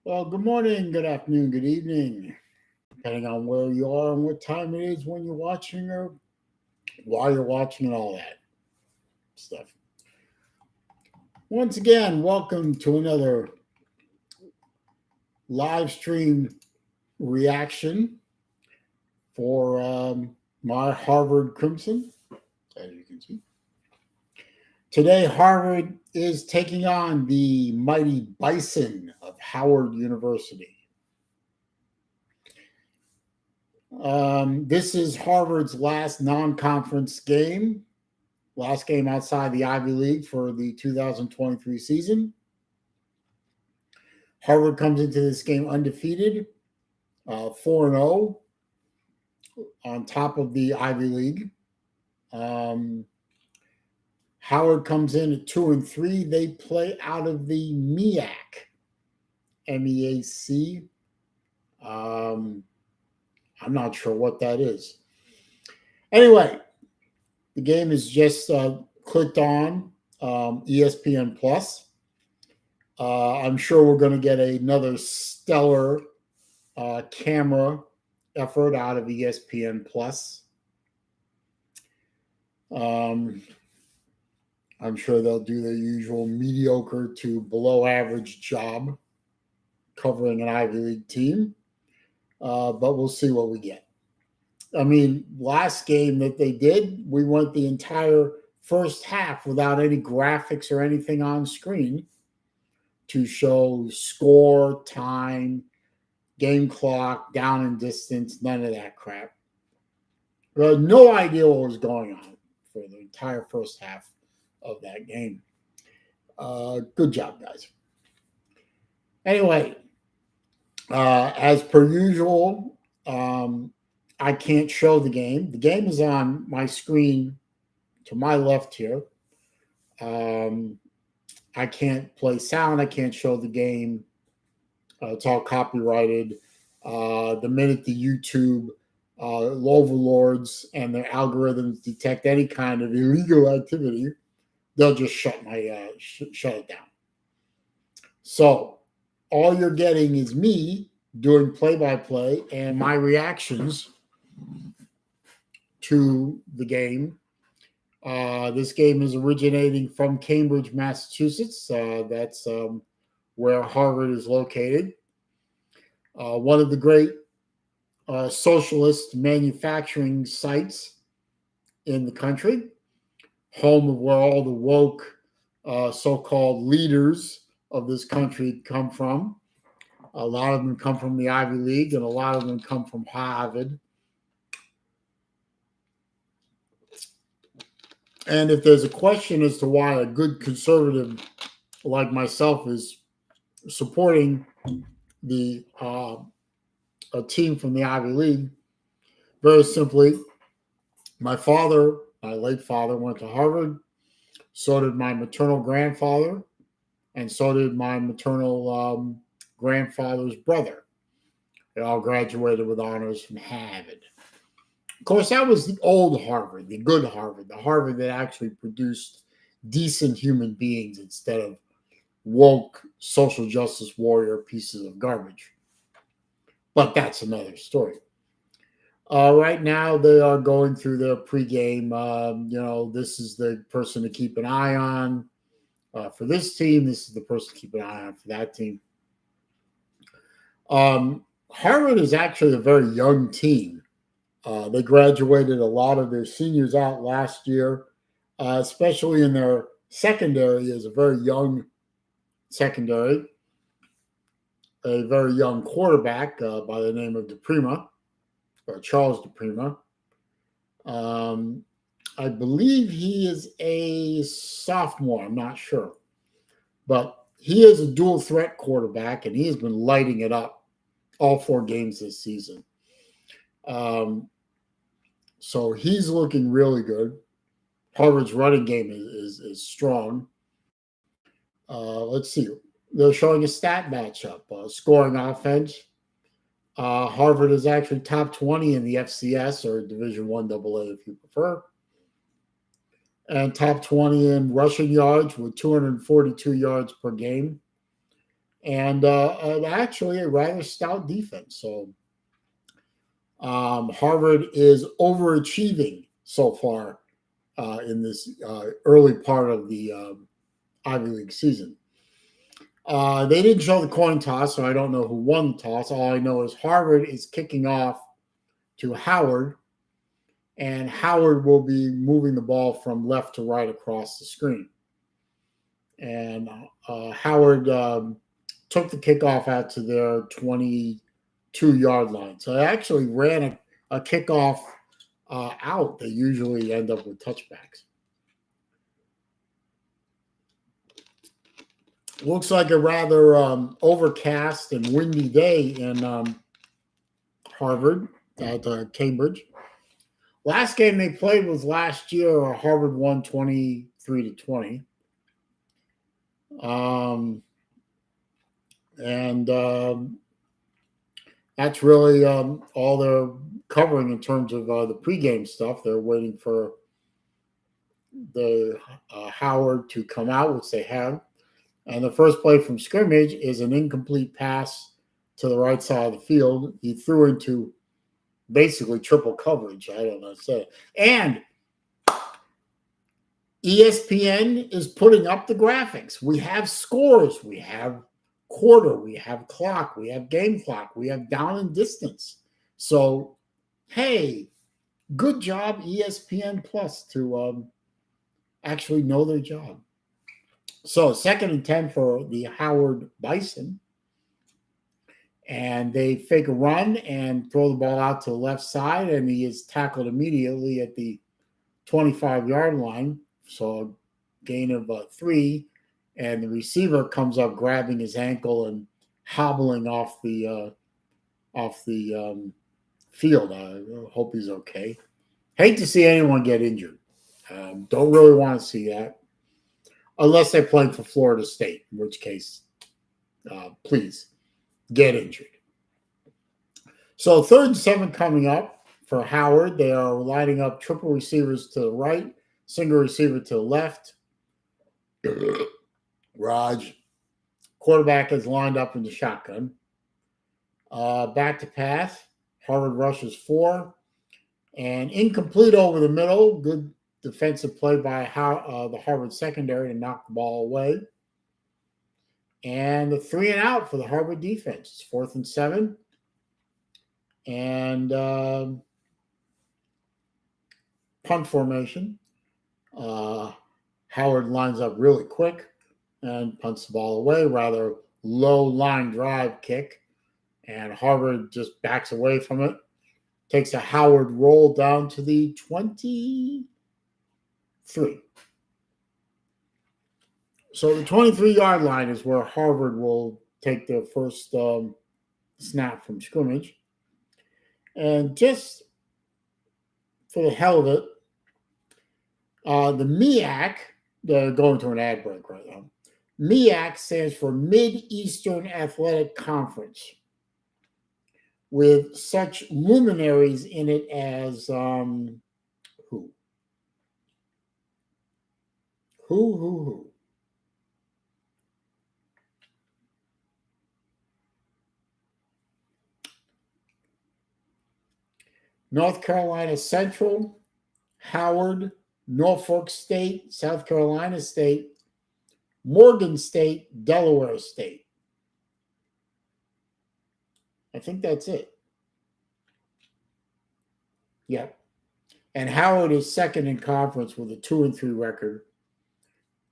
Well, good morning, good afternoon, good evening, depending on where you are and what time it is when you're watching or while you're watching and all that stuff. Once again, welcome to another live stream reaction for my Harvard Crimson, as you can see. Today, Harvard is taking on the mighty Bison of Howard University. This is Harvard's last non-conference game, last game outside the Ivy League for the 2023 season. Harvard comes into this game undefeated, 4-0 on top of the Ivy League. Howard comes in at 2-3. They play out of the MEAC, MEAC. I'm not sure what that is. Anyway, the game is just clicked on ESPN Plus. I'm sure we're going to get another stellar camera effort out of ESPN Plus. I'm sure they'll do their usual mediocre to below average job covering an Ivy League team. But we'll see what we get. I mean, last game that they did, we went the entire first half without any graphics or anything on screen to show score, time, game clock, down and distance, none of that crap. We had no idea what was going on for the entire first half of that game. Good job, guys. Anyway, as per usual, I can't show the game. The game is on my screen to my left here. I can't play sound. I can't show the game. It's all copyrighted. The minute the YouTube overlords and their algorithms detect any kind of illegal activity, they'll just shut it down. So all you're getting is me doing play-by-play and my reactions to the game. This game is originating from Cambridge, Massachusetts. That's where Harvard is located. One of the great socialist manufacturing sites in the country, home of where all the woke so-called leaders of this country come from. A lot of them come from the Ivy League, and a lot of them come from Harvard. And if there's a question as to why a good conservative like myself is supporting the a team from the Ivy League, very simply, my late father, went to Harvard. So did my maternal grandfather, and so did my maternal grandfather's brother. They all graduated with honors from Harvard. Of course, that was the old Harvard, the good Harvard, the Harvard that actually produced decent human beings instead of woke social justice warrior pieces of garbage. But that's another story. Right now, they are going through their pregame. This is the person to keep an eye on for this team. This is the person to keep an eye on for that team. Harvard is actually a very young team. They graduated a lot of their seniors out last year, especially in their secondary is a very young secondary. A very young quarterback by the name of Charles DePrima. I believe he is a sophomore. I'm not sure. But he is a dual threat quarterback, and he has been lighting it up all 4 games this season. So he's looking really good. Harvard's running game is strong. Let's see. They're showing a stat matchup. Scoring offense. Harvard is actually top 20 in the FCS, or Division I AA if you prefer. And top 20 in rushing yards with 242 yards per game. and actually a rather stout defense. So Harvard is overachieving so far in this early part of the Ivy League season. They didn't show the coin toss, so I don't know who won the toss. All I know is Harvard is kicking off to Howard, and Howard will be moving the ball from left to right across the screen. And Howard took the kickoff out to their 22-yard line. So they actually ran a kickoff out. They usually end up with touchbacks. Looks like a rather overcast and windy day in Harvard at Cambridge. Last game they played was last year. Harvard won 23-20. That's really all they're covering in terms of the pregame stuff. They're waiting for the Howard to come out, which they have. And the first play from scrimmage is an incomplete pass to the right side of the field. He threw into basically triple coverage. I don't know. And ESPN is putting up the graphics. We have scores. We have quarter. We have clock. We have game clock. We have down and distance. So, hey, good job, ESPN Plus, to actually know their job. So 2nd and 10 for the Howard Bison. And they fake a run and throw the ball out to the left side, and he is tackled immediately at the 25-yard line. So a gain of 3, and the receiver comes up grabbing his ankle and hobbling off the field. I hope he's okay. Hate to see anyone get injured. Don't really want to see that. Unless they're playing for Florida State, in which case, please get injured. So 3rd and 7 coming up for Howard. They are lining up triple receivers to the right, single receiver to the left. Raj, quarterback is lined up in the shotgun. Back to pass. Harvard rushes 4. And incomplete over the middle. Good defensive play by the Harvard secondary to knock the ball away. And the 3 and out for the Harvard defense. It's 4th and 7. And punt formation. Howard lines up really quick and punts the ball away. Rather low line drive kick. And Harvard just backs away from it. Takes a Howard roll down to the 23. So the 23-yard line is where Harvard will take their first snap from scrimmage. And just for the hell of it, the MEAC, they're going to an ad break right now. MEAC stands for Mid-Eastern Athletic Conference, with such luminaries in it as who? North Carolina Central, Howard, Norfolk State, South Carolina State, Morgan State, Delaware State. I think that's it. Yeah. And Howard is 2nd in conference with a 2-3 record.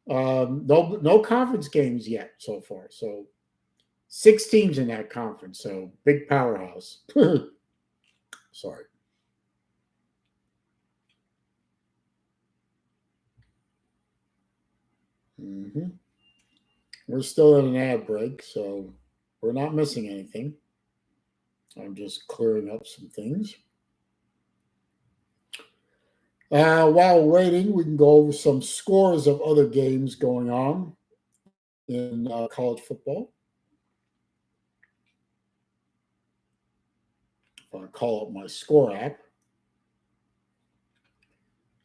No conference games yet so far. So 6 teams in that conference. So big powerhouse. Sorry. We're still at an ad break, so we're not missing anything. I'm just clearing up some things. While we're waiting, we can go over some scores of other games going on in college football. If I call up my score app.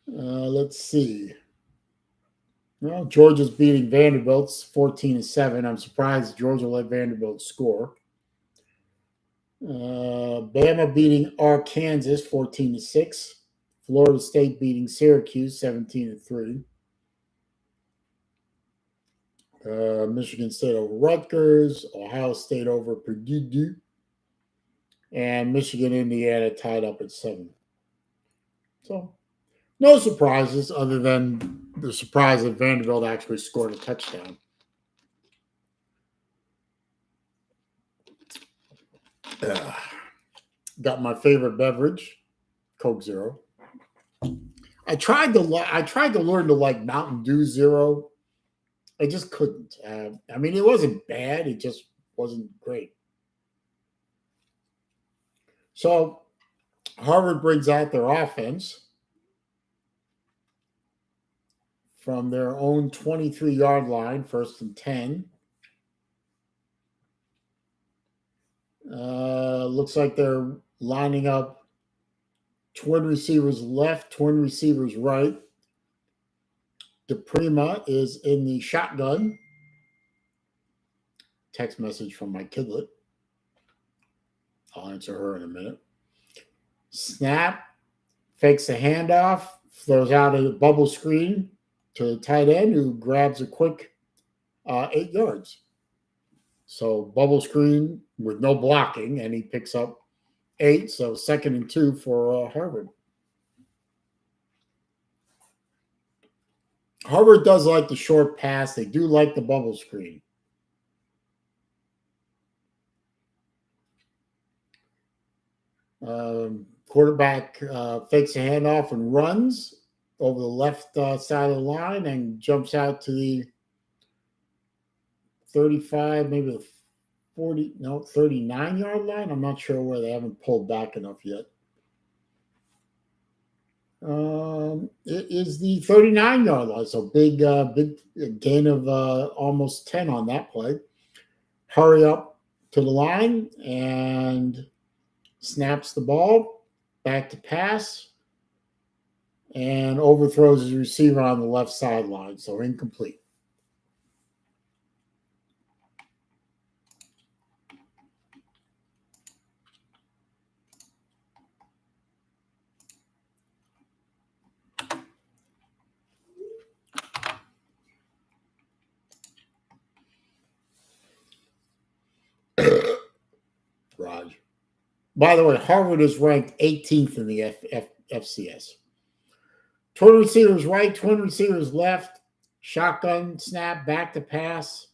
Let's see. Well, Georgia's beating Vanderbilt's 14-7. I'm surprised Georgia let Vanderbilt score. Bama beating Arkansas 14-6. Florida State beating Syracuse 17-3. Michigan State over Rutgers. Ohio State over Purdue. And Michigan, Indiana tied up at 7. So, no surprises other than the surprise that Vanderbilt actually scored a touchdown. Got my favorite beverage, Coke Zero. I tried to learn to like Mountain Dew Zero. I just couldn't. I mean, it wasn't bad. It just wasn't great. So Harvard brings out their offense from their own 23-yard line, 1st and 10. Looks like they're lining up twin receivers left, twin receivers right. DePrima is in the shotgun. Text message from my kidlet. I'll answer her in a minute. Snap, fakes a handoff, throws out a bubble screen to the tight end who grabs a quick 8 yards. So bubble screen with no blocking, and he picks up 8. So 2nd and 2 for Harvard. Harvard does like the short pass. They do like the bubble screen. Quarterback fakes a handoff and runs over the left side of the line and jumps out to the 35, maybe the 39-yard line. I'm not sure where. They haven't pulled back enough yet. It is the 39-yard line, so big gain of almost 10 on that play. Hurry up to the line and snaps the ball, back to pass, and overthrows his receiver on the left sideline, so incomplete. Raj. By the way, Harvard is ranked 18th in the FCS. Twin receivers right, twin receivers left, shotgun snap, back to pass,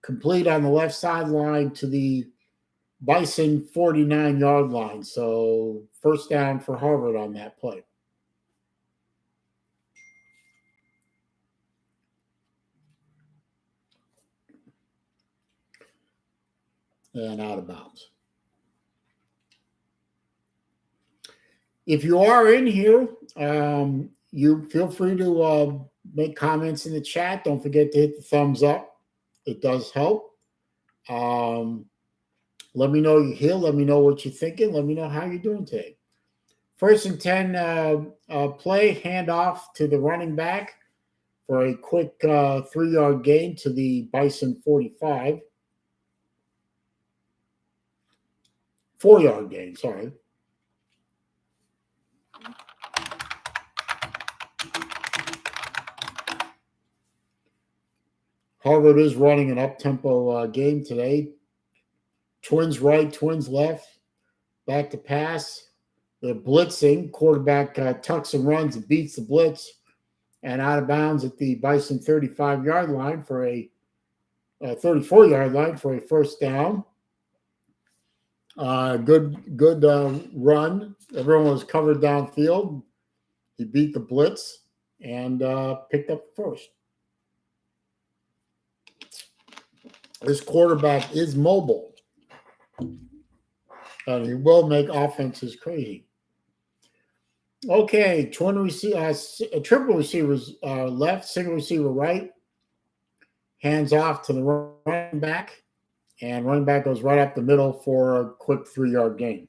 complete on the left sideline to the Bison 49-yard line. So 1st down for Harvard on that play. And out of bounds. If you are in here, you feel free to make comments in the chat. Don't forget to hit the thumbs up. It does help. Let me know you're here. Let me know what you're thinking. Let me know how you're doing today. 1st and 10 play, handoff to the running back for a quick 3-yard gain to the Bison 45. 4-yard gain, sorry. Harvard is running an up-tempo game today. Twins right, twins left. Back to pass. They're blitzing. Quarterback tucks and runs and beats the blitz. And out of bounds at the Bison 35-yard line for a 34-yard line for a 1st down. Good run. Everyone was covered downfield. He beat the blitz and picked up the 1st. This quarterback is mobile, and he will make offenses crazy. Okay, triple receivers left, single receiver right. Hands off to the running back, and running back goes right up the middle for a quick 3-yard gain.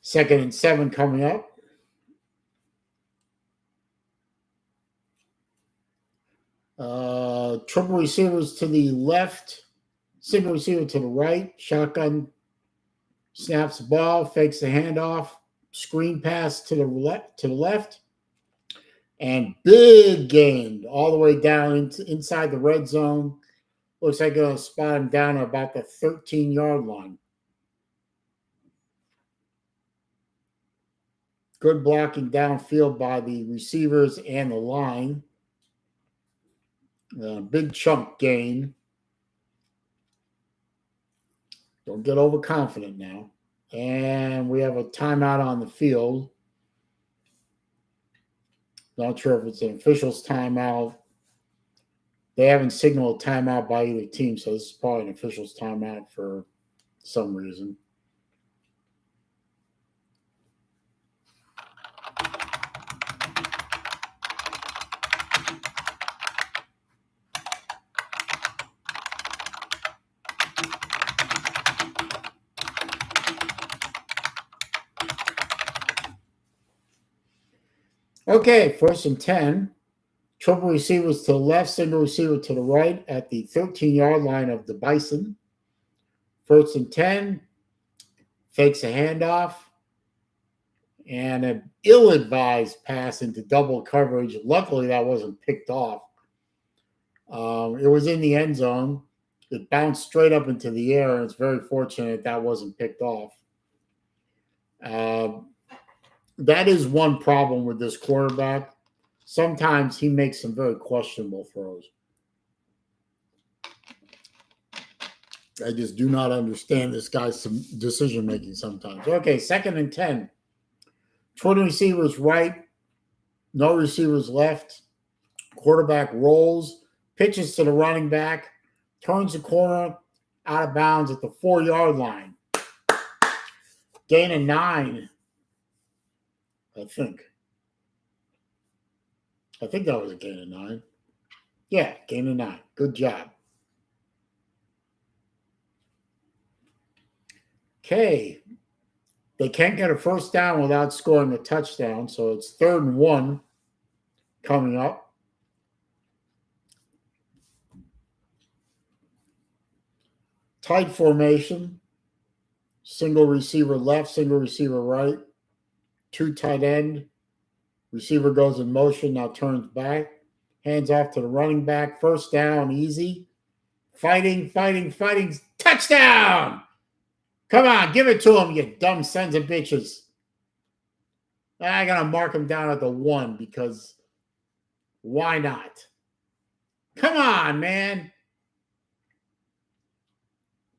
2nd and 7 coming up. Triple receivers to the left, single receiver to the right. Shotgun snaps the ball, fakes the handoff, screen pass to the left, and big gain all the way down inside the red zone. Looks like they'll spot him down at about the 13-yard line. Good blocking downfield by the receivers and the line. Big chunk gain. Don't get overconfident now. And we have a timeout on the field. Not sure if it's an official's timeout. They haven't signaled a timeout by either team, so this is probably an official's timeout for some reason. Okay, 1st and 10. Triple receivers to the left, single receiver to the right at the 13-yard line of the Bison. 1st and 10. Fakes a handoff. And an ill-advised pass into double coverage. Luckily, that wasn't picked off. It was in the end zone. It bounced straight up into the air, and it's very fortunate that wasn't picked off. That is one problem with this quarterback. Sometimes he makes some very questionable throws. I just do not understand this guy's decision-making sometimes. Okay, 2nd and 10. 20 receivers right, no receivers left. Quarterback rolls, pitches to the running back, turns the corner, out of bounds at the 4-yard line. Gain of 9. I think that was a gain of 9. Yeah, gain of 9. Good job. Okay. They can't get a first down without scoring a touchdown, so it's 3rd and 1 coming up. Tight formation. Single receiver left, single receiver right. 2 tight end. Receiver goes in motion, now turns back. Hands off to the running back. 1st down, easy. Fighting. Touchdown! Come on, give it to him, you dumb sons of bitches. I got to mark him down at the 1 because why not? Come on, man.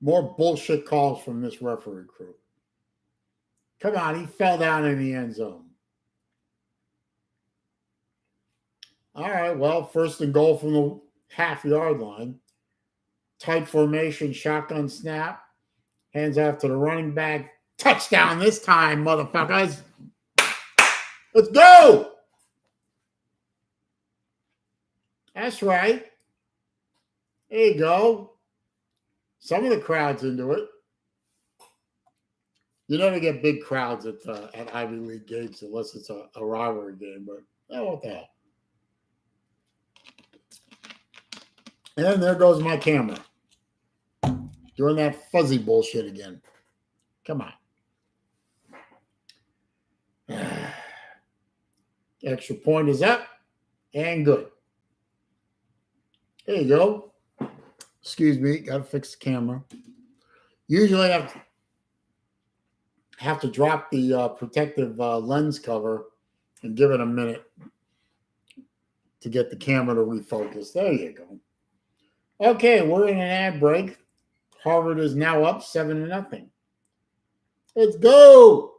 More bullshit calls from this referee crew. Come on, he fell down in the end zone. All right, well, 1st and goal from the half-yard line. Tight formation, shotgun snap. Hands off to the running back. Touchdown this time, motherfuckers. Let's go. That's right. There you go. Some of the crowd's into it. You never get big crowds at Ivy League games unless it's a rivalry game, but what the hell. And there goes my camera. Doing that fuzzy bullshit again. Come on. Extra point is up and good. There you go. Excuse me, got to fix the camera. Usually I have to drop the protective lens cover and give it a minute to get the camera to refocus. There you go. Okay, we're in an ad break. Harvard is now up 7-0. Let's go.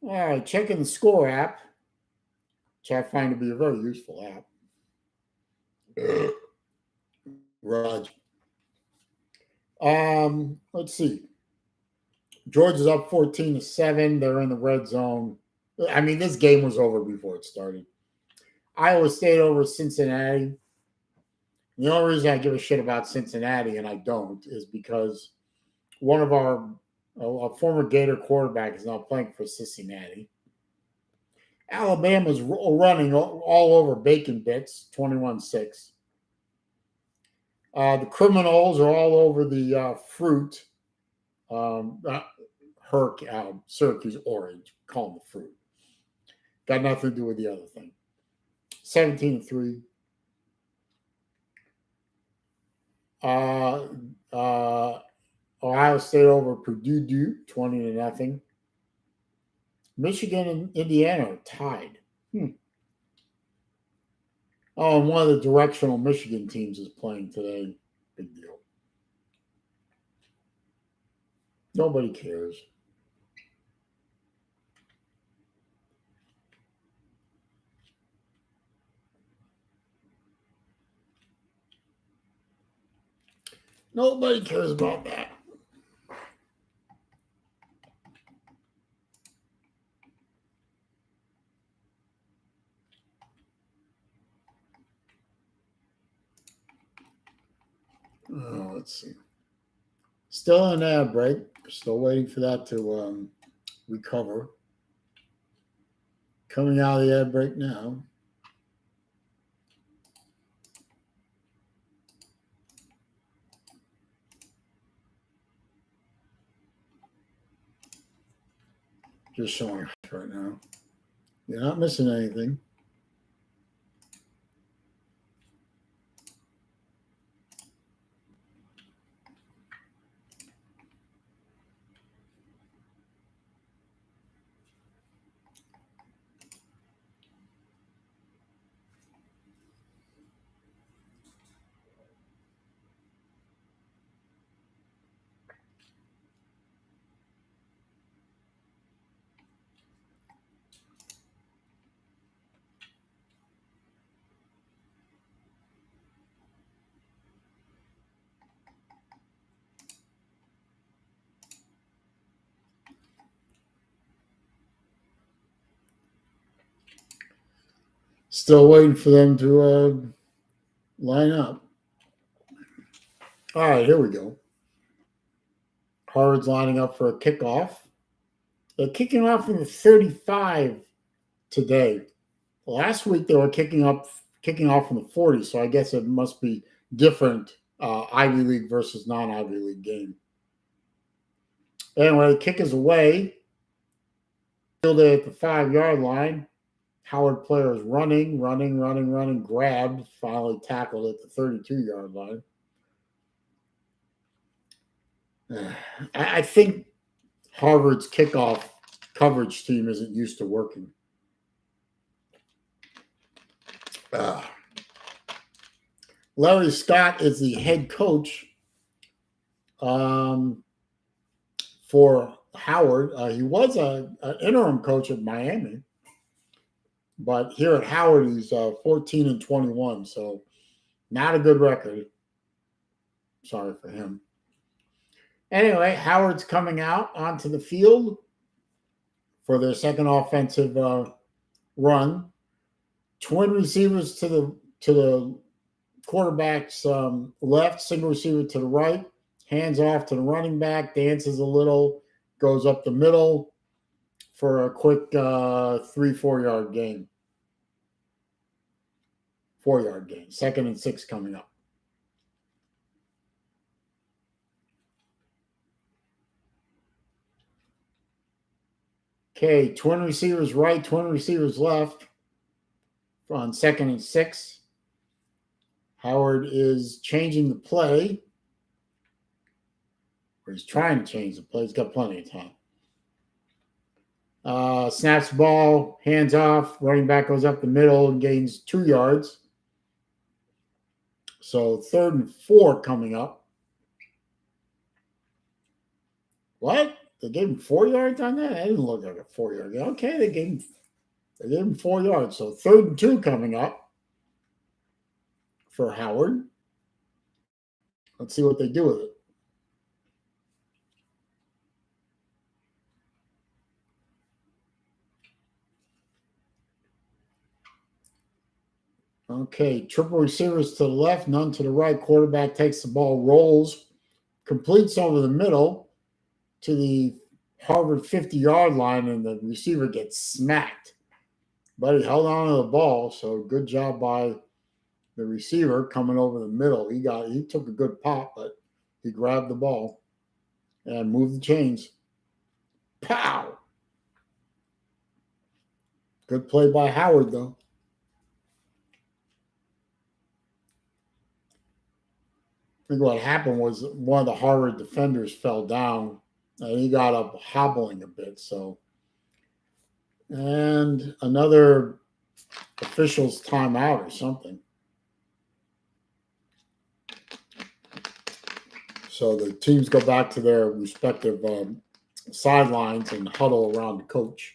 All right, checking the score app, which I find to be a very useful app. Raj. Let's see. Georgia's up 14-7. They're in the red zone. I mean, this game was over before it started. Iowa State over Cincinnati. The only reason I give a shit about Cincinnati, and I don't, is because one of our a former Gator quarterback is now playing for Cincinnati. Alabama's running all over Bacon Bits, 21-6. The criminals are all over the fruit. Syracuse Orange, call them the fruit. Got nothing to do with the other thing. 17-3. Ohio State over Purdue, 20-0. Michigan and Indiana are tied. Oh, and one of the directional Michigan teams is playing today. Big deal. Nobody cares. Nobody cares about that. Let's see. Still an ad break. Still waiting for that to recover. Coming out of the ad break now. Just showing right now. You're not missing anything. Still waiting for them to line up. All right, here we go. Howard's lining up for a kickoff. They're kicking off from the 35 today. Last week they were kicking off from the 40, so I guess it must be different Ivy League versus non-Ivy League game. Anyway, the kick is away. Fielded at the 5-yard line. Howard player is running, grabbed, finally tackled at the 32-yard line. I think Harvard's kickoff coverage team isn't used to working. Larry Scott is the head coach for Howard. He was an interim coach at Miami, but here at Howard he's 14-21, so not a good record. Sorry for him. Anyway, Howard's coming out onto the field for their second offensive run. Twin receivers to the quarterback's left, single receiver to the right, hands off to the running back, dances a little, goes up the middle for a quick 3-4 yard gain. 4-yard gain. 2nd and 6 coming up. Okay, twin receivers right, twin receivers left on 2nd and 6. Howard is changing the play. Or he's trying to change the play. He's got plenty of time. Snaps the ball, hands off, running back goes up the middle and gains 2 yards. So 3rd and 4 coming up. What? They gave him 4 yards on that? That didn't look like a 4-yard game. Okay, they gave him 4 yards. So 3rd and 2 coming up for Howard. Let's see what they do with it. Okay, triple receivers to the left, none to the right. Quarterback takes the ball, rolls, completes over the middle to the Harvard 50-yard line, and the receiver gets smacked. But he held on to the ball, so good job by the receiver coming over the middle. He took a good pop, but he grabbed the ball and moved the chains. Pow! Good play by Howard, though. I think what happened was one of the Harvard defenders fell down and he got up hobbling a bit. So, and another official's timeout or something. So the teams go back to their respective sidelines and huddle around the coach.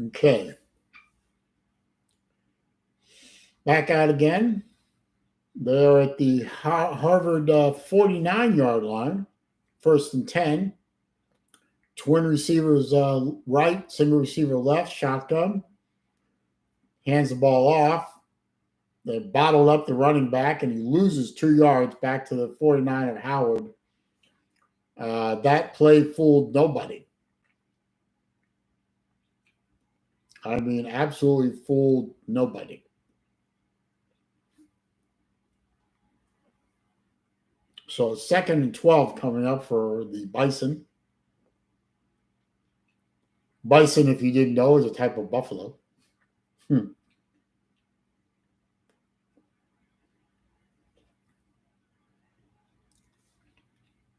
Okay. Back out again. They're at the Harvard 49-yard line, 1st and 10. Twin receivers right, single receiver left, shotgun. Hands the ball off. They bottled up the running back, and he loses 2 yards back to the 49 of Howard. That play fooled nobody. I mean, absolutely fooled nobody. So 2nd and 12 coming up for the Bison. Bison, if you didn't know, is a type of buffalo.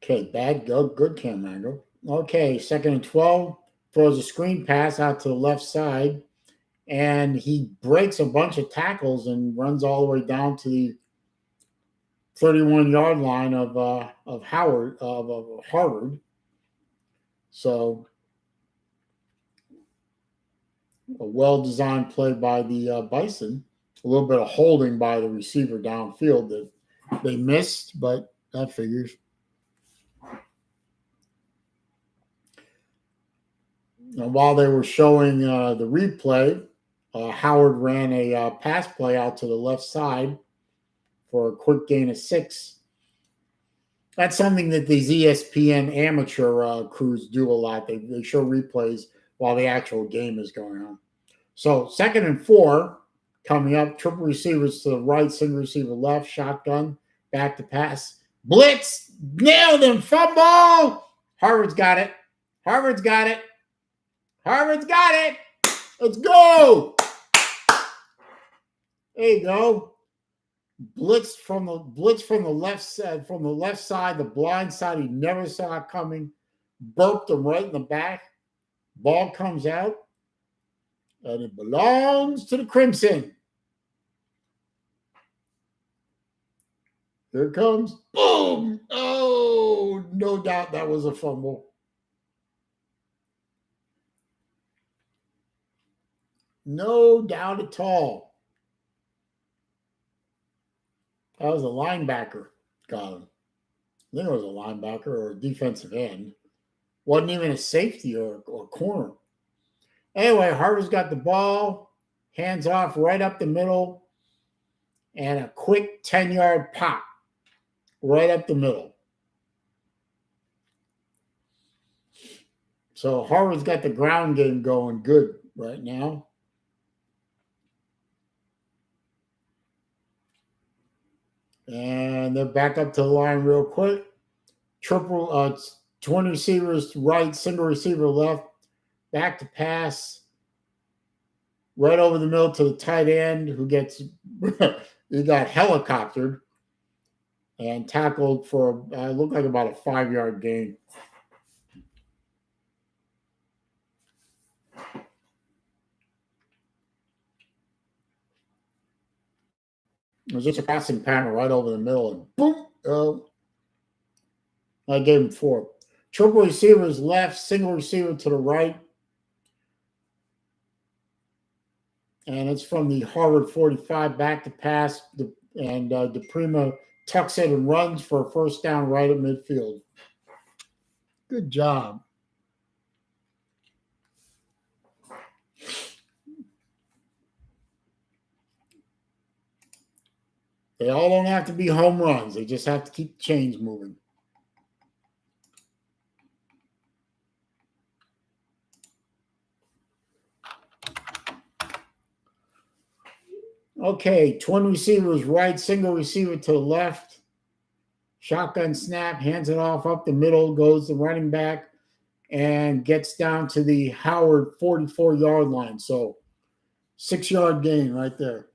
Okay, bad, good camera angle. Okay, 2nd and 12, throws a screen pass out to the left side, and he breaks a bunch of tackles and runs all the way down to the 31-yard line of Harvard. So a well-designed play by the Bison. A little bit of holding by the receiver downfield that they missed, but that figures. And while they were showing the replay, Howard ran a pass play out to the left side for a quick gain of 6. That's something that these ESPN amateur crews do a lot. They show replays while the actual game is going on. So 2nd and 4 coming up, triple receivers to the right, single receiver left, shotgun, back to pass. Blitz, nailed him, fumble. Harvard's got it. Harvard's got it. Harvard's got it. Let's go. There you go. Blitz from the left side, the blind side. He never saw it coming. Burped him right in the back. Ball comes out, and it belongs to the Crimson. Here it comes. Boom! Oh, no doubt that was a fumble. No doubt at all. That was a linebacker. Got him. I think it was a linebacker or a defensive end. Wasn't even a safety or corner. Anyway, Harvard's got the ball. Hands off right up the middle. And a quick 10-yard pop right up the middle. So Harvard's got the ground game going good right now. And they're back up to the line real quick. Triple, twin receivers right, single receiver left. Back to pass. Right over the middle to the tight end who gets, he got helicoptered and tackled for, looked like about a 5-yard gain. It was just a passing pattern right over the middle, and boom! I gave him 4. Triple receivers left, single receiver to the right. and it's from the Harvard 45 back to pass, and DePrima tucks it and runs for a first down right at midfield. Good job. They all don't have to be home runs. They just have to keep the chains moving. Okay, twin receivers right, single receiver to the left. Shotgun snap, hands it off up the middle, goes the running back, and gets down to the Howard 44-yard line. So 6-yard gain right there.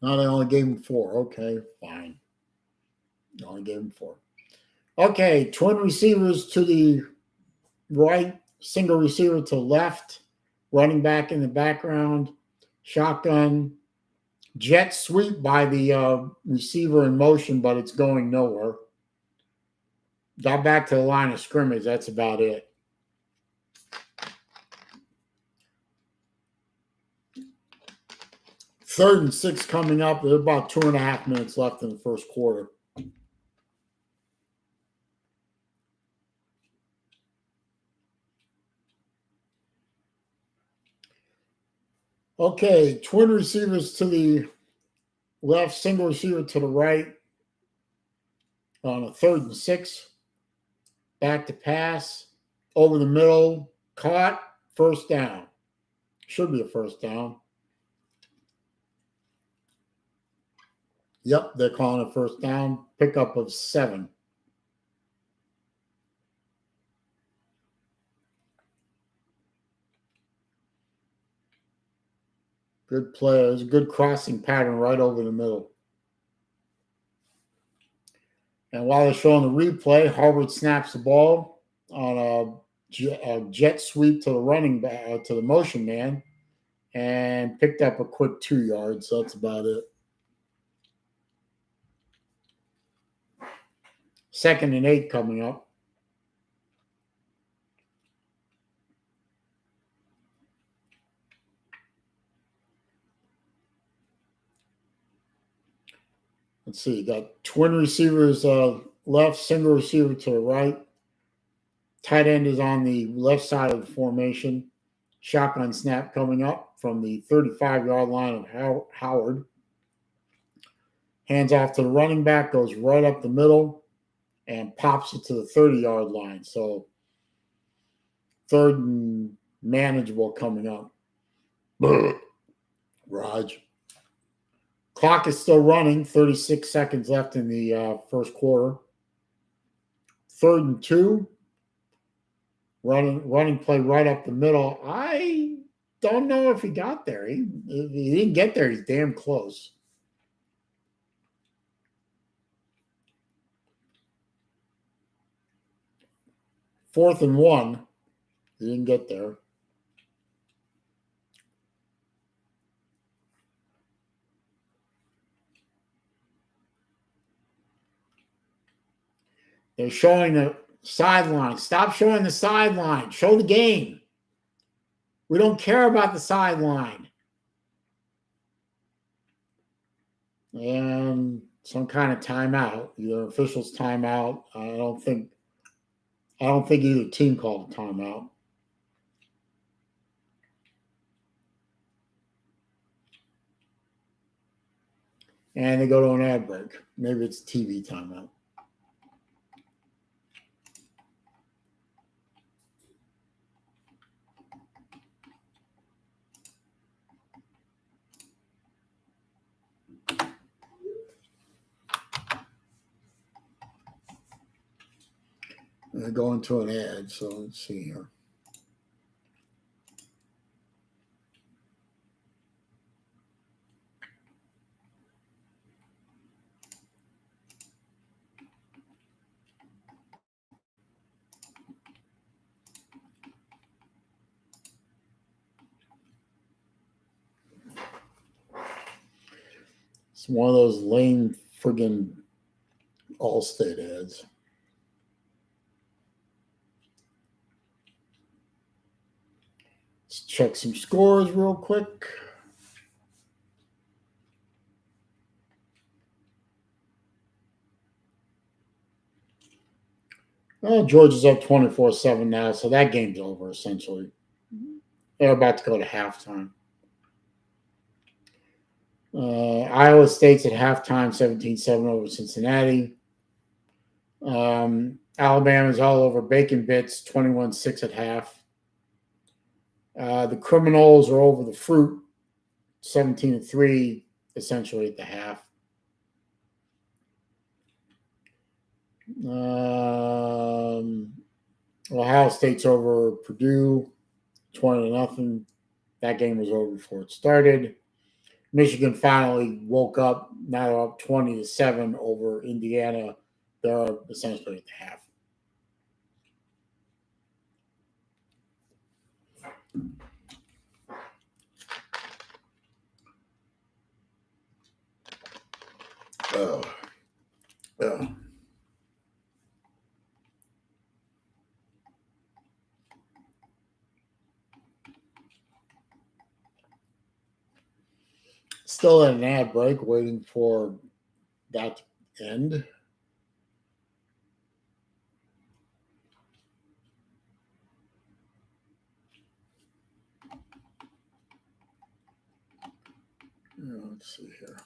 No, they only gave him 4. Okay, fine. They only gave him 4. Okay, twin receivers to the right, single receiver to left, running back in the background, shotgun, jet sweep by the receiver in motion, but it's going nowhere. Got back to the line of scrimmage. That's about it. Third and 6 coming up. There's about 2.5 minutes left in the first quarter. Okay, twin receivers to the left, single receiver to the right on a 3rd and 6. Back to pass, over the middle, caught, first down. Should be a first down. Yep, they're calling it first down. Pickup of 7. Good play. It was a good crossing pattern right over the middle. And while they're showing the replay, Harvard snaps the ball on a jet sweep to the running back, to the motion man, and picked up a quick 2 yards. So that's about it. 2nd and 8 coming up. Let's see, you got twin receivers left, single receiver to the right. Tight end is on the left side of the formation. Shotgun snap coming up from the 35-yard line of Howard. Hands off to the running back, goes right up the middle, and pops it to the 30-yard line. So 3rd and manageable coming up. Raj. Clock is still running. 36 seconds left in the first quarter. 3rd and 2. Running play right up the middle. I don't know if he got there. He didn't get there. He's damn close. Fourth and 1. He didn't get there. They're showing the sideline. Stop showing the sideline. Show the game. We don't care about the sideline. And some kind of timeout, either officials timeout. I don't think either team called a timeout. And they go to an ad break. Maybe it's TV timeout. They're going to an ad, so let's see here. It's one of those lame friggin' All-State ads. Let's check some scores real quick. Well, Georgia's up 24-7 now, so that game's over, essentially. They're about to go to halftime. Iowa State's at halftime, 17-7 over Cincinnati. Alabama's all over Bacon Bits, 21-6 at half. The Criminals are over the Fruit, 17-3, essentially at the half. Ohio State's over Purdue, 20-0. That game was over before it started. Michigan finally woke up. Now they're up 20-7 over Indiana. They're essentially at the half. Still at an ad break, waiting for that to end. Let's see here.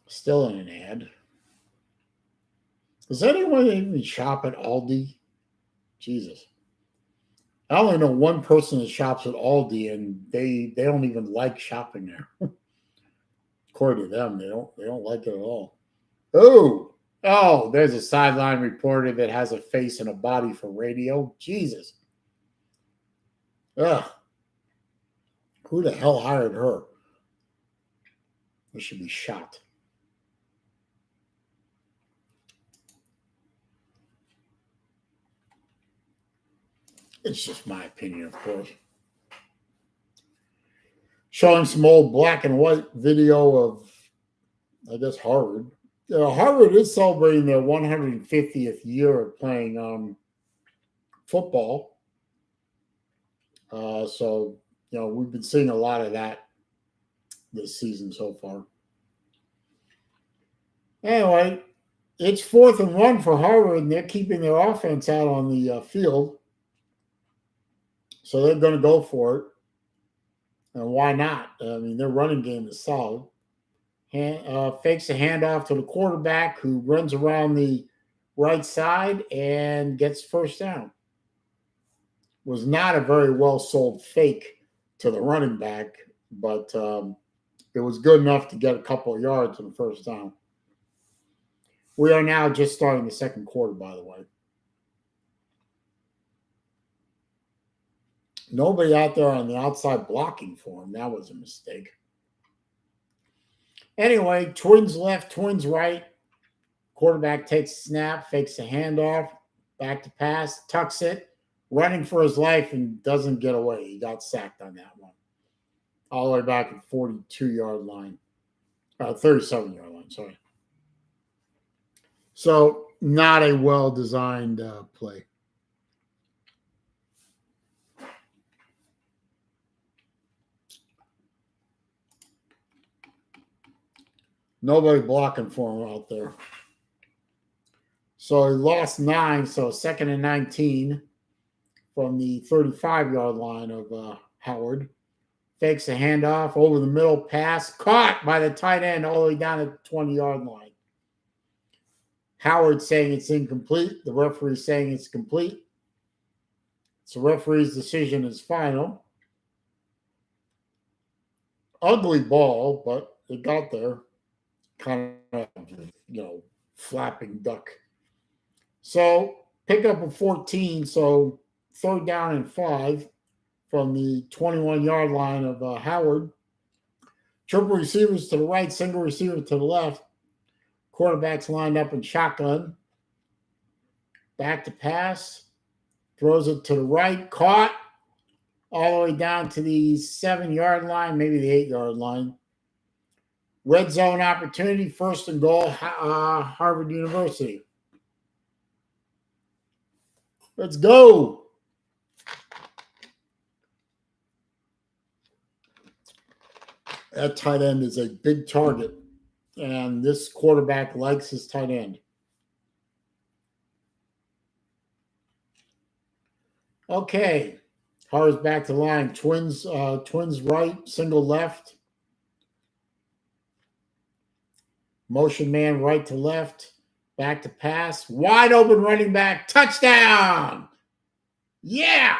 Still in an ad. Does anyone even shop at Aldi? Jesus. I only know one person that shops at Aldi, and they don't even like shopping there. According to them, they don't like it at all. Oh, there's a sideline reporter that has a face and a body for radio. Jesus. Ugh. Who the hell hired her? They should be shot. It's just my opinion, of course. Showing some old black and white video of, I guess, Harvard. Harvard is celebrating their 150th year of playing football. So, we've been seeing a lot of that this season so far. Anyway, it's 4th and 1 for Harvard, and they're keeping their offense out on the field. So they're going to go for it. And why not? I mean, their running game is solid. Fakes a handoff to the quarterback, who runs around the right side and gets first down. Was not a very well sold fake to the running back, but it was good enough to get a couple of yards in the first down. We are now just starting the second quarter, by the way. Nobody out there on the outside blocking for him. That was a mistake. Anyway, twins left, twins right. Quarterback takes a snap, fakes a handoff, back to pass, tucks it, running for his life, and doesn't get away. He got sacked on that one. All the way back at 42-yard line. 37-yard line, sorry. So, not a well-designed play. Nobody blocking for him out there. So he lost 9, so 2nd and 19 from the 35-yard line of Howard. Fakes a handoff over the middle, pass, caught by the tight end all the way down at the 20-yard line. Howard saying it's incomplete. The referee saying it's complete. So referee's decision is final. Ugly ball, but it got there. Kind of, flapping duck. So pick up a 14, so 3rd down and 5. from the 21-yard line of Howard. Triple receivers to the right, single receiver to the left. Quarterback's lined up in shotgun. Back to pass. Throws it to the right. Caught all the way down to the 7-yard line, maybe the 8-yard line. Red zone opportunity, first and goal, Harvard University. Let's go. That tight end is a big target, and this quarterback likes his tight end. Okay, Harvard's back to line. Twins right, single left. Motion man right to left. Back to pass. Wide open running back. Touchdown. Yeah.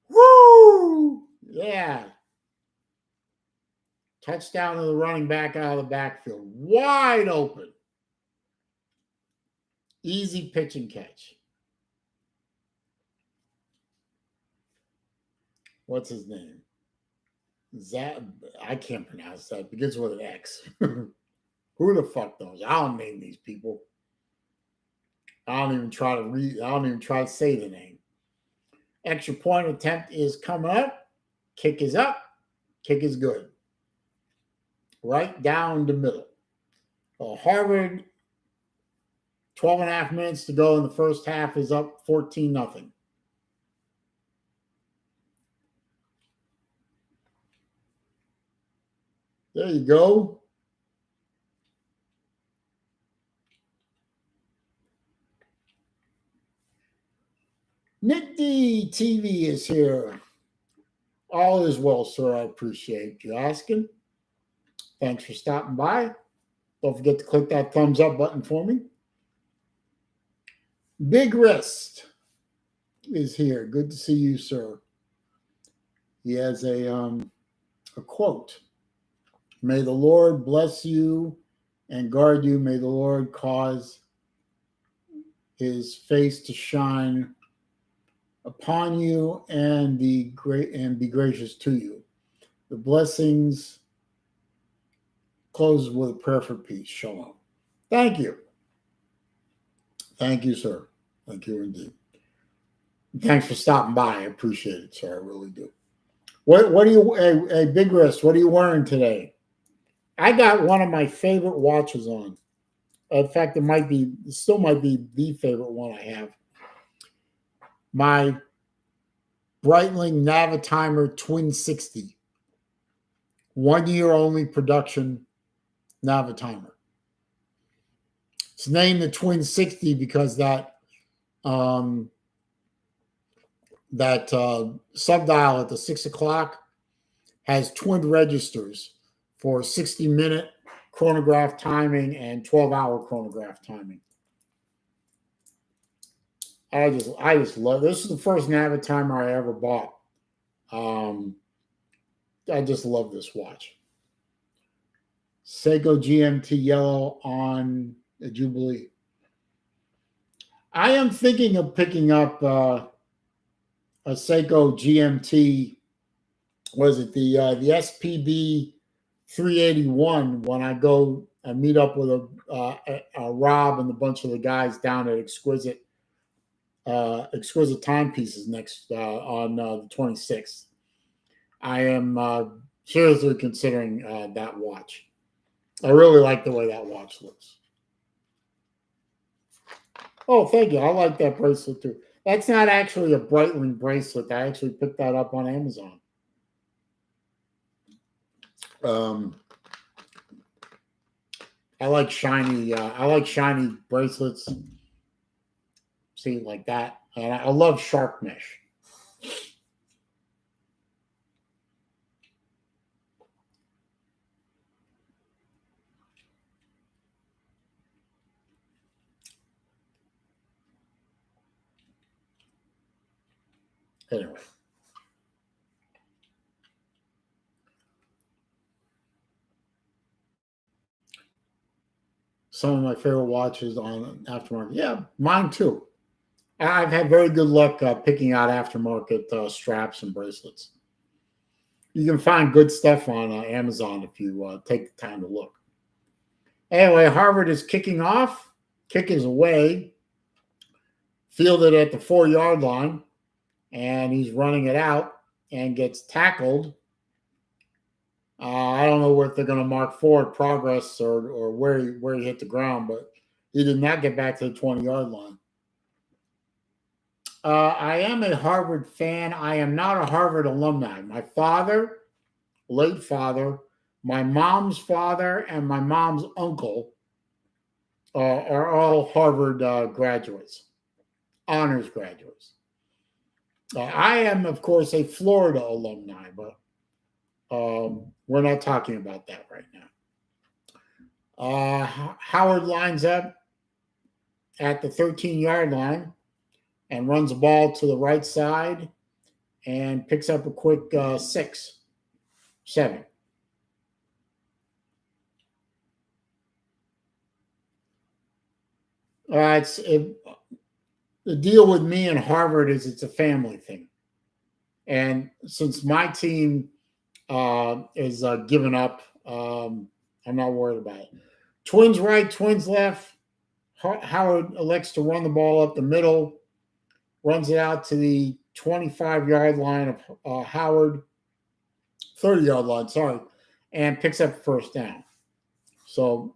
Woo. Yeah. Touchdown to the running back out of the backfield. Wide open. Easy pitch and catch. What's his name? I can't pronounce that. It begins with an X. Who the fuck knows? I don't name these people. I don't even try to read. I don't even try to say the name. Extra point attempt is coming up. Kick is up. Kick is good. Right down the middle. Harvard, 12 and a half minutes to go in the first half, is up 14-0. There you go. Nick D TV is here. All is well, sir. I appreciate you asking. Thanks for stopping by. Don't forget to click that thumbs up button for me. Big Wrist is here. Good to see you, sir. He has a quote. May the Lord bless you and guard you. May the Lord cause his face to shine upon you and be gracious to you. The blessings closes with a prayer for peace. Shalom. Thank you. Thank you, sir. Thank you indeed. Thanks for stopping by. I appreciate it, sir. I really do. What are you, a Big Wrist, what are you wearing today? I got one of my favorite watches on. In fact, it still might be the favorite one I have. My Breitling Navitimer Twin 60. 1 year only production Navitimer. It's named the Twin 60 because that subdial at the 6 o'clock has twin registers for 60-minute chronograph timing and 12-hour chronograph timing. I just love this. Is the first Navitimer I ever bought. I just love this watch. Seiko GMT yellow on the Jubilee. I am thinking of picking up a Seiko GMT. Was it the SPB 381 when I go and meet up with a Rob and a bunch of the guys down at Exquisite Timepieces next on the 26th. I am seriously considering that watch. I really like the way that watch looks. Oh, thank you. I like that bracelet too. That's not actually a Breitling bracelet. I actually picked that up on Amazon. I like shiny bracelets. See, like that. And I love shark mesh. Anyway. Some of my favorite watches on aftermarket. Yeah, mine too. I've had very good luck picking out aftermarket straps and bracelets. You can find good stuff on Amazon if you take the time to look. Anyway, Harvard is kicking off. Kick is away. Fielded at the 4-yard line. And he's running it out and gets tackled. I don't know if they're going to mark forward progress or where he hit the ground, but he did not get back to the 20-yard line. I am a Harvard fan. I am not a Harvard alumni. My father, late father, my mom's father, and my mom's uncle are all Harvard graduates, honors graduates. I am, of course, a Florida alumni, but we're not talking about that right now. Howard lines up at the 13-yard line and runs the ball to the right side and picks up a quick 6, 7. The deal with me and Harvard is it's a family thing. And since my team is given up, I'm not worried about it. Twins right, twins left. Howard elects to run the ball up the middle, runs it out to the 25-yard line of Howard, 30-yard line, sorry, and picks up first down. So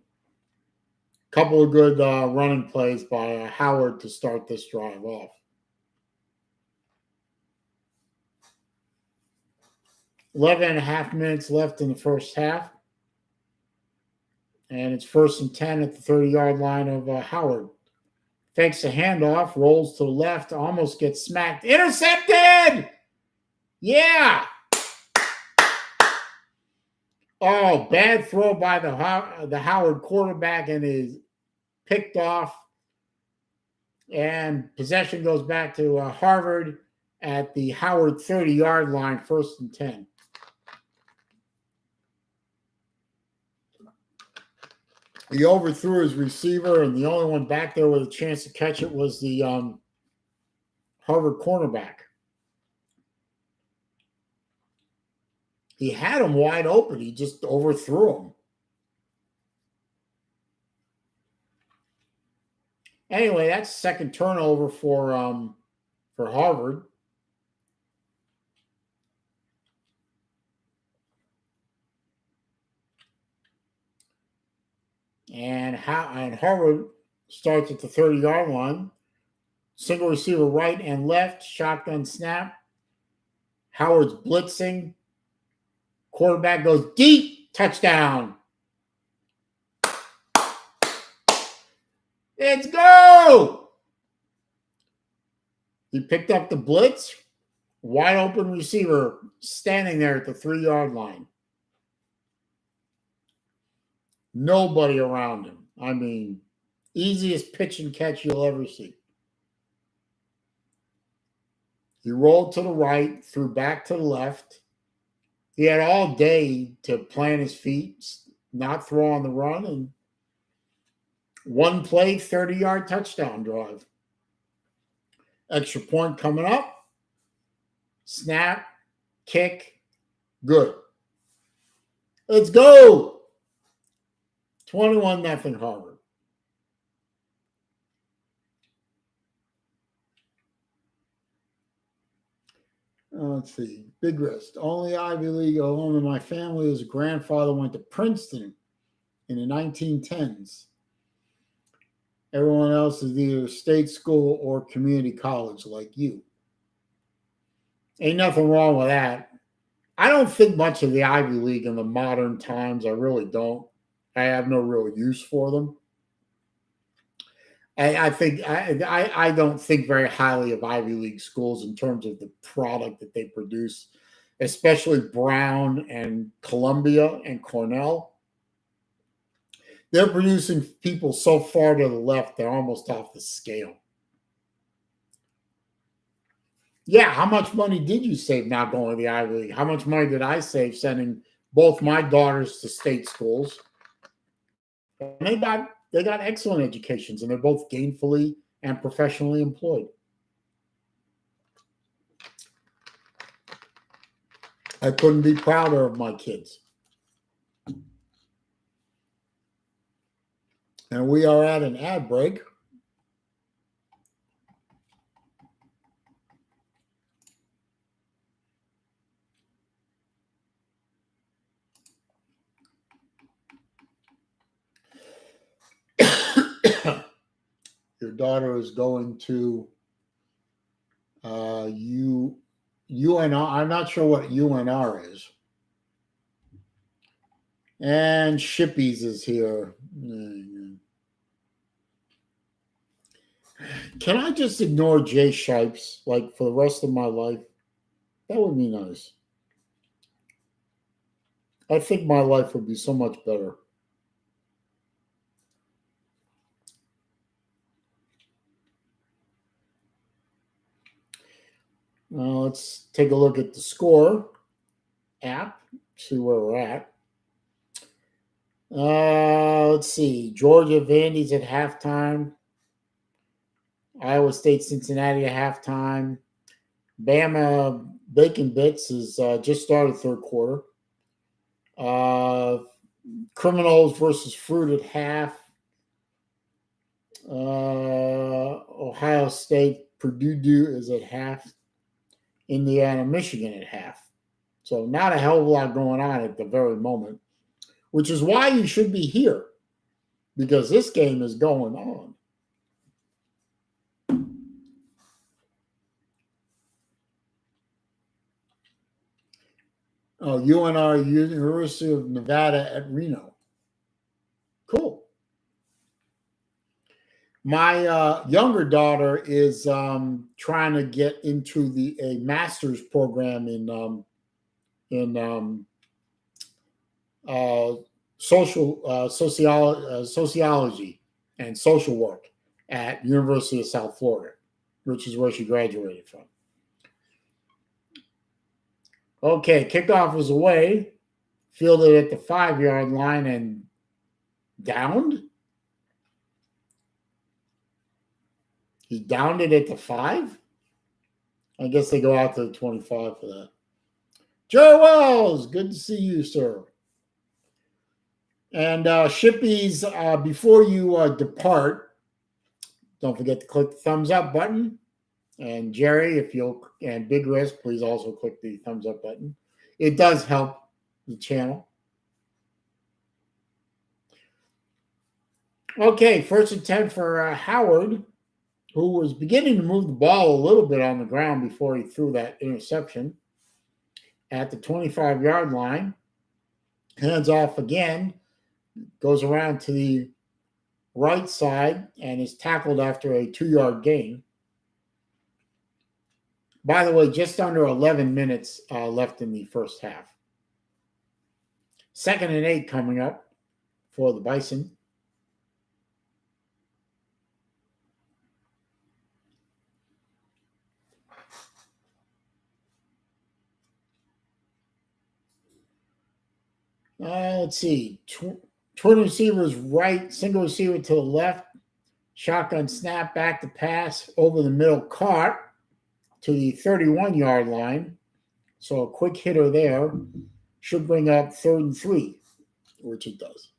a couple of good running plays by Howard to start this drive off. Eleven and a half minutes left in the first half. And it's 1st and 10 at the 30-yard line of Howard. Fakes a handoff, rolls to the left, almost gets smacked. Intercepted! Yeah! Oh, bad throw by the Howard quarterback, and is picked off. And possession goes back to Harvard at the Howard 30-yard line, 1st and 10. He overthrew his receiver, and the only one back there with a chance to catch it was the Harvard cornerback. He had him wide open. He just overthrew him. Anyway, that's second turnover for Harvard. And Harvard starts at the 30-yard line. Single receiver right and left. Shotgun snap. Howard's blitzing. Quarterback goes deep. Touchdown. Let's go. He picked up the blitz. Wide open receiver standing there at the 3-yard line. Nobody around him. I mean, easiest pitch and catch you'll ever see. He rolled to the right, threw back to the left. He had all day to plant his feet, not throw on the run, and one play, 30-yard touchdown drive. Extra point coming up. Snap, kick, good. Let's go. 21-0 Harvard. Let's see. Big Wrist. Only Ivy League alum in my family. His grandfather went to Princeton in the 1910s. Everyone else is either state school or community college like you. Ain't nothing wrong with that. I don't think much of the Ivy League in the modern times. I really don't. I have no real use for them. I don't think very highly of Ivy League schools in terms of the product that they produce, especially Brown and Columbia and Cornell. They're producing people so far to the left, they're almost off the scale. Yeah, how much money did you save not going to the Ivy League? How much money did I save sending both my daughters to state schools? And they got excellent educations, and they're both gainfully and professionally employed. I couldn't be prouder of my kids. And we are at an ad break. Your daughter is going to UNR. I'm not sure what UNR is. And Shippies is here. Can I just ignore Jay Shipes like for the rest of my life? That would be nice. I think my life would be so much better. Let's take a look at the score app, see where we're at. Let's see. Georgia Vandy's at halftime. Iowa State Cincinnati at halftime. Bama Bacon Bits is just started third quarter. Criminals versus Fruit at half. Ohio State Purdue is at half. Indiana Michigan at half. So not a hell of a lot going on at the very moment, which is why you should be here, because this game is going on. Oh, UNR, University of Nevada at Reno. Cool. My younger daughter is trying to get into a master's program in sociology and social work at University of South Florida, which is where she graduated from. Okay, kickoff is away, fielded at the 5-yard line and downed. He downed it at the 5. I guess they go out to the 25 for that. Joe Wells, good to see you, sir. And Shippies, before you depart, don't forget to click the thumbs up button. And Jerry, if you'll, and Big Risk, please also click the thumbs up button. It does help the channel. Okay, first and 10 for Howard, who was beginning to move the ball a little bit on the ground before he threw that interception at the 25-yard line. Hands off again, goes around to the right side and is tackled after a 2-yard gain. By the way, just under 11 minutes left in the first half. 2nd and 8 coming up for the Bison. Let's see. Twin receivers right, single receiver to the left. Shotgun snap, back to pass, over the middle, caught to the 31-yard line. So a quick hitter there should bring up 3rd and 3, which it does.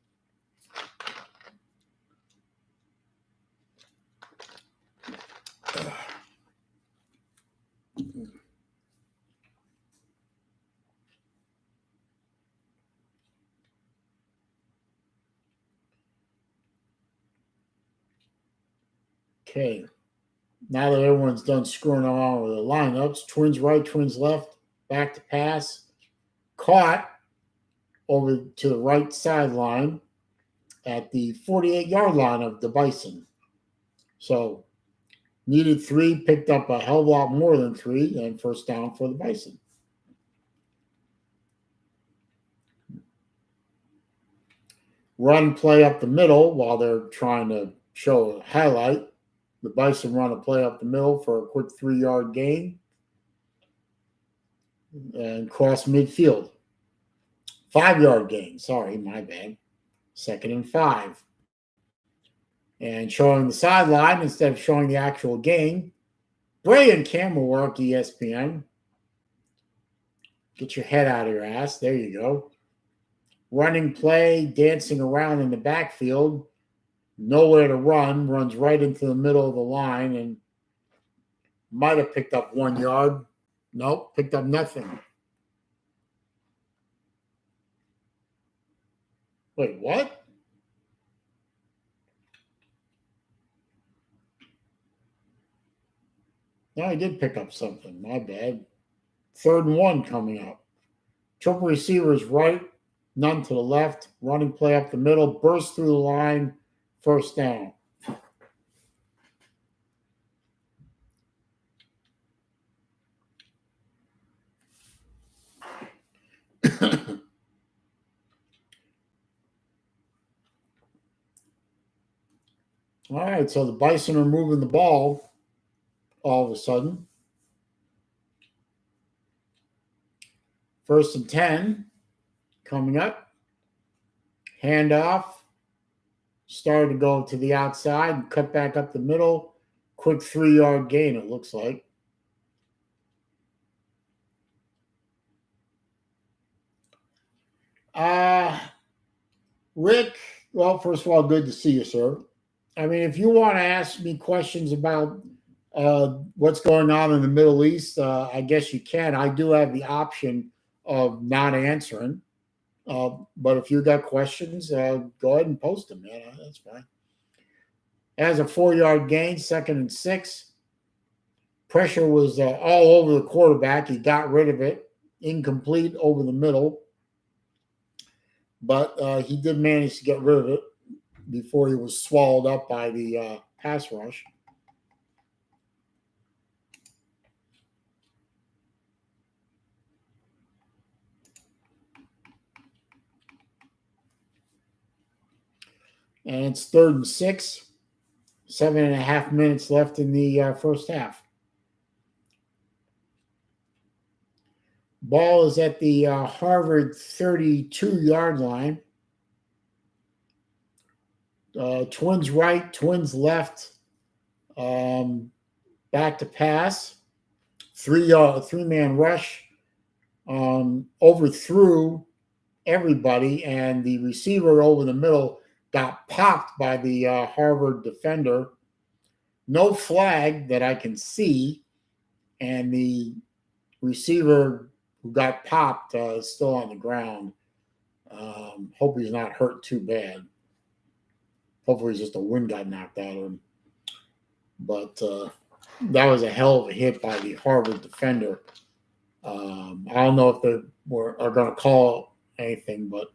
Okay. Now that everyone's done screwing around with the lineups, twins right, twins left, back to pass, caught over to the right sideline at the 48-yard line of the Bison. So needed 3, picked up a hell of a lot more than 3, and first down for the Bison. Run play up the middle while they're trying to show a highlight. The Bison run a play up the middle for a quick 3-yard gain and cross midfield. 5-yard gain. Sorry, my bad. 2nd and 5. And showing the sideline instead of showing the actual gain. Brilliant camera work, ESPN. Get your head out of your ass. There you go. Running play, dancing around in the backfield. Nowhere to run. Runs right into the middle of the line and might have picked up 1 yard. Nope, picked up nothing. Wait, what? No, I did pick up something. My bad. 3rd and 1 coming up. Triple receivers right, none to the left. Running play up the middle, burst through the line, 1st down. All right, so the Bison are moving the ball all of a sudden. 1st and 10 coming up. Handoff. Started to go to the outside and cut back up the middle. Quick 3-yard gain, it looks like. Rick, well, first of all, good to see you, sir. I mean, if you want to ask me questions about what's going on in the Middle East, I guess you can. I do have the option of not answering. But if you got questions, go ahead and post them, man. That's fine. As a 4-yard gain, 2nd and 6. Pressure was all over the quarterback. He got rid of it. Incomplete over the middle. But he did manage to get rid of it before he was swallowed up by the pass rush. And it's 3rd and 6. 7.5 minutes left in the first half. Ball is at the Harvard 32-yard line. Twins right, Twins left. Back to pass. 3-man rush. Overthrew everybody, and the receiver over the middle got popped by the Harvard defender. No flag that I can see, and the receiver who got popped is still on the ground. Hope he's not hurt too bad. Hopefully just the wind got knocked out of him. But that was a hell of a hit by the Harvard defender. I don't know if they are going to call anything, but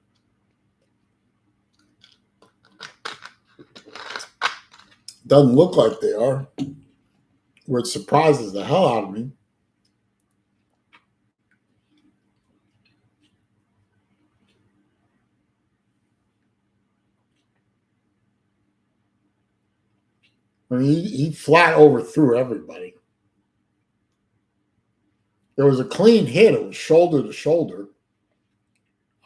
doesn't look like they are, which surprises the hell out of me. I mean, he flat overthrew everybody. There was a clean hit. It was shoulder to shoulder.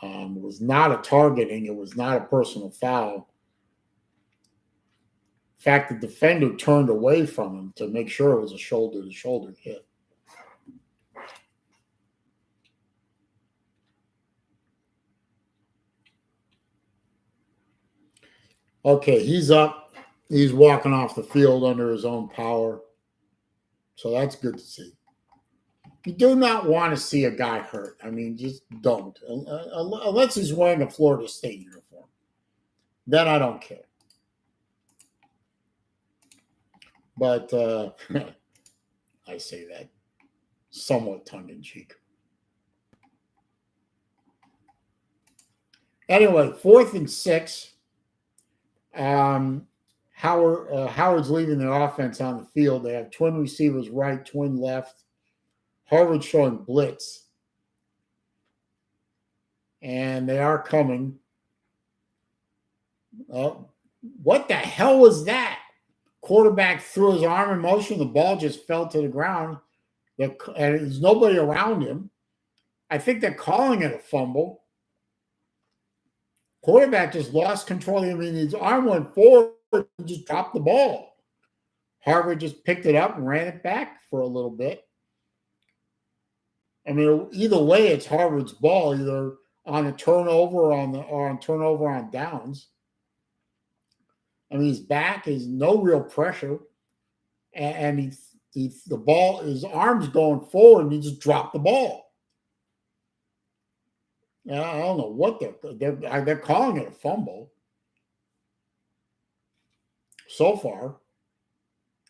It was not a targeting. It was not a personal foul. In fact, the defender turned away from him to make sure it was a shoulder to shoulder hit. Okay, he's up. He's walking off the field under his own power. So that's good to see. You do not want to see a guy hurt. I mean, just don't. Unless he's wearing a Florida State uniform. Then I don't care. But I say that somewhat tongue-in-cheek. Anyway, 4th and 6. Howard's leaving the offense on the field. They have twin receivers right, twin left. Harvard showing blitz. And they are coming. What the hell was that? Quarterback threw his arm in motion. The ball just fell to the ground. And there's nobody around him. I think they're calling it a fumble. Quarterback just lost control. I mean, his arm went forward and just dropped the ball. Harvard just picked it up and ran it back for a little bit. I mean, either way, it's Harvard's ball, either on a turnover or on turnover on downs. I mean, his back is no real pressure, and the ball, his arms going forward, and he just dropped the ball. I don't know what they're calling it a fumble so far.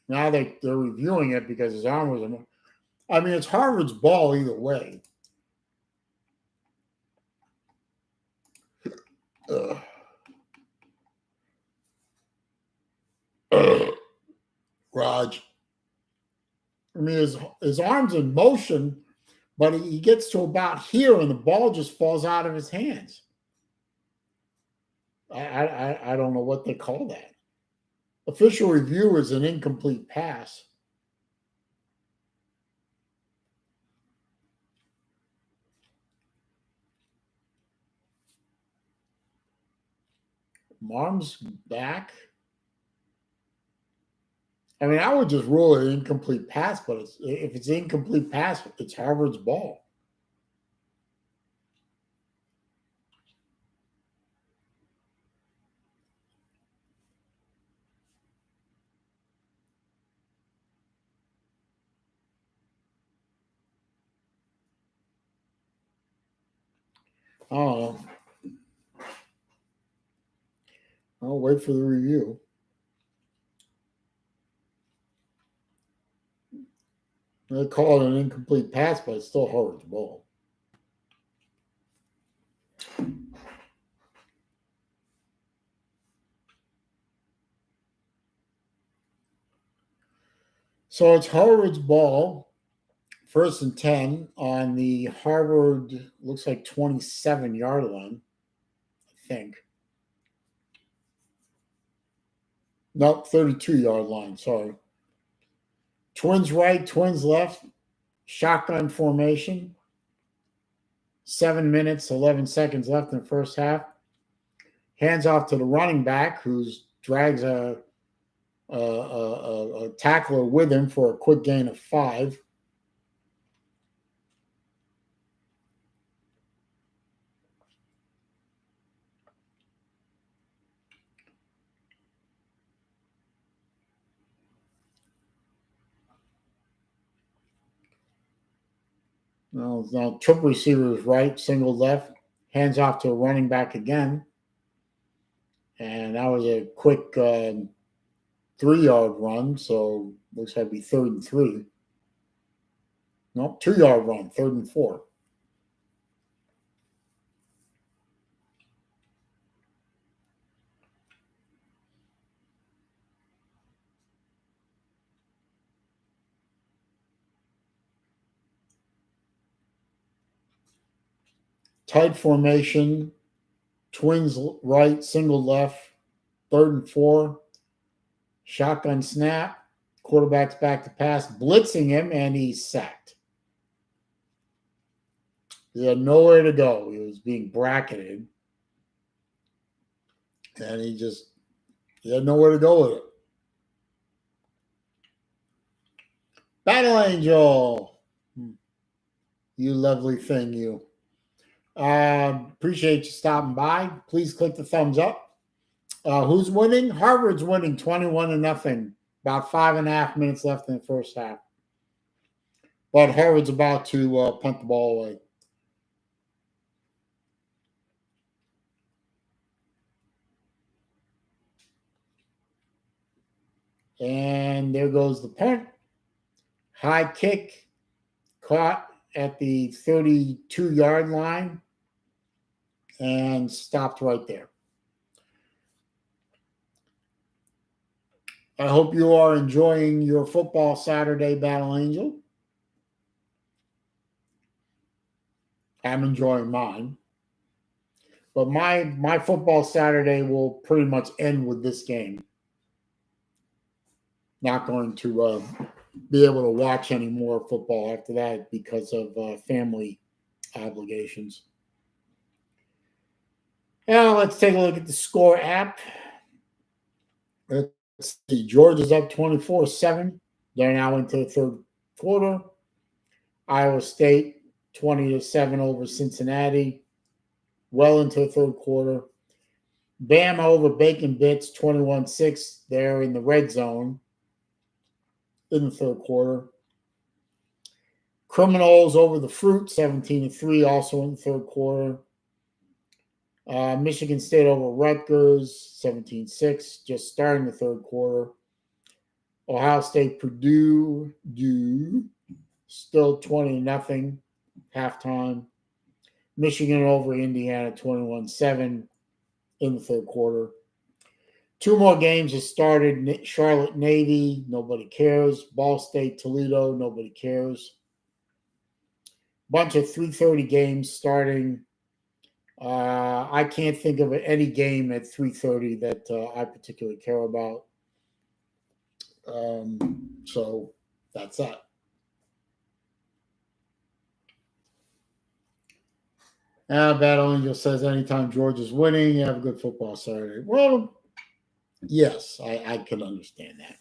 Now they're reviewing it because his arm was. I mean, it's Harvard's ball either way. Raj. I mean, his arm's in motion, but he gets to about here, and the ball just falls out of his hands. I don't know what they call that. Official review is an incomplete pass. Arms back. I mean, I would just rule it an incomplete pass, but if it's an incomplete pass, it's Harvard's ball. I don't know. I'll wait for the review. They call it an incomplete pass, but it's still Harvard's ball. So it's Harvard's ball, 1st and 10 on the Harvard, looks like 27-yard line, I think. Nope, 32-yard line, sorry. Twins right, twins left, shotgun formation. 7 minutes, 11 seconds left in the first half. Hands off to the running back, who drags a tackler with him for a quick gain of 5. Now triple receiver is right, single left, hands off to a running back again. And that was a quick 3-yard run, so looks like it'd be 3rd and 3. Nope, 2-yard run, 3rd and 4. Tight formation, twins right, single left, 3rd and 4. Shotgun snap, quarterback's back to pass, blitzing him, and he's sacked. He had nowhere to go. He was being bracketed, and he had nowhere to go with it. Battle Angel, you lovely thing, you. Appreciate you stopping by. Please click the thumbs up. Who's winning? Harvard's winning 21-0. About 5.5 minutes left in the first half. But Harvard's about to punt the ball away. And there goes the punt. High kick, caught at the 32-yard line and stopped right there. I hope you are enjoying your football Saturday, Battle Angel. I'm enjoying mine. But my football Saturday will pretty much end with this game. Not going to be able to watch any more football after that because of family obligations. Now let's take a look at the score app. Let's see. Georgia's up 24-7. They're now into the third quarter. Iowa State 20-7 over Cincinnati, well into the third quarter. Bama over Bacon Bits, 21-6. They're in the red zone in the third quarter. Criminals over the Fruit, 17-3, also in the third quarter. Michigan State over Rutgers, 17-6, just starting the third quarter. Ohio State Purdue, still 20-0, halftime. Michigan over Indiana, 21-7 in the third quarter. Two more games have started. Charlotte Navy, nobody cares. Ball State Toledo, nobody cares. Bunch of 3:30 games starting. I can't think of any game at 3:30 that I particularly care about. So that's that. Battle Angel says anytime Georgia's winning, you have a good football Saturday. Well, yes, I can understand that.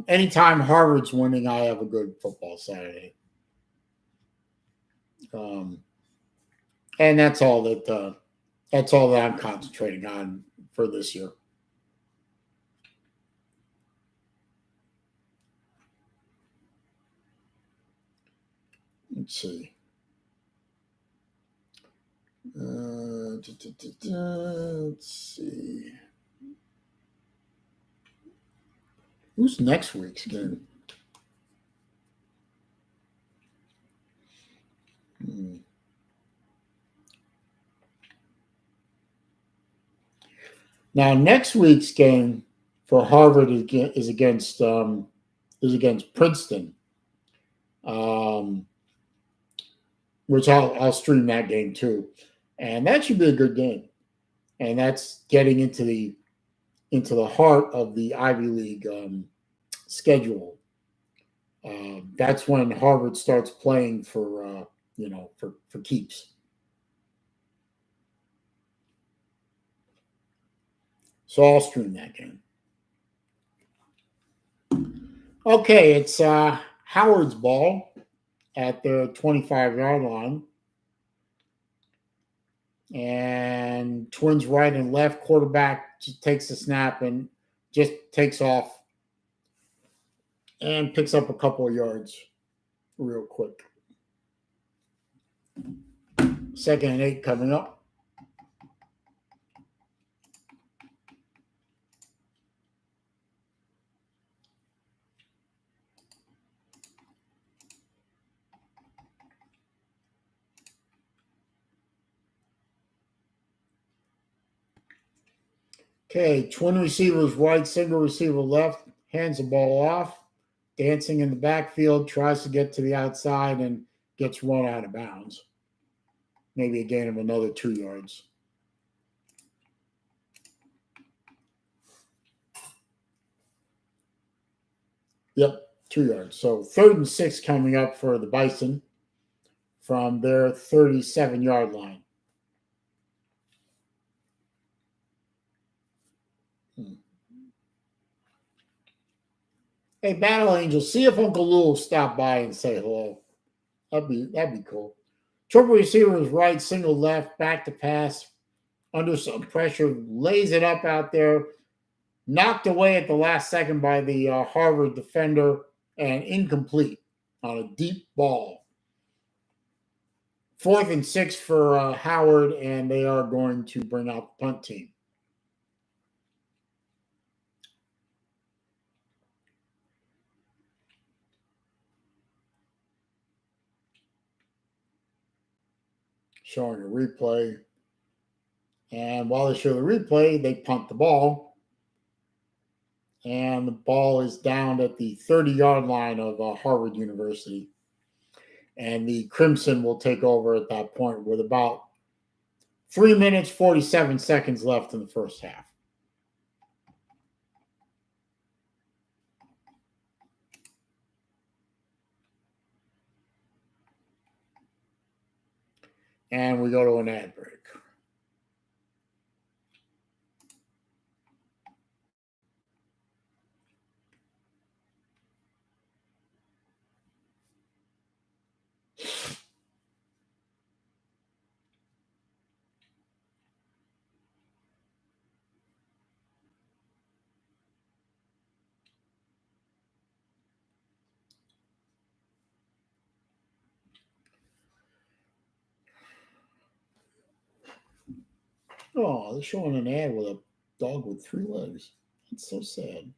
Anytime Harvard's winning, I have a good football Saturday. And that's all that I'm concentrating on for this year. Let's see. Let's see. Who's next week's game? Now, next week's game for Harvard is against Princeton, which I'll stream that game too, and that should be a good game. And that's getting into the heart of the Ivy League schedule. That's when Harvard starts playing for keeps. So I'll stream that game. Okay, it's Howard's ball at the 25-yard line. And Twins right and left. Quarterback just takes the snap and just takes off and picks up a couple of yards real quick. 2nd and 8 coming up. Okay, twin receivers right, single receiver left, hands the ball off, dancing in the backfield, tries to get to the outside and gets run out of bounds. Maybe a gain of another 2 yards. Yep, 2 yards. So 3rd and 6 coming up for the Bison from their 37-yard line. Hey, Battle Angel, see if Uncle Lou will stop by and say hello. That'd be cool. Triple receiver is right, single left, back to pass, under some pressure, lays it up out there, knocked away at the last second by the Harvard defender, and incomplete on a deep ball. 4th and 6 for Howard, and they are going to bring out the punt team. Showing a replay. And while they show the replay, they punt the ball. And the ball is down at the 30-yard line of Harvard University. And the Crimson will take over at that point with about 3 minutes, 47 seconds left in the first half. And we go to an ad break. Oh, they're showing an ad with a dog with 3 legs. That's so sad.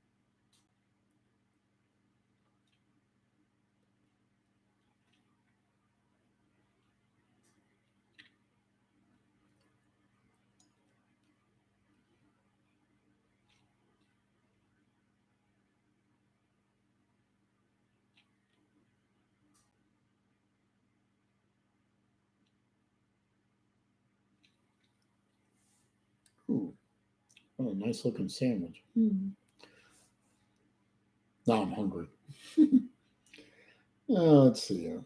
Ooh, what a nice looking sandwich. Now I'm hungry. Let's see here.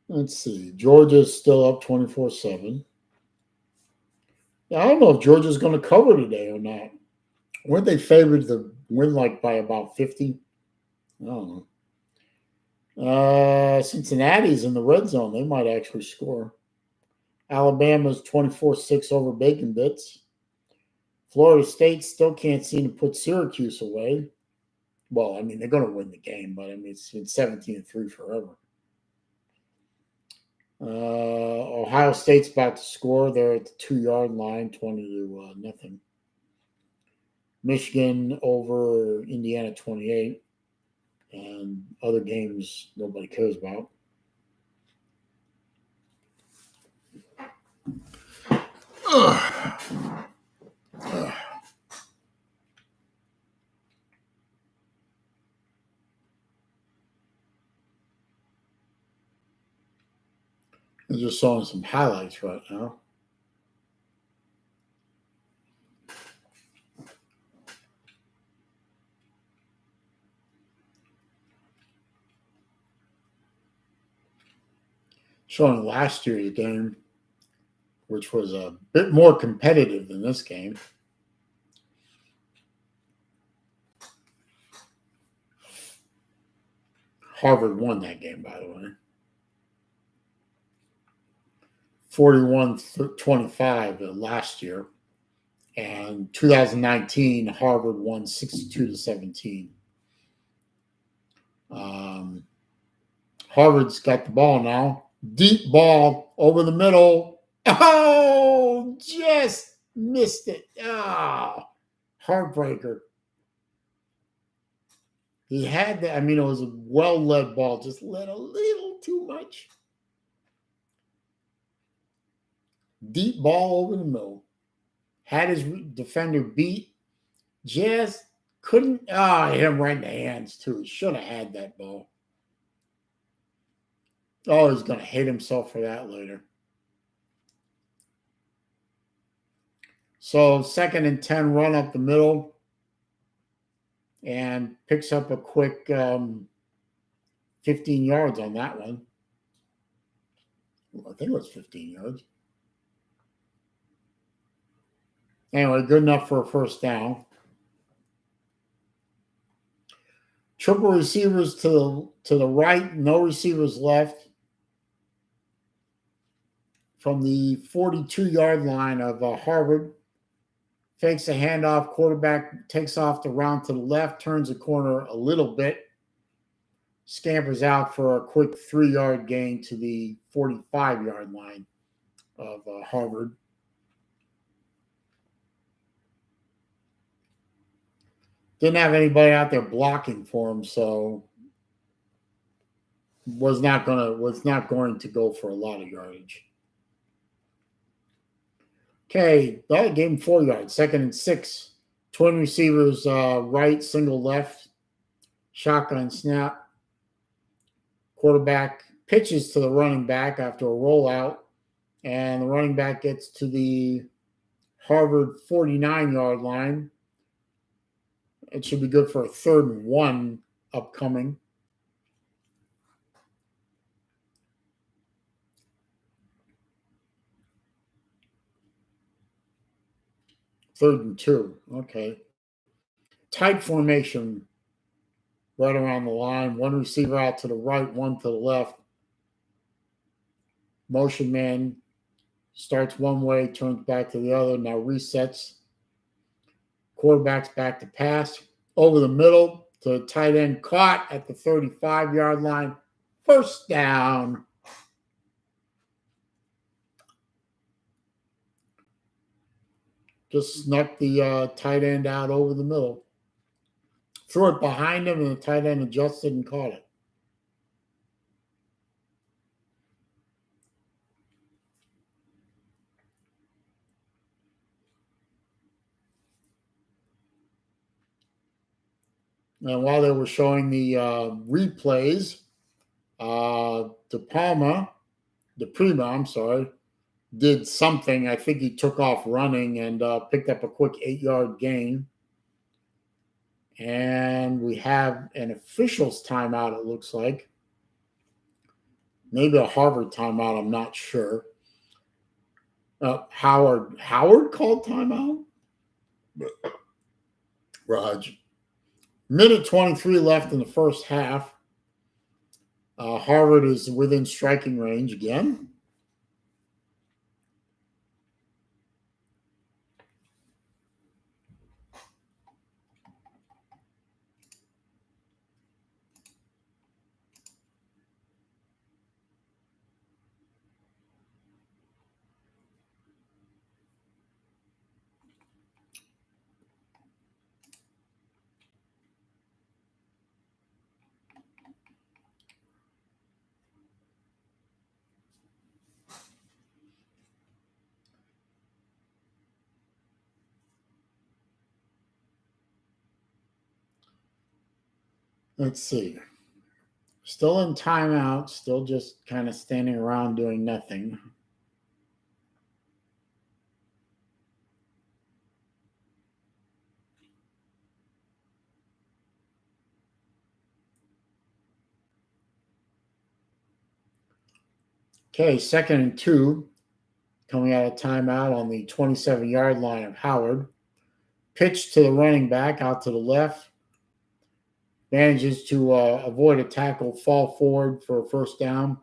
Let's see. Georgia's still up 24-7. I don't know if Georgia's going to cover today or not. Weren't they favored to win like by about 50? I don't know. Cincinnati's in the red zone. They might actually score. Alabama's 24-6 over Bacon Bits. Florida State still can't seem to put Syracuse away. Well, I mean, they're going to win the game, but I mean, it's been 17-3 forever. Ohio State's about to score. They're at the 2-yard line, 20-0. Michigan over Indiana 28. And other games nobody cares about. I'm just showing some highlights right now. Showing last year's game, which was a bit more competitive than this game. Harvard won that game, by the way. 41-25 last year. And 2019, Harvard won 62-17. Harvard's got the ball now. Deep ball over the middle. Oh, just missed it. Oh, heartbreaker. He had that. I mean, it was a well-led ball, just led a little too much. Deep ball over the middle. Had his defender beat. Just couldn't. Hit him right in the hands, too. He should have had that ball. Oh, he's going to hate himself for that later. So 2nd and 10, run up the middle. And picks up a quick 15 yards on that one. I think it was 15 yards. Anyway, good enough for a first down. Triple receivers to the right, no receivers left. From the 42-yard line of Harvard. Fakes a handoff, quarterback takes off the route to the left, turns the corner a little bit, scampers out for a quick 3-yard gain to the 45-yard line of Harvard. Didn't have anybody out there blocking for him, so was not going to go for a lot of yardage. Okay, that gave him 4 yards. 2nd and 6. Twin receivers right, single left. Shotgun snap. Quarterback pitches to the running back after a rollout. And the running back gets to the Harvard 49-yard line. It should be good for a 3rd and 1 upcoming. Third and 2. Okay. Tight formation right around the line. One receiver out to the right, one to the left. Motion man starts one way, turns back to the other, now resets. Quarterback's back to pass. Over the middle to the tight end, caught at the 35-yard line. First down. just snuck the tight end out over the middle. Threw it behind him, and the tight end adjusted and caught it. And while they were showing the replays, DePrima, I'm sorry, did something. I think he took off running and picked up a quick 8-yard gain. And we have an official's timeout, it looks like. Maybe a Harvard timeout, I'm not sure. Howard called timeout? Raj. Minute 23 left in the first half. Harvard is within striking range again. Let's see. Still in timeout, still just kind of standing around doing nothing. Okay, 2nd and 2, coming out of timeout on the 27-yard line of Howard. Pitch to the running back out to the left. Manages to avoid a tackle, fall forward for a first down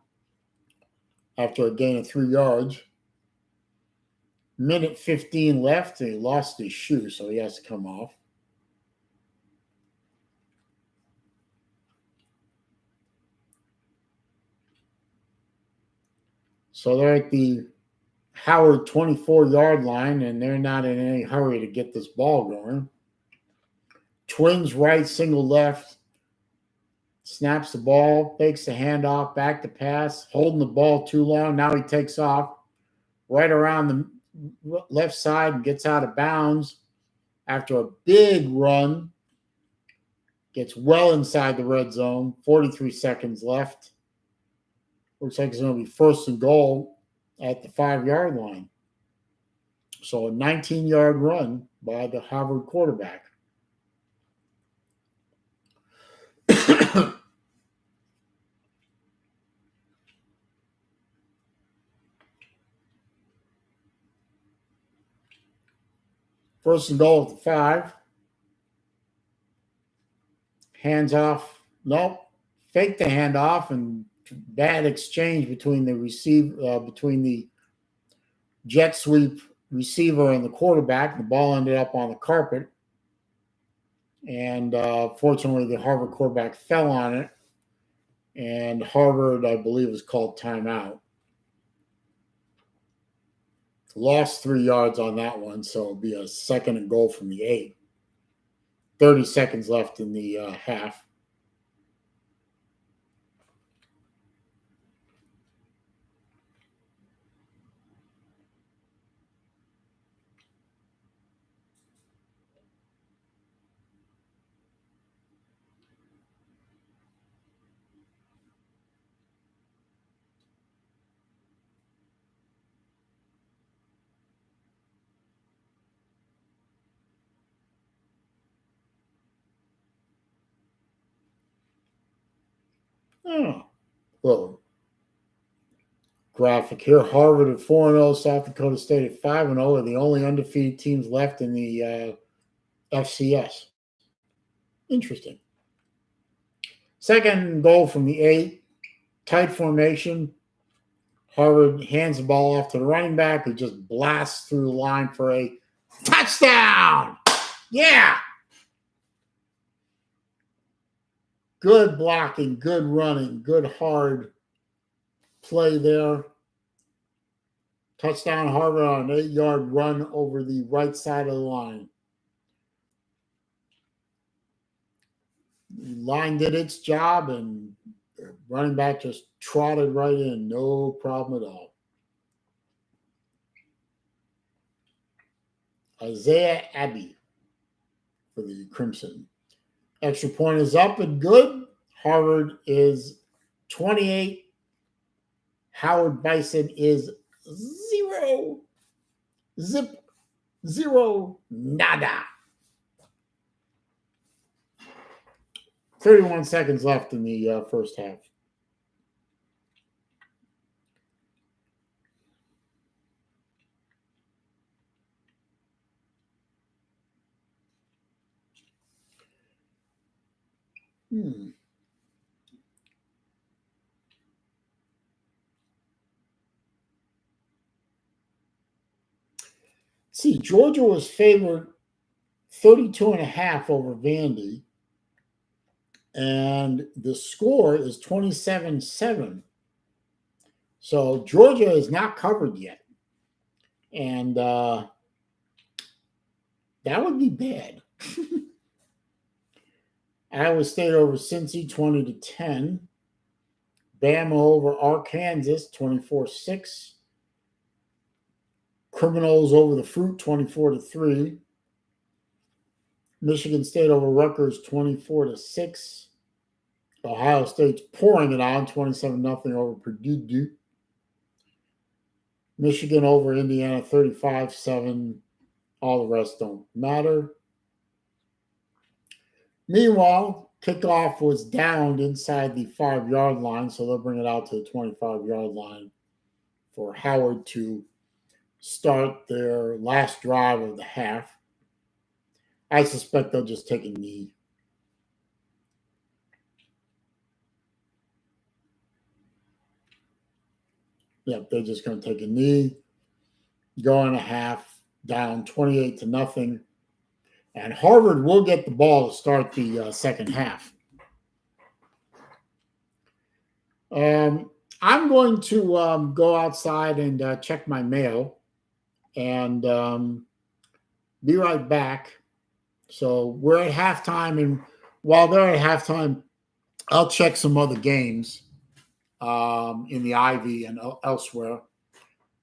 after a gain of 3 yards. Minute 15 left, and he lost his shoe, so he has to come off. So they're at the Howard 24-yard line, and they're not in any hurry to get this ball going. Twins right, single left. Snaps the ball, fakes the handoff, back to pass, holding the ball too long. Now he takes off right around the left side and gets out of bounds after a big run. Gets well inside the red zone. 43 seconds left. Looks like it's going to be 1st and goal at the 5-yard line. So a 19-yard run by the Harvard quarterback. First and goal at the 5. Hands off. Nope. Fake the handoff, and bad exchange between the jet sweep receiver and the quarterback. The ball ended up on the carpet. And fortunately, the Harvard quarterback fell on it. And Harvard, I believe, was called timeout. Lost 3 yards on that one, so it'll be a 2nd and goal from the 8. 30 seconds left in the half. Oh, well, graphic here. Harvard at 4-0, South Dakota State at 5-0 are the only undefeated teams left in the FCS. Interesting. 2nd goal from the 8. Tight formation. Harvard hands the ball off to the running back, who just blasts through the line for a touchdown. Yeah. Good blocking, good running, good hard play there. Touchdown Harvard on an 8-yard run over the right side of the line. The line did its job, and the running back just trotted right in. No problem at all. Isaiah Abbey for the Crimson. Extra point is up and good. Harvard is 28. Howard Bison is 0. Zip. 0. Nada. 31 seconds left in the first half. See, Georgia was favored 32.5 over Vandy, and the score is 27-7. So Georgia is not covered yet, and that would be bad. Iowa State over Cincy 20-10. Bama over Arkansas 24-6. Criminals over the Fruit 24-3. Michigan State over Rutgers 24-6. Ohio State's pouring it on 27-0 over Purdue. Michigan over Indiana 35-7. All the rest don't matter. Meanwhile, kickoff was downed inside the 5-yard line, so they'll bring it out to the 25-yard line for Howard to start their last drive of the half. I suspect they'll just take a knee. Yep, they're just going to take a knee, go in a half, down 28-0. And Harvard will get the ball to start the second half. I'm going to go outside and check my mail and be right back. So we're at halftime, and while they're at halftime, I'll check some other games in the Ivy and elsewhere.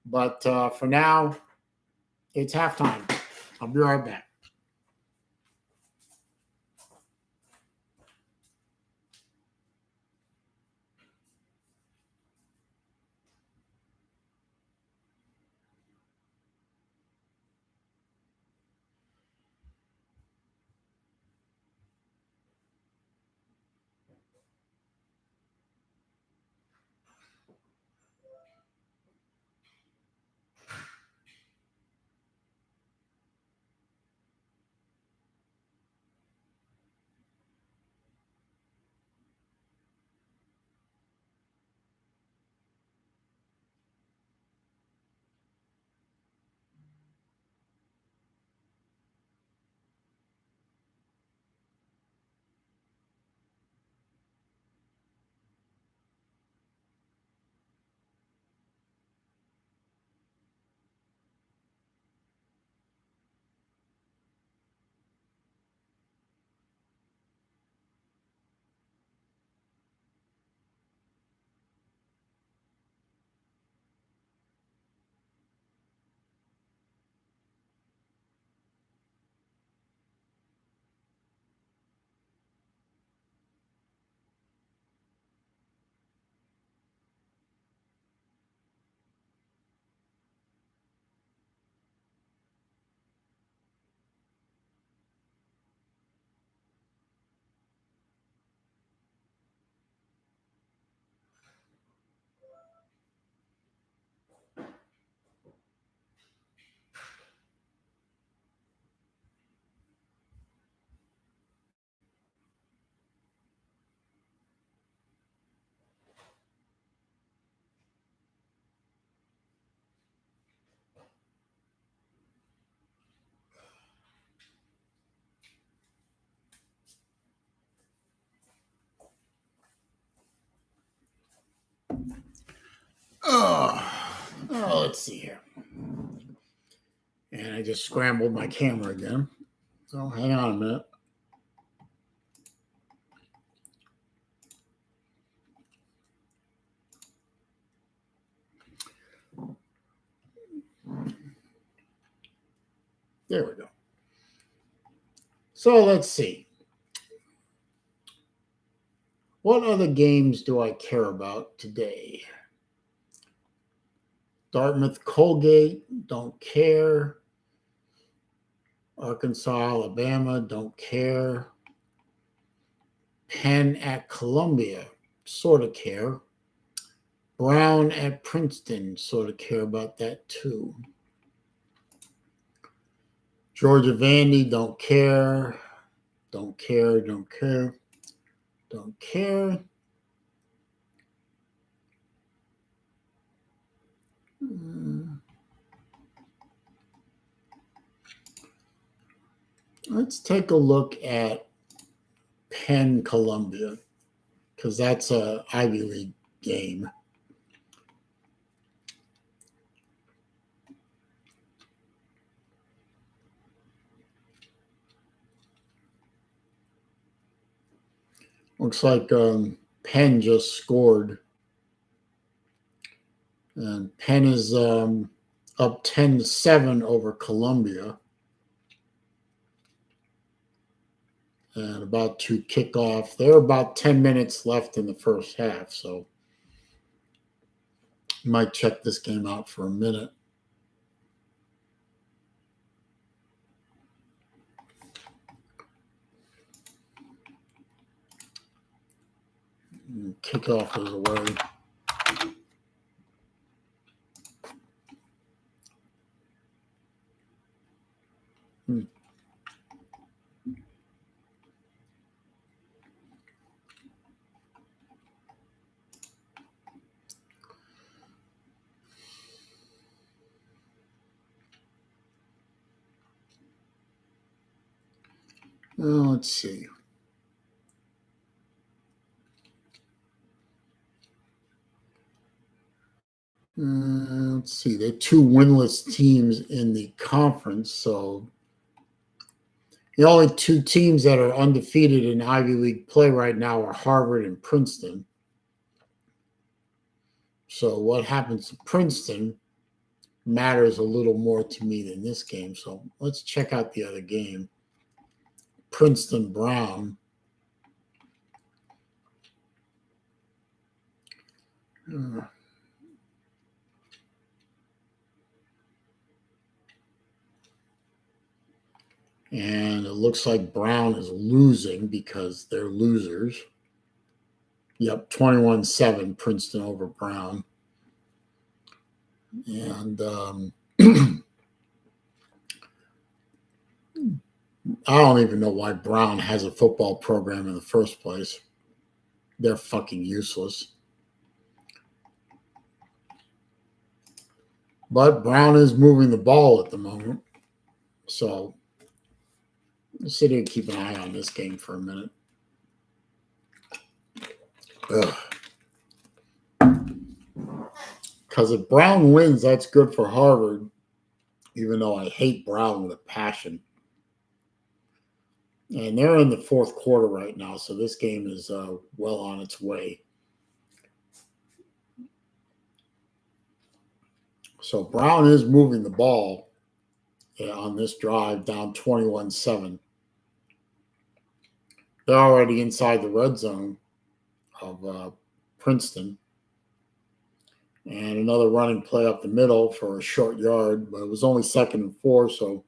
But for now, it's halftime. I'll be right back. Let's see here. And I just scrambled my camera again. So hang on a minute. There we go. So let's see. What other games do I care about today? Dartmouth, Colgate, don't care. Arkansas, Alabama, don't care. Penn at Columbia, sort of care. Brown at Princeton, sort of care about that too. Georgia Vandy, don't care. Don't care, don't care, don't care. Let's take a look at Penn Columbia, because that's a Ivy League game. Looks like Penn just scored. And Penn is up 10-7 over Columbia. And about to kick off. There are about 10 minutes left in the first half, so might check this game out for a minute. Kickoff is away. Let's see. Let's see. They're two winless teams in the conference, so the only two teams that are undefeated in Ivy League play right now are Harvard and Princeton. So what happens to Princeton matters a little more to me than this game. So let's check out the other game. Princeton Brown. And it looks like Brown is losing because they're losers. Yep, 21-7, Princeton over Brown. And I don't even know why Brown has a football program in the first place. They're fucking useless. But Brown is moving the ball at the moment. So let's sit here and keep an eye on this game for a minute. Because if Brown wins, that's good for Harvard, even though I hate Brown with a passion. And they're in the fourth quarter right now, so this game is well on its way. So Brown is moving the ball on this drive down 21-7. They're already inside the red zone of Princeton. And another running play up the middle for a short yard, but it was only 2nd and 4, so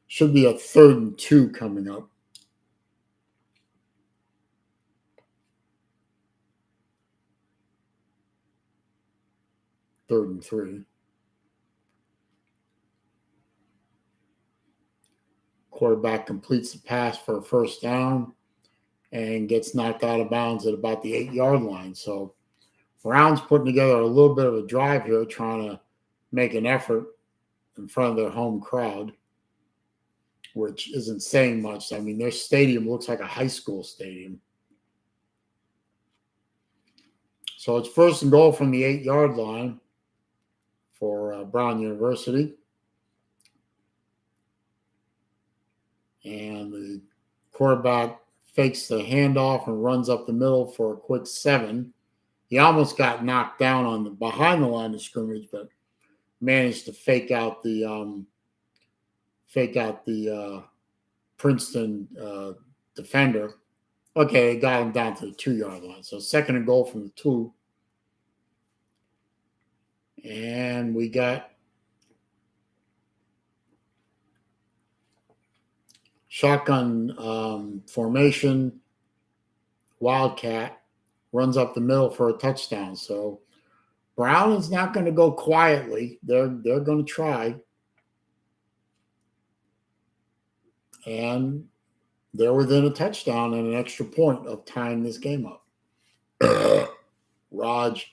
should be a 3rd and 2 coming up. 3rd and 3. Quarterback completes the pass for a first down and gets knocked out of bounds at about the 8-yard line. So Brown's putting together a little bit of a drive here, trying to make an effort in front of their home crowd, which isn't saying much. I mean, their stadium looks like a high school stadium. So it's 1st and goal from the 8-yard line for Brown University. And the quarterback fakes the handoff and runs up the middle for a quick 7. He almost got knocked down on the behind the line of scrimmage, but managed to fake out the Princeton defender. Okay, it got him down to the 2-yard line. So 2nd and goal from the 2. And we got shotgun formation. Wildcat runs up the middle for a touchdown. So Brown is not going to go quietly. They're going to try. And they're within a touchdown and an extra point of tying this game up. Raj.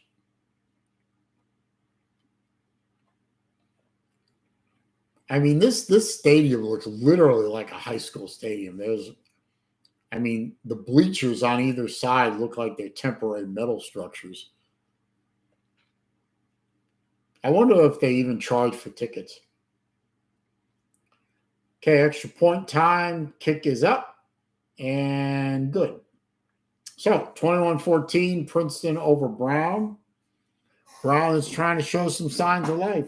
I mean, this stadium looks literally like a high school stadium. The bleachers on either side look like they're temporary metal structures. I wonder if they even charge for tickets. Okay, extra point time. Kick is up and good. So 21-14, Princeton over Brown. Brown is trying to show some signs of life.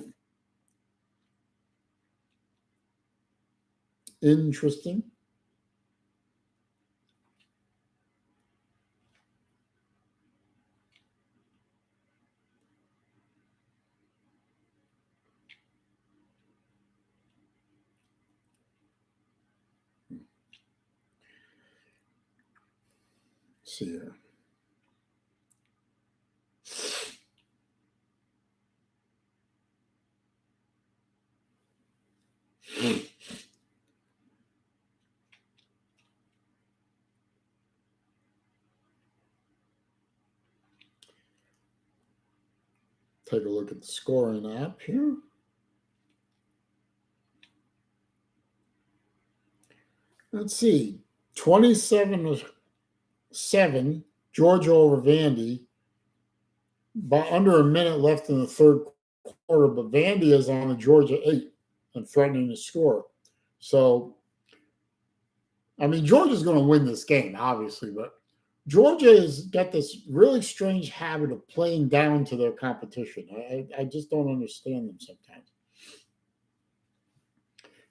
Interesting. Let's see here. Take a look at the scoring app here. Let's see. 27-7, Georgia over Vandy. About under a minute left in the third quarter, but Vandy is on the Georgia 8 and threatening to score. So, I mean, Georgia's going to win this game, obviously, but Georgia has got this really strange habit of playing down to their competition. I just don't understand them sometimes.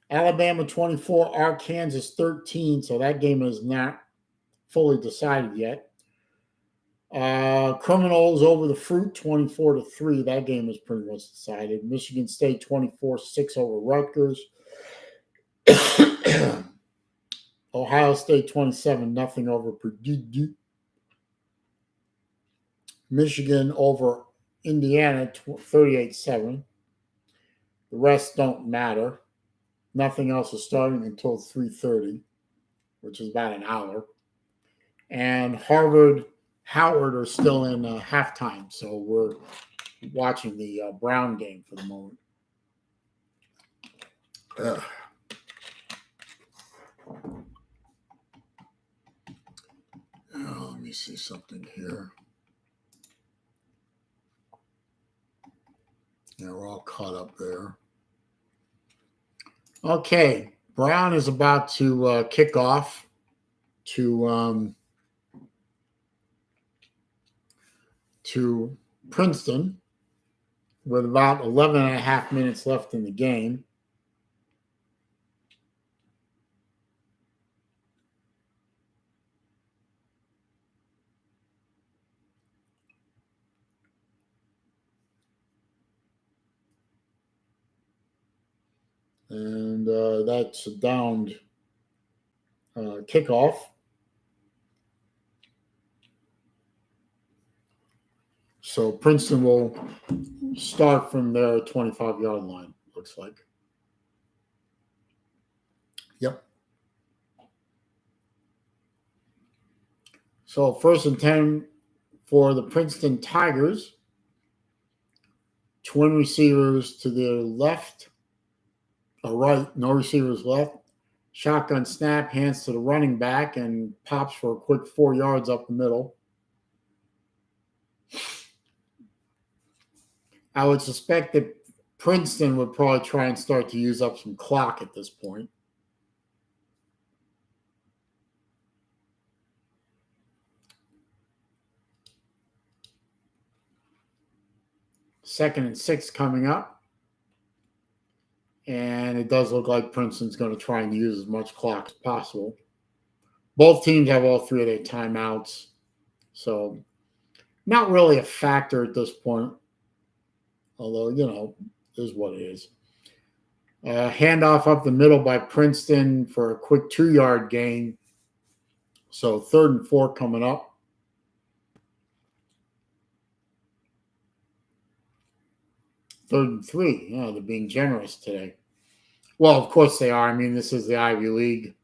Alabama 24, Arkansas 13, so that game is not fully decided yet. Criminals over the Fruit 24-3. That game is pretty much decided. Michigan State 24-6 over Rutgers. Ohio State 27-0 over Purdue. Michigan over Indiana 38-7. The rest don't matter. Nothing else is starting until 3:30, which is about an hour. And Howard are still in halftime, so we're watching the Brown game for the moment. Let me see something here. Yeah, we're all caught up there. Okay, Brown is about to kick off to Princeton with about 11 and a half minutes left in the game. And that's a downed kickoff. So Princeton will start from their 25-yard line, looks like. Yep. So 1st and 10 for the Princeton Tigers. Twin receivers to their left. Right, no receivers left. Shotgun snap, hands to the running back, and pops for a quick 4 yards up the middle. I would suspect that Princeton would probably try and start to use up some clock at this point. 2nd and 6 coming up. And it does look like Princeton's going to try and use as much clock as possible. Both teams have all 3 of their timeouts. So not really a factor at this point. Although, is what it is. Handoff up the middle by Princeton for a quick 2-yard gain. So 3rd and 4 coming up. 3rd and 3. They're being generous today. Well, of course they are. I mean, this is the Ivy League,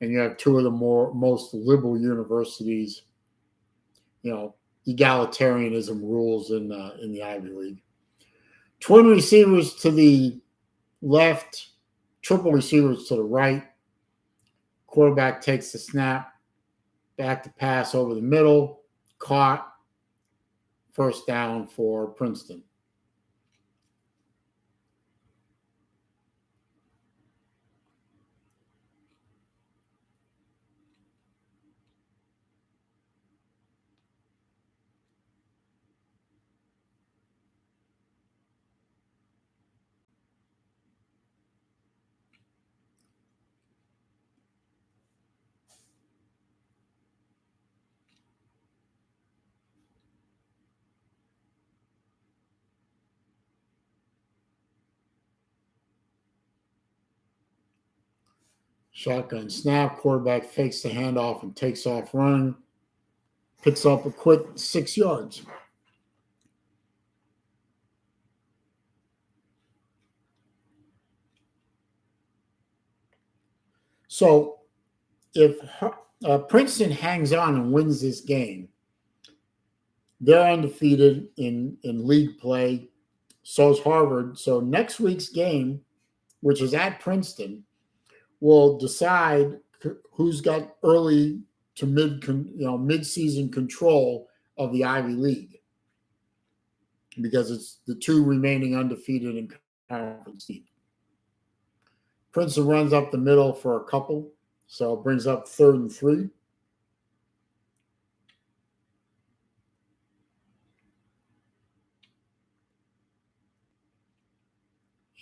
and you have 2 of the most liberal universities. Egalitarianism rules in the Ivy League. Twin receivers to the left, triple receivers to the right. Quarterback takes the snap, back to pass over the middle, caught, 1st down for Princeton. Shotgun snap, quarterback fakes the handoff and takes off running. Picks up a quick 6 yards. So if Princeton hangs on and wins this game, they're undefeated in league play. So is Harvard. So next week's game, which is at Princeton, will decide who's got early to mid-season control of the Ivy League, because it's the 2 remaining undefeated in conference teams. Princeton runs up the middle for a couple, so it brings up 3rd and 3.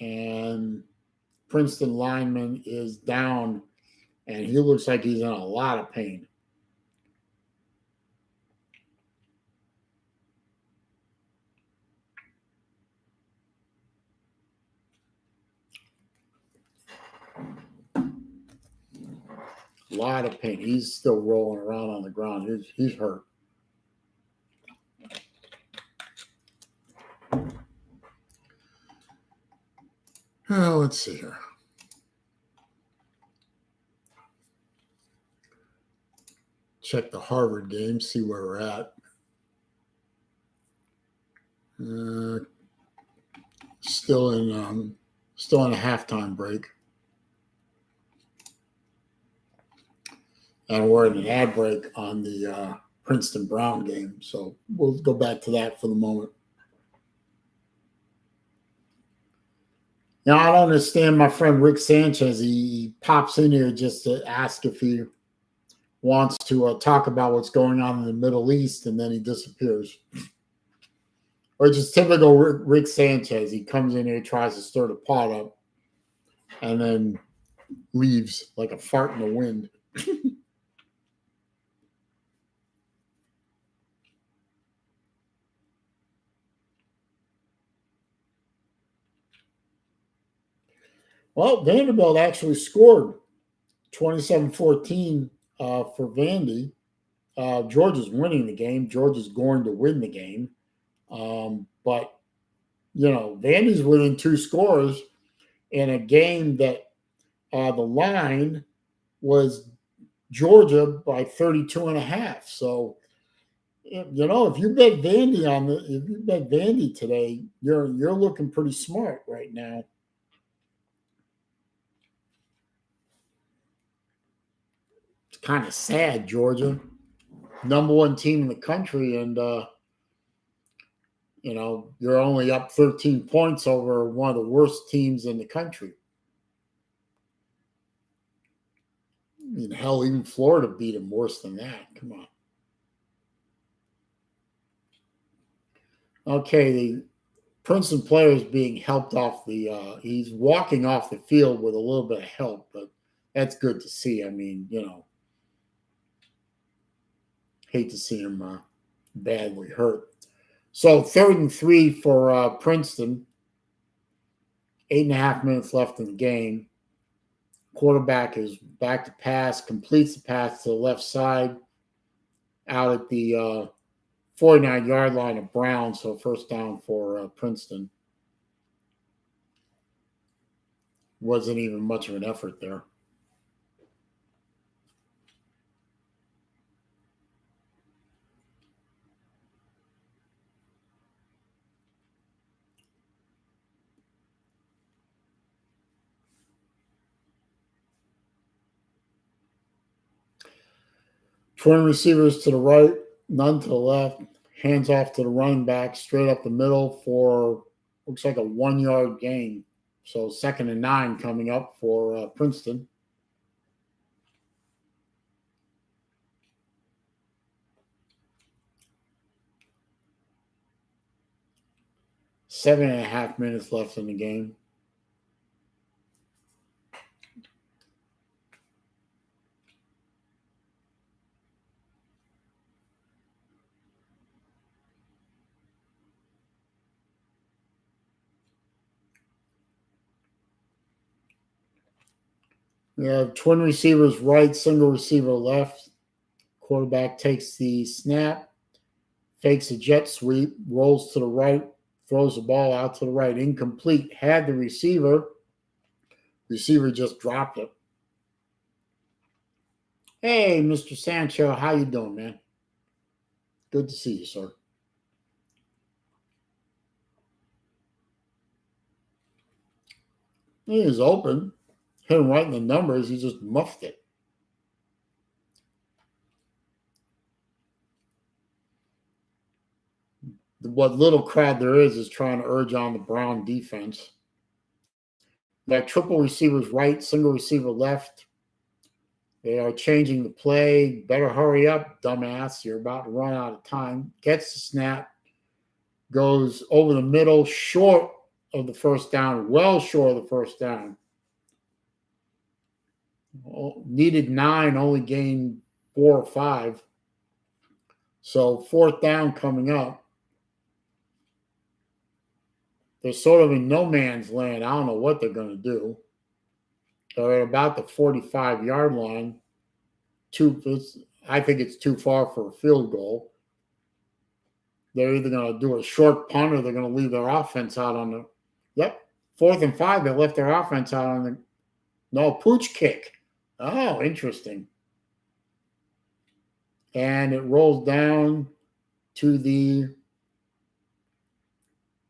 And Princeton lineman is down, and he looks like he's in a lot of pain. A lot of pain. He's still rolling around on the ground. He's hurt. Let's see here. Check the Harvard game, see where we're at. Still in a halftime break. And we're in an ad break on the Princeton Brown game. So we'll go back to that for the moment. Now, I don't understand my friend Rick Sanchez. He pops in here just to ask if he wants to talk about what's going on in the Middle East, and then he disappears. Which is typical Rick Sanchez. He comes in here, tries to stir the pot up, and then leaves like a fart in the wind. Well, Vanderbilt actually scored 27-14 for Vandy. Georgia's winning the game. Georgia's going to win the game. But, Vandy's within 2 scores in a game that the line was Georgia by 32.5. So, if you bet Vandy today, you're looking pretty smart right now. It's kind of sad, Georgia, number 1 team in the country, and you're only up 13 points over one of the worst teams in the country. I mean, hell, even Florida beat them worse than that. Come on. Okay, the Princeton player is being helped off the. He's walking off the field with a little bit of help, but that's good to see. I mean, hate to see him badly hurt. So 3rd and 3 for Princeton. 8.5 minutes left in the game. Quarterback is back to pass, completes the pass to the left side, out at the 49-yard line of Brown. So first down for Princeton. Wasn't even much of an effort there. Twin receivers to the right, none to the left. Hands off to the running back, straight up the middle for, looks like a 1-yard gain. So 2nd and 9 coming up for Princeton. Seven and a half minutes left in the game. We have twin receivers right, single receiver left. Quarterback takes the snap, fakes a jet sweep, rolls to the right, throws the ball out to the right. Incomplete. Had the receiver. Receiver just dropped it. Hey, Mr. Sancho, how you doing, man? Good to see you, sir. He was open. Hit him right in the numbers. He just muffed it. What little crowd there is trying to urge on the Brown defense. That triple receivers right, single receiver left. They are changing the play. Better hurry up, dumbass. You're about to run out of time. Gets the snap. Goes over the middle, short of the first down. Well short of the first down. Needed 9, only gained 4 or 5. So 4th down coming up. They're sort of in no man's land. I don't know what they're going to do. They're at about the 45-yard line. I think it's too far for a field goal. They're either going to do a short punt or they're going to leave their offense out on the. Yep, 4th and 5. They left their offense out on the. No, pooch kick. Oh, interesting. And it rolls down to the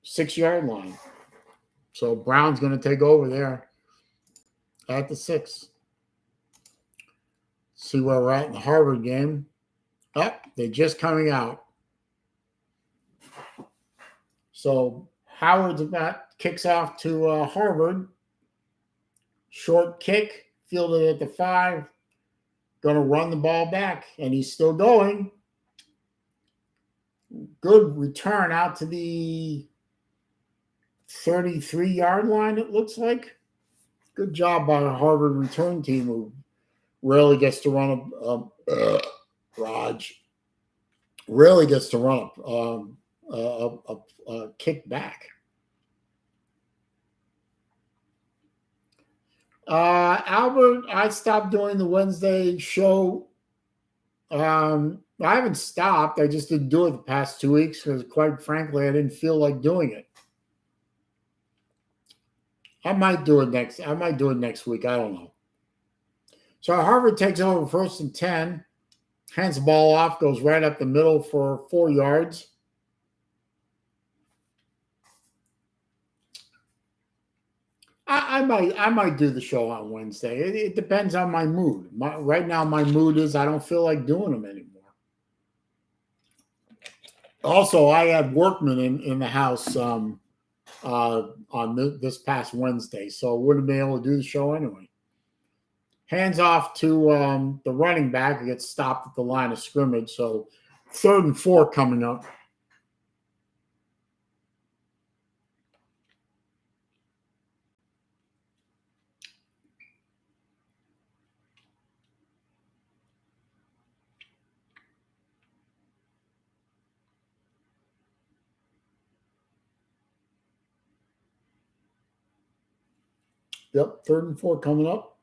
6-yard line. So Brown's going to take over there at the 6. See where we're at in the Harvard game. They're just coming out. So Howard's about kicks off to Harvard. Short kick, fielded at the 5. Going to run the ball back, and he's still going. Good return out to the 33-yard line, it looks like. Good job by the Harvard return team who rarely gets to run rarely gets to run a kick back. Albert, I stopped doing the Wednesday show. I haven't stopped. I just didn't do it the past 2 weeks because, quite frankly, I didn't feel like doing it. I might do it next week. I don't know. So Harvard takes over 1st and 10. Hands the ball off, goes right up the middle for 4 yards. I might do the show on Wednesday. It depends on my mood. Right now, my mood is I don't feel like doing them anymore. Also, I had workmen in the house on this past Wednesday, so I wouldn't be able to do the show anyway. Hands off to the running back. He gets stopped at the line of scrimmage. So 3rd and 4 coming up. Yep, 3rd and 4 coming up.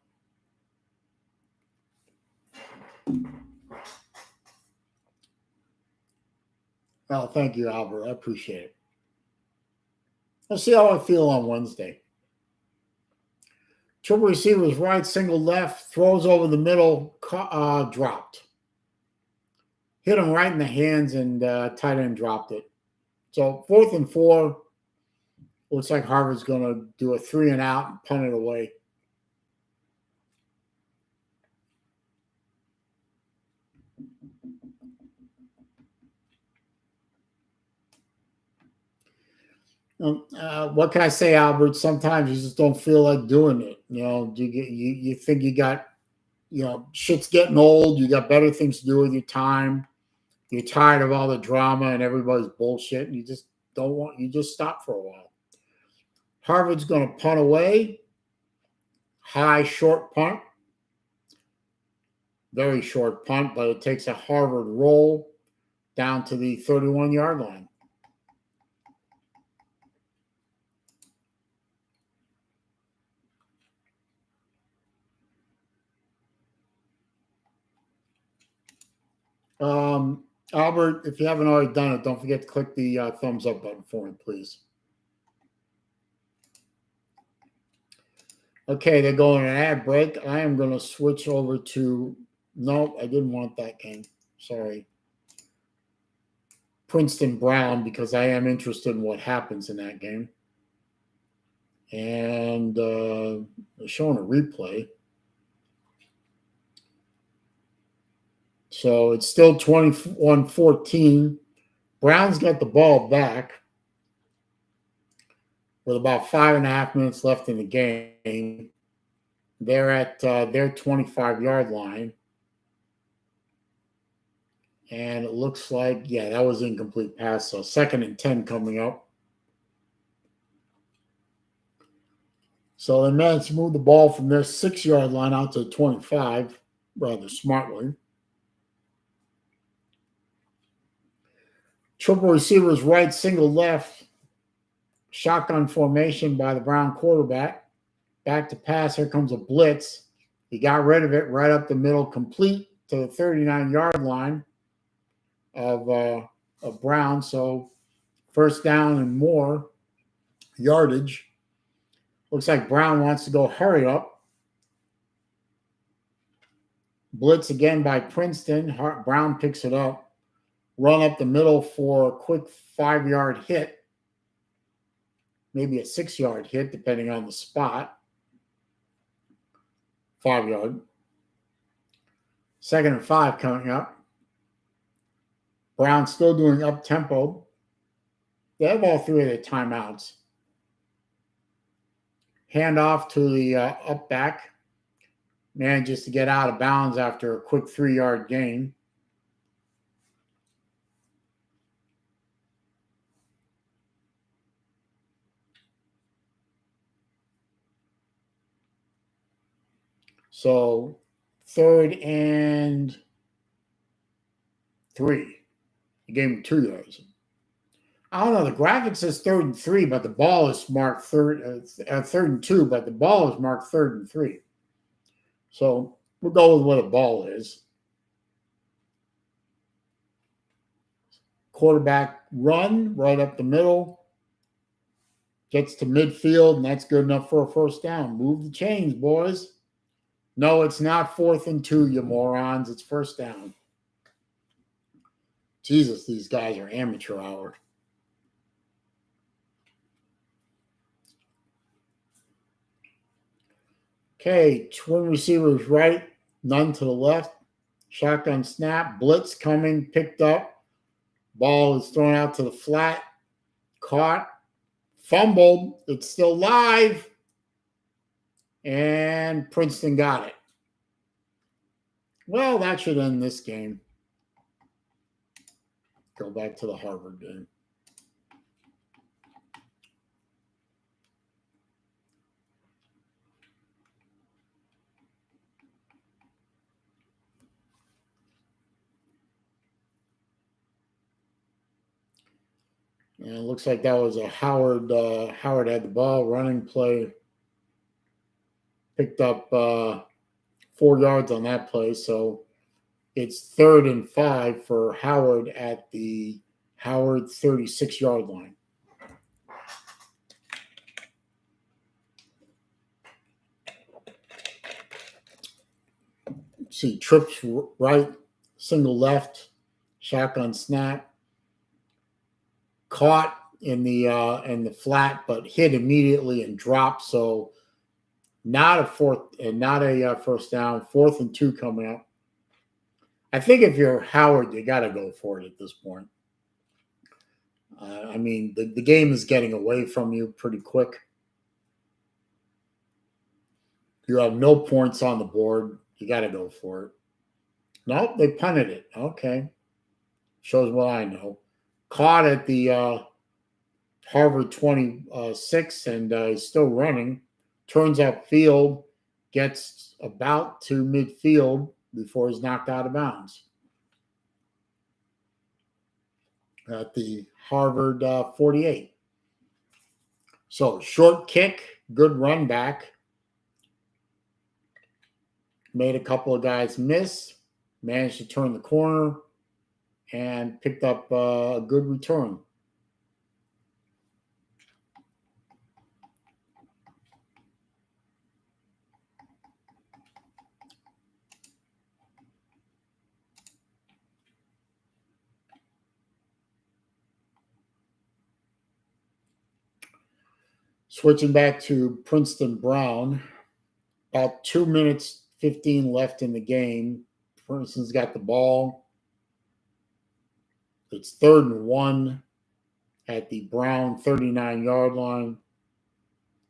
Oh, thank you, Albert. I appreciate it. Let's see how I feel on Wednesday. Triple receivers right, single left, throws over the middle, dropped. Hit him right in the hands, and tight end dropped it. So 4th and 4. Looks like Harvard's going to do a 3-and-out and punt it away. What can I say, Albert? Sometimes you just don't feel like doing it. You think you got, shit's getting old. You got better things to do with your time. You're tired of all the drama and everybody's bullshit, and you just don't want. You just stop for a while. Harvard's going to punt away. High short punt. Very short punt, but it takes a Harvard roll down to the 31-yard line. Albert, if you haven't already done it, don't forget to click the thumbs up button for me, please. Okay, they're going an ad break. I am going to switch over to, nope, I didn't want that game. Sorry. Princeton Brown, because I am interested in what happens in that game. And they're showing a replay. So it's still 21-14. Brown's got the ball back with about 5.5 minutes left in the game. They're at their 25-yard line. And it looks like, yeah, that was incomplete pass. So 2nd and 10 coming up. So they managed to move the ball from their 6-yard line out to 25 rather smartly. Triple receivers right, single left. Shotgun formation by the Brown quarterback. Back to pass. Here comes a blitz. He got rid of it right up the middle, complete to the 39-yard line of Brown. So 1st down and more yardage. Looks like Brown wants to go hurry up. Blitz again by Princeton. Brown picks it up. Run up the middle for a quick 5-yard hit. Maybe a 6-yard hit, depending on the spot. 5-yard. 2nd and 5 coming up. Brown still doing up-tempo. They have all 3 of their timeouts. Hand off to the up back. Manages to get out of bounds after a quick 3-yard gain. So 3rd and 3. He gave him 2 yards. I don't know. The graphic says 3rd and 3, but the ball is marked 3rd and 2, but the ball is marked 3rd and 3. So we'll go with what a ball is. Quarterback run right up the middle. Gets to midfield, and that's good enough for a 1st down. Move the chains, boys. No, it's not 4th and 2, you morons. It's 1st down. Jesus, these guys are amateur hour. Okay, twin receivers right, none to the left. Shotgun snap, blitz coming, picked up. Ball is thrown out to the flat. Caught, fumbled. It's still live. And Princeton got it. Well, that should end this game. Go back to the Harvard game. And it looks like that was a Howard. Howard had the ball, running play. picked up 4 yards on that play. So it's 3rd and 5 for Howard at the Howard 36-yard line. See, trips right, single left, shotgun snap, caught in the flat, but hit immediately and dropped. So not a first down. 4th and 2 coming up. I think if you're Howard, you got to go for it at this point. I mean, the game is getting away from you pretty quick. You have no points on the board. You got to go for it. Nope, they punted it. Okay. Shows what I know. Caught at the Harvard 26, and he's still running. Turns upfield, gets about to midfield before he's knocked out of bounds. At the Harvard 48. So short kick, good run back. Made a couple of guys miss, managed to turn the corner, and picked up a good return. Switching back to Princeton Brown, about 2 minutes 15 left in the game. Princeton's got the ball. It's 3rd and 1 at the Brown 39-yard line.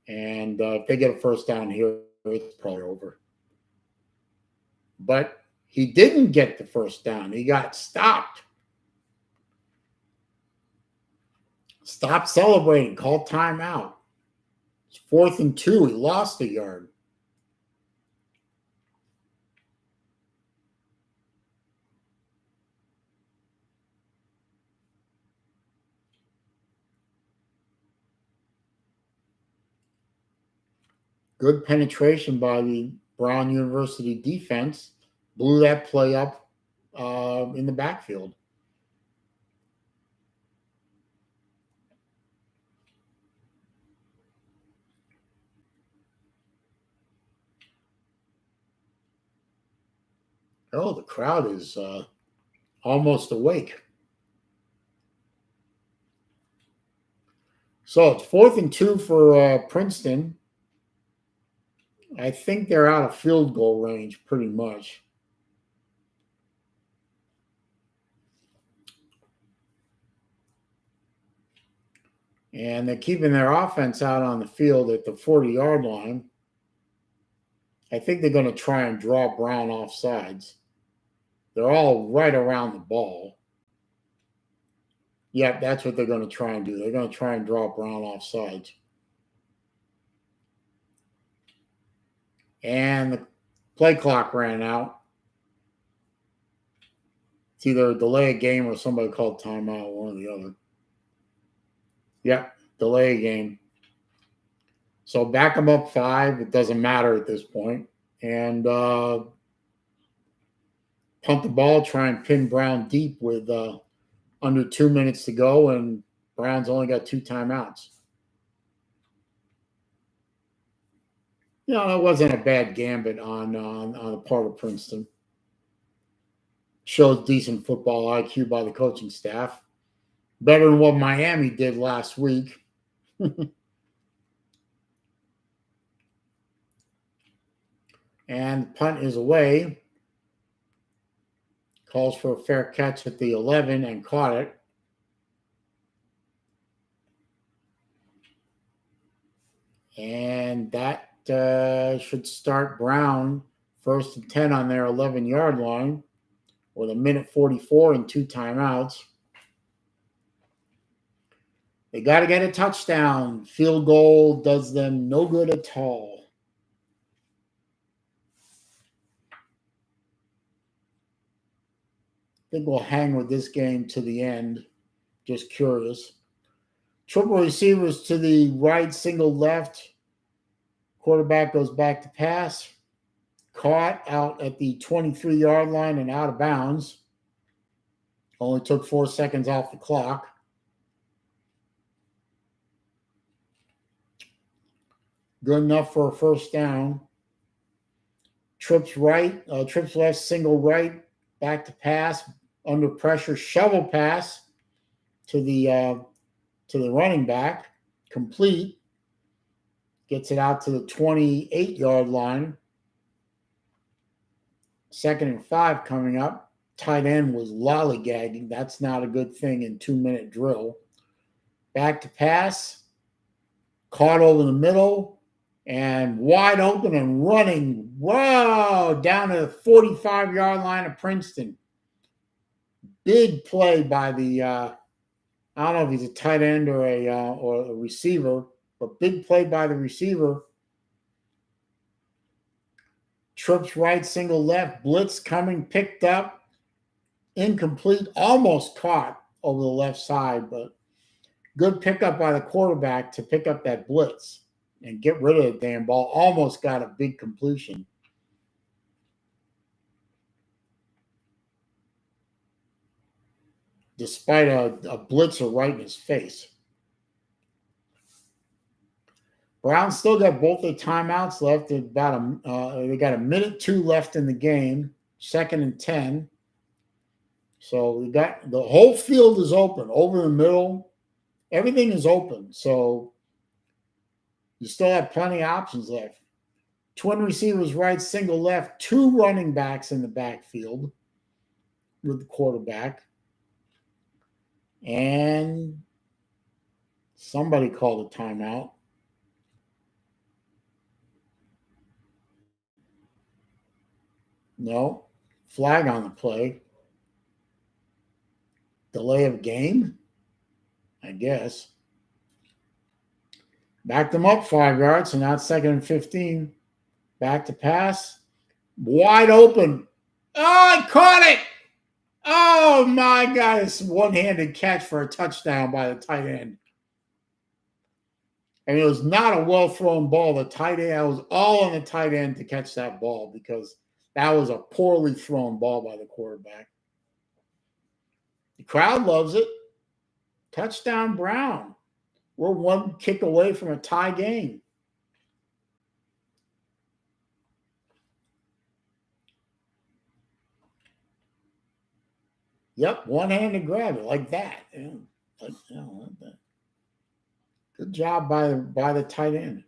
And if they get a first down here, it's probably over. But he didn't get the first down. He got stopped. Stopped celebrating. Called timeout. It's 4th and 2. He lost a yard. Good penetration by the Brown University defense. Blew that play up in the backfield. Oh, the crowd is almost awake. So it's 4th and 2 for Princeton. I think they're out of field goal range pretty much. And they're keeping their offense out on the field at the 40-yard line. I think they're going to try and draw Brown off sides. They're all right around the ball. Yep, that's what they're going to try and do. They're going to try and draw Brown off sides. And the play clock ran out. It's either a delay a game or somebody called timeout, one or the other. Yep, delay a game. So back them up 5. It doesn't matter at this point. And punt the ball, try and pin Brown deep with under 2 minutes to go, and Brown's only got 2 timeouts. You know, it wasn't a bad gambit on the part of Princeton. Shows decent football IQ by the coaching staff. Better than what Miami did last week. And the punt is away. Calls for a fair catch at the 11 and caught it. And that should start Brown 1st and 10 on their 11-yard line with 1:44 and 2 timeouts. They got to get a touchdown. Field goal does them no good at all. I think we'll hang with this game to the end. Just curious. Triple receivers to the right, single left. Quarterback goes back to pass. Caught out at the 23-yard line and out of bounds. Only took 4 seconds off the clock. Good enough for a first down. Trips right, trips left, single right, back to pass, under pressure, shovel pass to the running back, complete. Gets it out to the 28-yard line. 2nd and 5 coming up. Tight end was lollygagging. That's not a good thing in 2-minute drill. Back to pass. Caught over the middle and wide open and running. Whoa! Down to the 45-yard line of Princeton. Big play by the, I don't know if he's a tight end or a receiver, but big play by the receiver. Trips right, single left, blitz coming, picked up, incomplete, almost caught over the left side, but good pickup by the quarterback to pick up that blitz and get rid of the damn ball. Almost got a big completion. Despite a blitzer right in his face. Browns still got both their timeouts left. They got a minute 2 left in the game. 2nd and 10. So we got the whole field is open over the middle. Everything is open. So you still have plenty of options left. Twin receivers right, single left, 2 running backs in the backfield with the quarterback. And somebody called a timeout. No. Flag on the play. Delay of game, I guess. Backed them up 5 yards, so now it's 2nd and 15. Back to pass. Wide open. Oh, I caught it. Oh, my God. It's one-handed catch for a touchdown by the tight end. And it was not a well-thrown ball. The tight end, it was all on the tight end to catch that ball because that was a poorly thrown ball by the quarterback. The crowd loves it. Touchdown Brown. We're 1 kick away from a tie game. Yep, one-handed grab it like that. Yeah, like that. Good job by the tight end.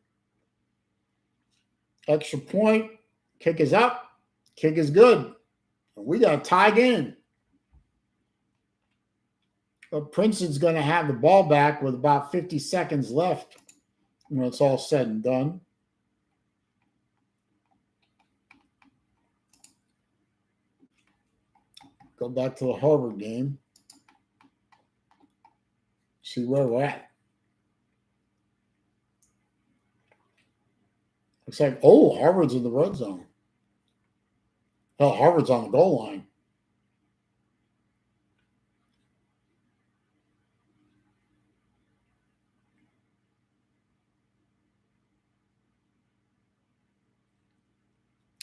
Extra point. Kick is up. Kick is good. We got a tie game. But Princeton's going to have the ball back with about 50 seconds left when it's all said and done. Go back to the Harvard game. See where we're at. Looks like, oh, Harvard's in the red zone. Hell, Harvard's on the goal line.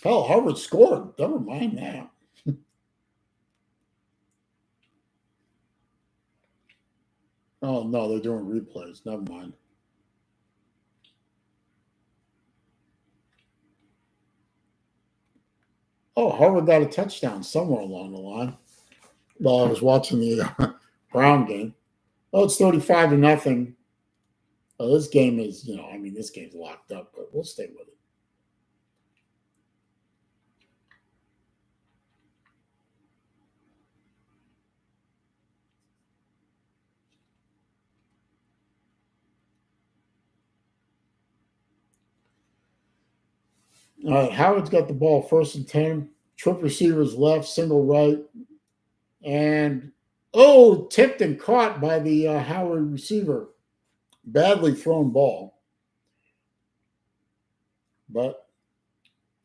Hell, Harvard scored. Never mind that. Oh, no, they're doing replays. Never mind. Oh, Harvard got a touchdown somewhere along the line while I was watching the Brown game. Oh, it's 35-0. Well, this game is, this game's locked up, but we'll stay with it. All right, Howard's got the ball 1st and 10. Trip receivers left, single right. And, tipped and caught by the Howard receiver. Badly thrown ball. But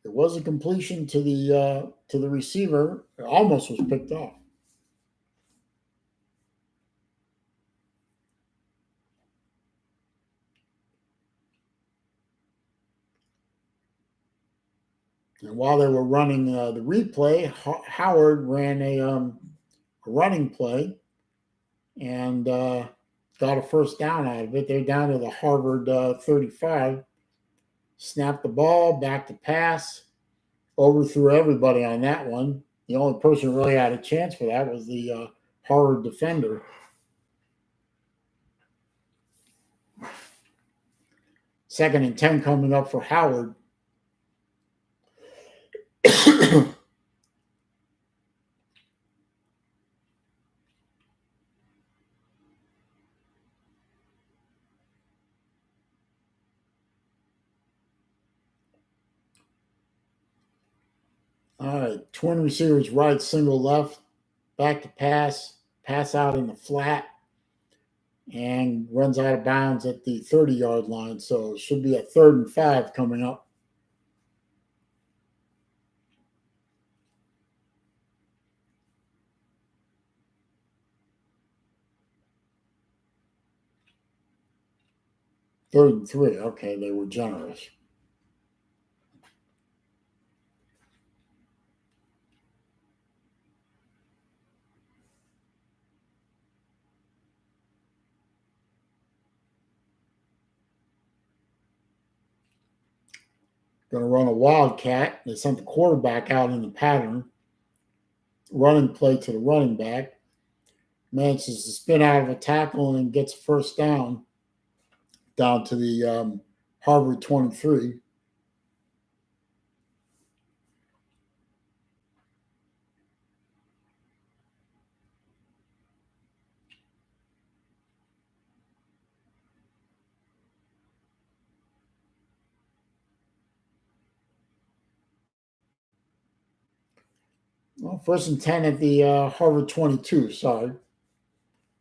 it was a completion to the receiver. It almost was picked off. And while they were running the replay, Howard ran a running play and got a first down out of it. They're down to the Harvard 35. Snapped the ball, back to pass, overthrew everybody on that one. The only person who really had a chance for that was the Harvard defender. Second and 10 coming up for Howard. All right, twin receivers right, single left, back to pass out in the flat, and runs out of bounds at the 30-yard line. So it should be a 3rd and 5 coming up. Third and 3. Okay, they were generous. Going to run a wildcat. They sent the quarterback out in the pattern. Running play to the running back. Manages to spin out of a tackle and gets a first down to the Harvard 23. Well, 1st and 10 at the Harvard 22, sorry.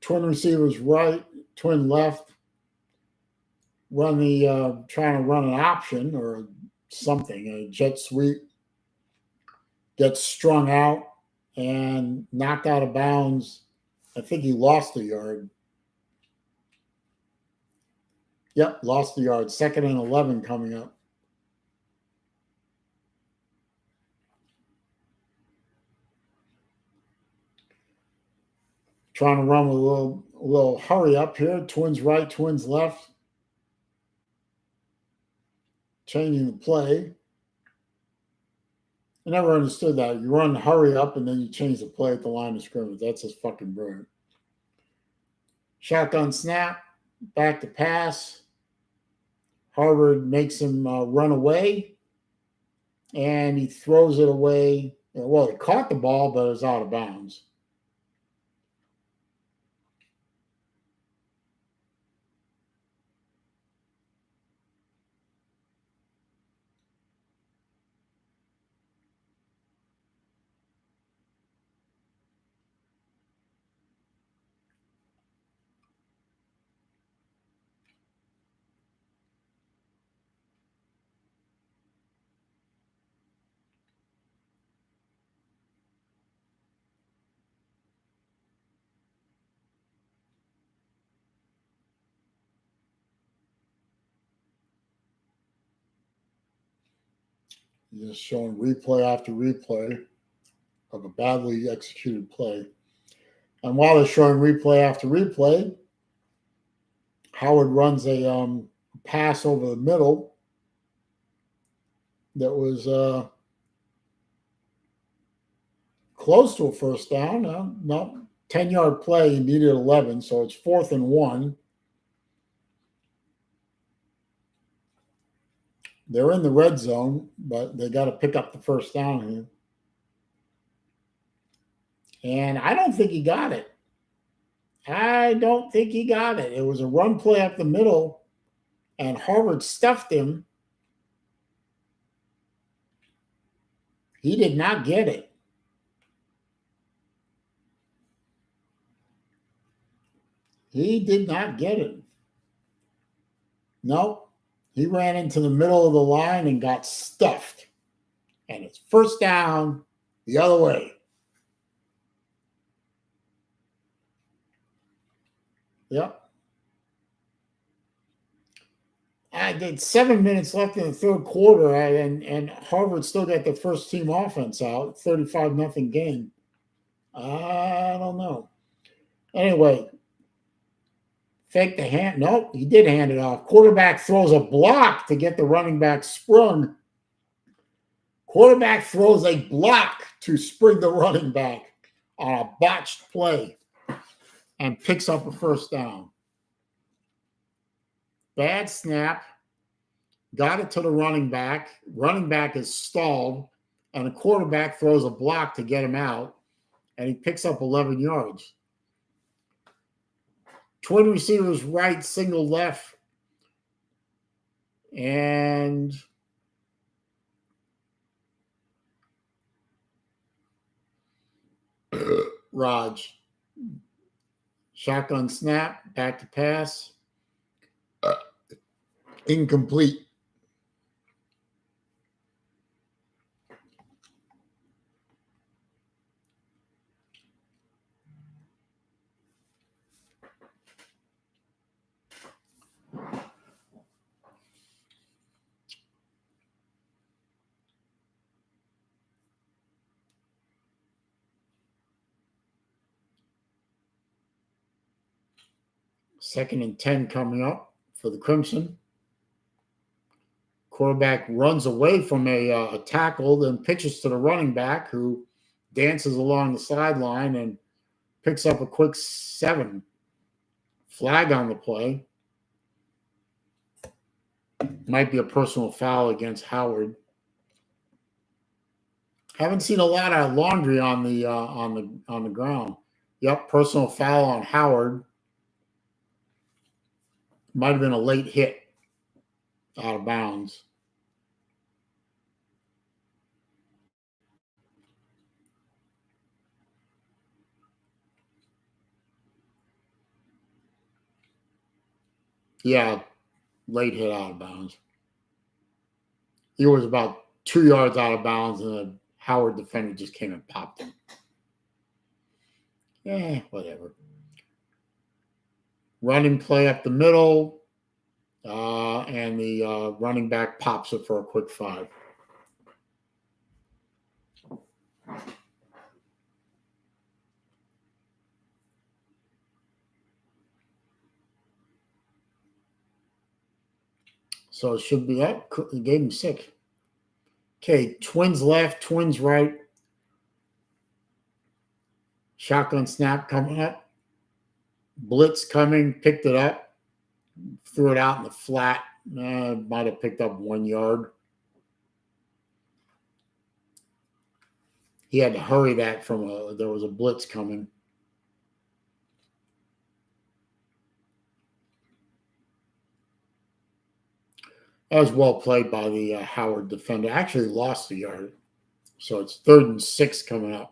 Twin receivers right, twin left. Trying to run an option or something, a jet sweep. Gets strung out and knocked out of bounds. I think he lost a yard. Yep, lost a yard. 2nd and 11 coming up. Trying to run with a little hurry up here. Twins right, twins left. Changing the play. I never understood that. You run hurry up and then you change the play at the line of scrimmage. That's just fucking brilliant. Shotgun snap, back to pass. Harvard makes him run away, and he throws it away. Well, he caught the ball, but it was out of bounds. Just showing replay after replay of a badly executed play. And while they're showing replay after replay, Howard runs a pass over the middle that was close to a first down. No, 10-yard play. He needed 11, so it's 4th and 1. They're in the red zone, but they got to pick up the first down here. And I don't think he got it. It was a run play up the middle, and Harvard stuffed him. He did not get it. He did not get it. No, he ran into the middle of the line and got stuffed. And it's first down the other way. Yep. I did 7 minutes left in the third quarter, and Harvard still got the first team offense out, 35-0 game. I don't know. Anyway, fake the hand. Nope, he did hand it off. Quarterback throws a block to get the running back sprung. Quarterback throws a block to spring the running back on a botched play and picks up a first down. Bad snap. Got it to the running back. Running back is stalled, and the quarterback throws a block to get him out, and he picks up 11 yards. Twin receivers right, single left, and Raj. Shotgun snap, back to pass. Incomplete. Second and 10 coming up for the Crimson. Quarterback runs away from a tackle, then pitches to the running back, who dances along the sideline and picks up a quick 7. Flag on the play. Might be a personal foul against Howard. Haven't seen a lot of laundry on the ground. Yep, personal foul on Howard. Might have been a late hit out of bounds. Yeah, late hit out of bounds. He was about 2 yards out of bounds, and the Howard defender just came and popped him. Whatever. Running play up the middle, and the running back pops it for a quick 5. So it should be up. He gave him 6. Okay, Twins left, Twins right. Shotgun snap coming up. Blitz coming, picked it up, threw it out in the flat. Might have picked up 1 yard. He had to hurry that there was a blitz coming. That was well played by the Howard defender. Actually lost a yard. So it's 3rd and 6 coming up.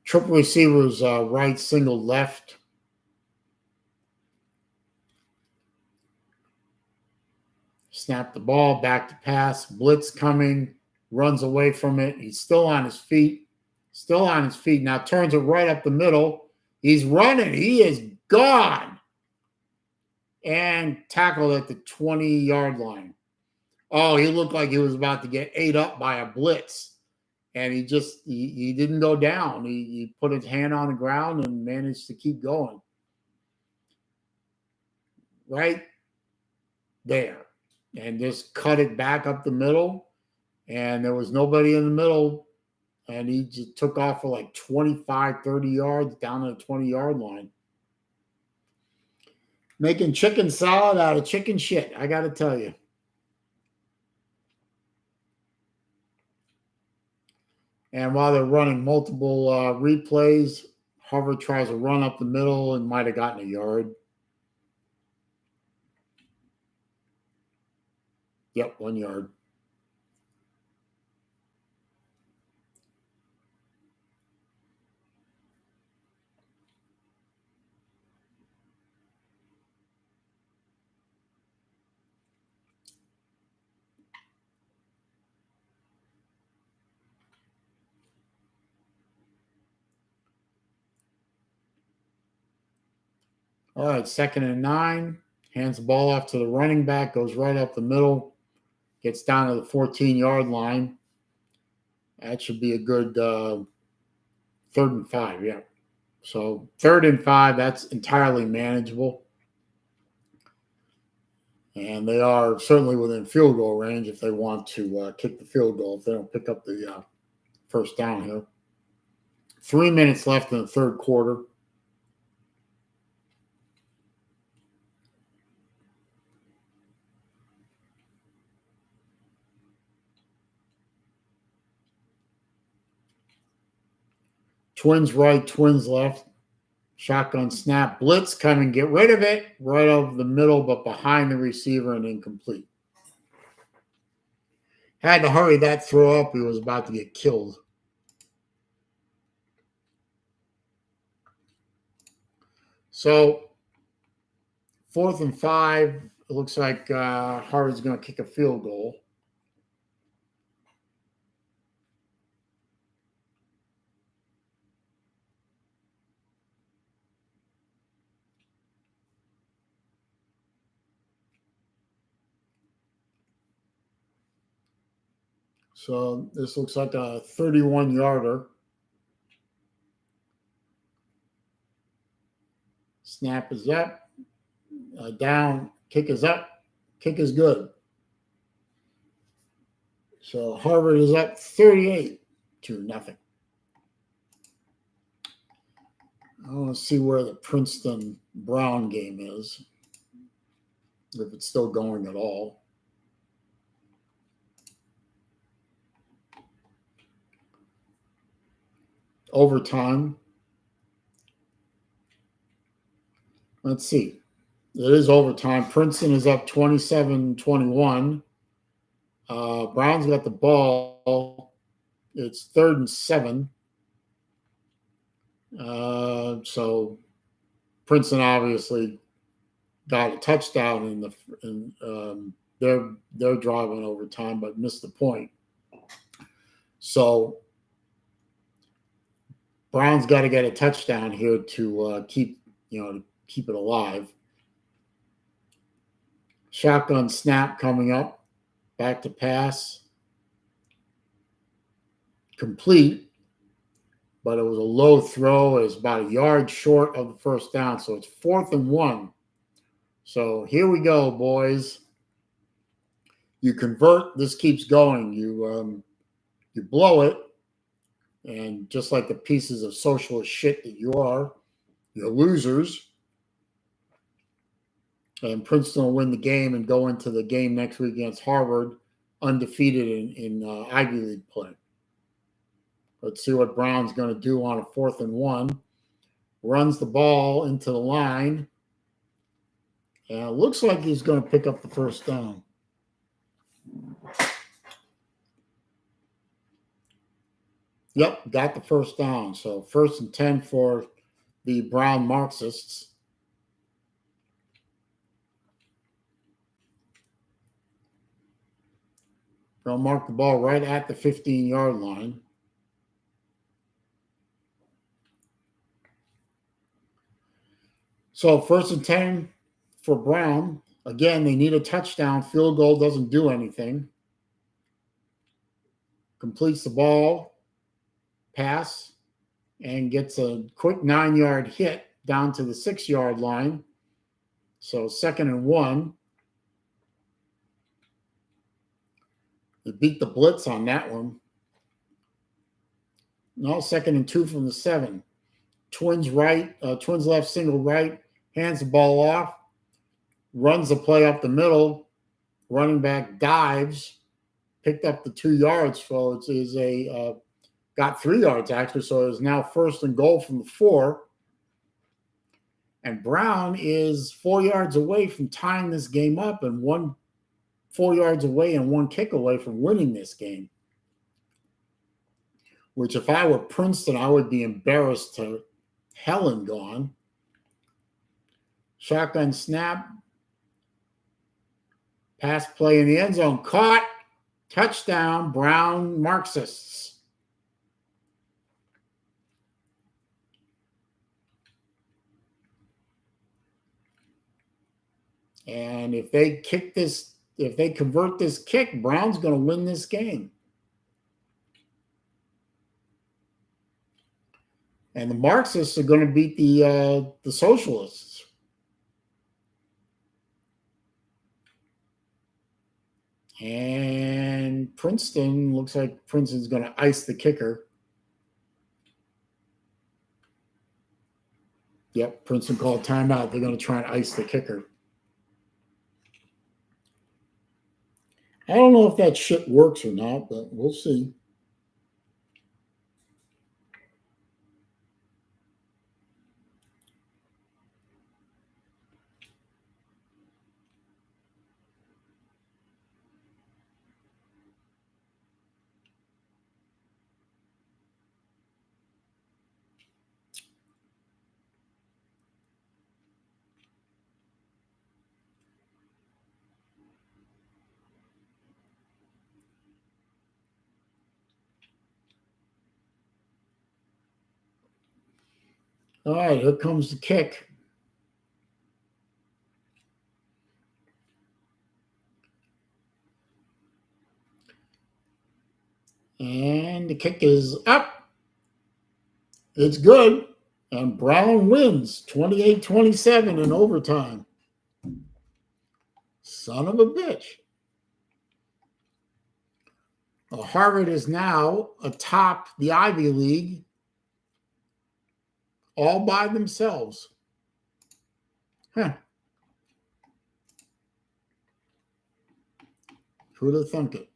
Triple receivers right, single left. Snap the ball, back to pass. Blitz coming, runs away from it. He's still on his feet. Now turns it right up the middle. He's running. He is gone. And tackled at the 20-yard line. Oh, he looked like he was about to get ate up by a blitz. And he didn't go down. He put his hand on the ground and managed to keep going. Right there. And just cut it back up the middle. And there was nobody in the middle. And he just took off for like 25, 30 yards down to the 20-yard line. Making chicken salad out of chicken shit, I got to tell you. And while they're running multiple replays, Harvard tries to run up the middle and might have gotten a yard. Yep, 1 yard. All right, 2nd and 9. hands the ball off to the running back, goes right up the middle, gets down to the 14-yard line. That should be a good 3rd and 5, yeah. So 3rd and 5, that's entirely manageable. And they are certainly within field goal range if they want to kick the field goal, if they don't pick up the first down here. 3 minutes left in the 3rd quarter. Twins right, twins left. Shotgun snap, blitz, come and get rid of it. Right over the middle, but behind the receiver and incomplete. Had to hurry that throw up. He was about to get killed. So 4th and 5. It looks like Howard's going to kick a field goal. So this looks like a 31-yarder. Snap is up. Down. Kick is up. Kick is good. So Harvard is up 38-0. I want to see where the Princeton-Brown game is, if it's still going at all. Overtime. Let's see. It is overtime. Princeton is up 27-21. Brown's got the ball. It's 3rd and 7. So Princeton obviously got a touchdown they're driving overtime, but missed the point. So Brown's got to get a touchdown here to keep it alive. Shotgun snap coming up. Back to pass. Complete, but it was a low throw. It was about a yard short of the first down, so it's 4th and 1. So here we go, boys. You convert, this keeps going. You blow it, and just like the pieces of socialist shit that you are, you're losers. And Princeton will win the game and go into the game next week against Harvard undefeated in Ivy League play. Let's see what Brown's going to do on a 4th and 1. Runs the ball into the line. And it looks like he's going to pick up the first down. Yep, got the first down. So 1st and 10 for the Brown Marxists. They'll mark the ball right at the 15-yard line. So 1st and 10 for Brown. Again, they need a touchdown. Field goal doesn't do anything. Completes the ball, pass, and gets a quick 9-yard hit down to the 6-yard line. So 2nd and 1. They beat the blitz on that one. No, 2nd and 2 from the 7. Twins right, twins left, single right. Hands the ball off. Runs the play up the middle. Running back dives. Picked up the 2 yards. So it is got 3 yards actually. So it is now 1st and goal from the 4. And Brown is 4 yards away from tying this game up and 4 yards away and 1 kick away from winning this game. Which if I were Princeton, I would be embarrassed to hell and gone. Shotgun snap. Pass play in the end zone. Caught. Touchdown, Brown Marxists. And if they convert this kick, Brown's going to win this game. And the Marxists are going to beat the socialists. And Princeton, looks like Princeton's going to ice the kicker. Yep, Princeton called timeout. They're going to try and ice the kicker. I don't know if that shit works or not, but we'll see. All right, here comes the kick. And the kick is up. It's good. And Brown wins 28-27 in overtime. Son of a bitch. Well, Harvard is now atop the Ivy League all by themselves. Huh. Who'd have thunk it?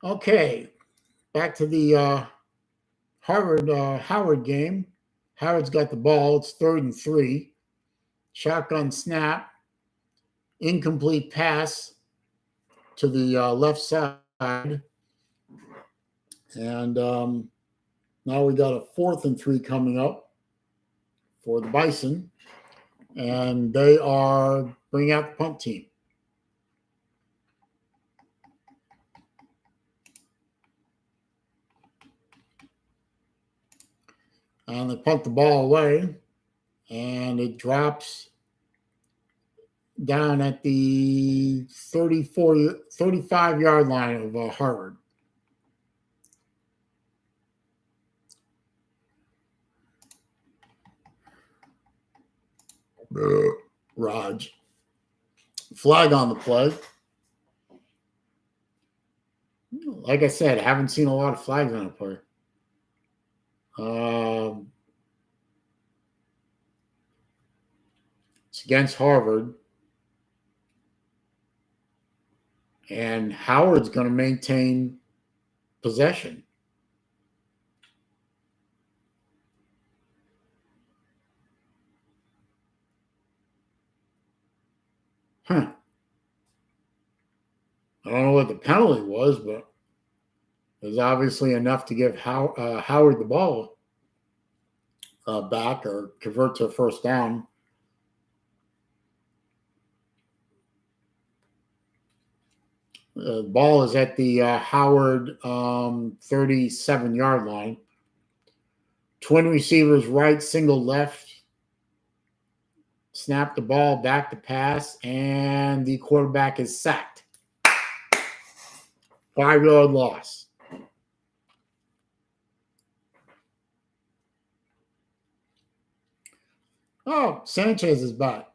Okay, back to the Howard game. Howard's got the ball. It's 3rd and 3. Shotgun snap. Incomplete pass to the left side. And now we got a 4th and 3 coming up for the Bison. And they are bringing out the punt team. And they punt the ball away, and it drops down at the 35-yard line of Harvard. Raj. Flag on the play. Like I said, I haven't seen a lot of flags on the play. It's against Harvard. And Howard's going to maintain possession. Huh. I don't know what the penalty was, but it was obviously enough to give Howard the ball back or convert to a first down. The ball is at the Howard 37-yard line. Twin receivers right, single left. Snap the ball back to pass, and the quarterback is sacked. 5-yard loss. Oh, Sanchez is back.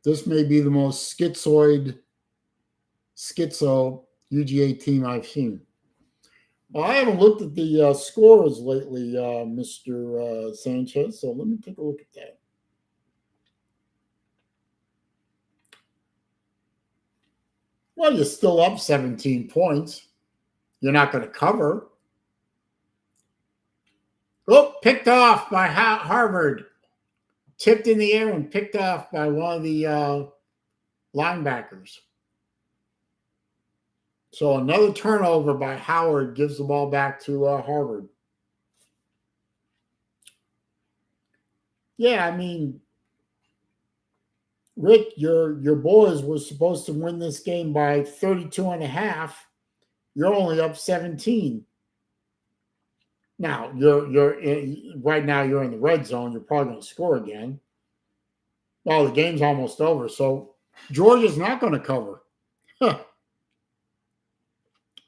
This may be the most schizo UGA team I've seen. Well, I haven't looked at the scores lately, Mr. Sanchez, so let me take a look at that. Well, you're still up 17 points. You're not going to cover. Oh, picked off by Harvard. Tipped in the air and picked off by one of the linebackers. So another turnover by Howard gives the ball back to Harvard. Yeah, I mean, Rick, your boys were supposed to win this game by 32.5. You're only up 17. Now right now you're in the red zone. You're probably going to score again. Well, the game's almost over, so Georgia's not going to cover. Huh.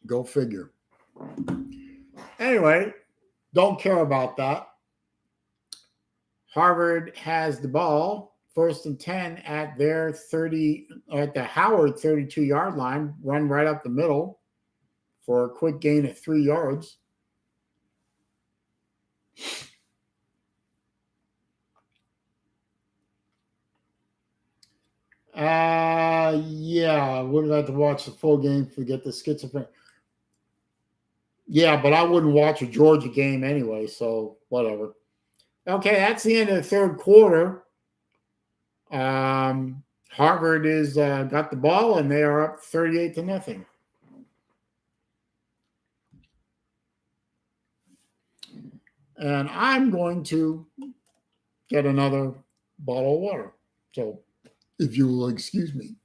Go figure. Anyway, don't care about that. Harvard has the ball, 1st and 10 at their 30, at the Howard 32-yard line, run right up the middle for a quick gain of 3 yards. Yeah, I would have to watch the full game to get the schizophrenia. Yeah, but I wouldn't watch a Georgia game anyway, so whatever. Okay, that's the end of the third quarter. Harvard is got the ball, and they are up 38-0. And I'm going to get another bottle of water. So, if you will excuse me.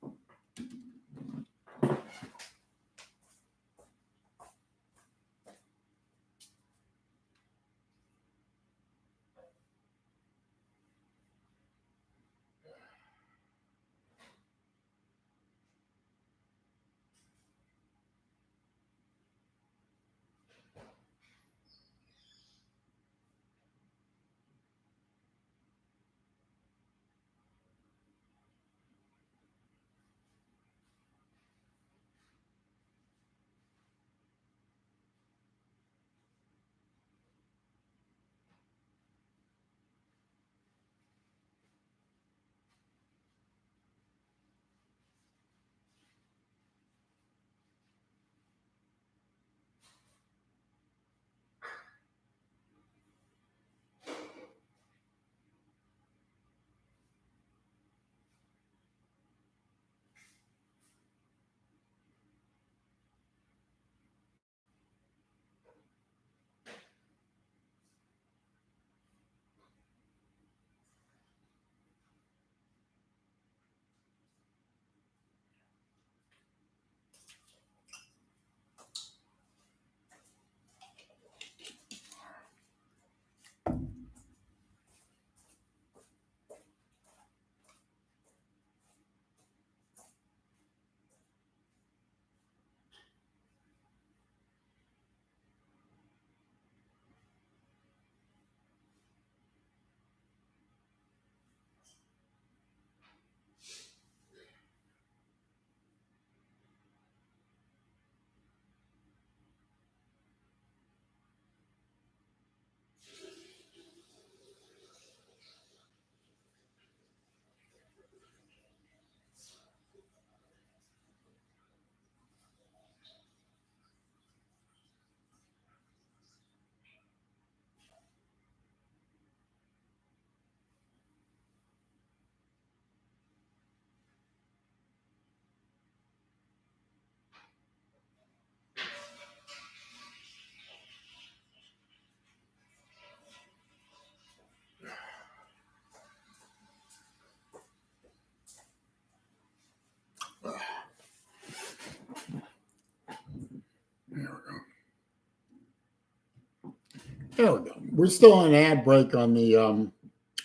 There we go. We're still on an ad break on the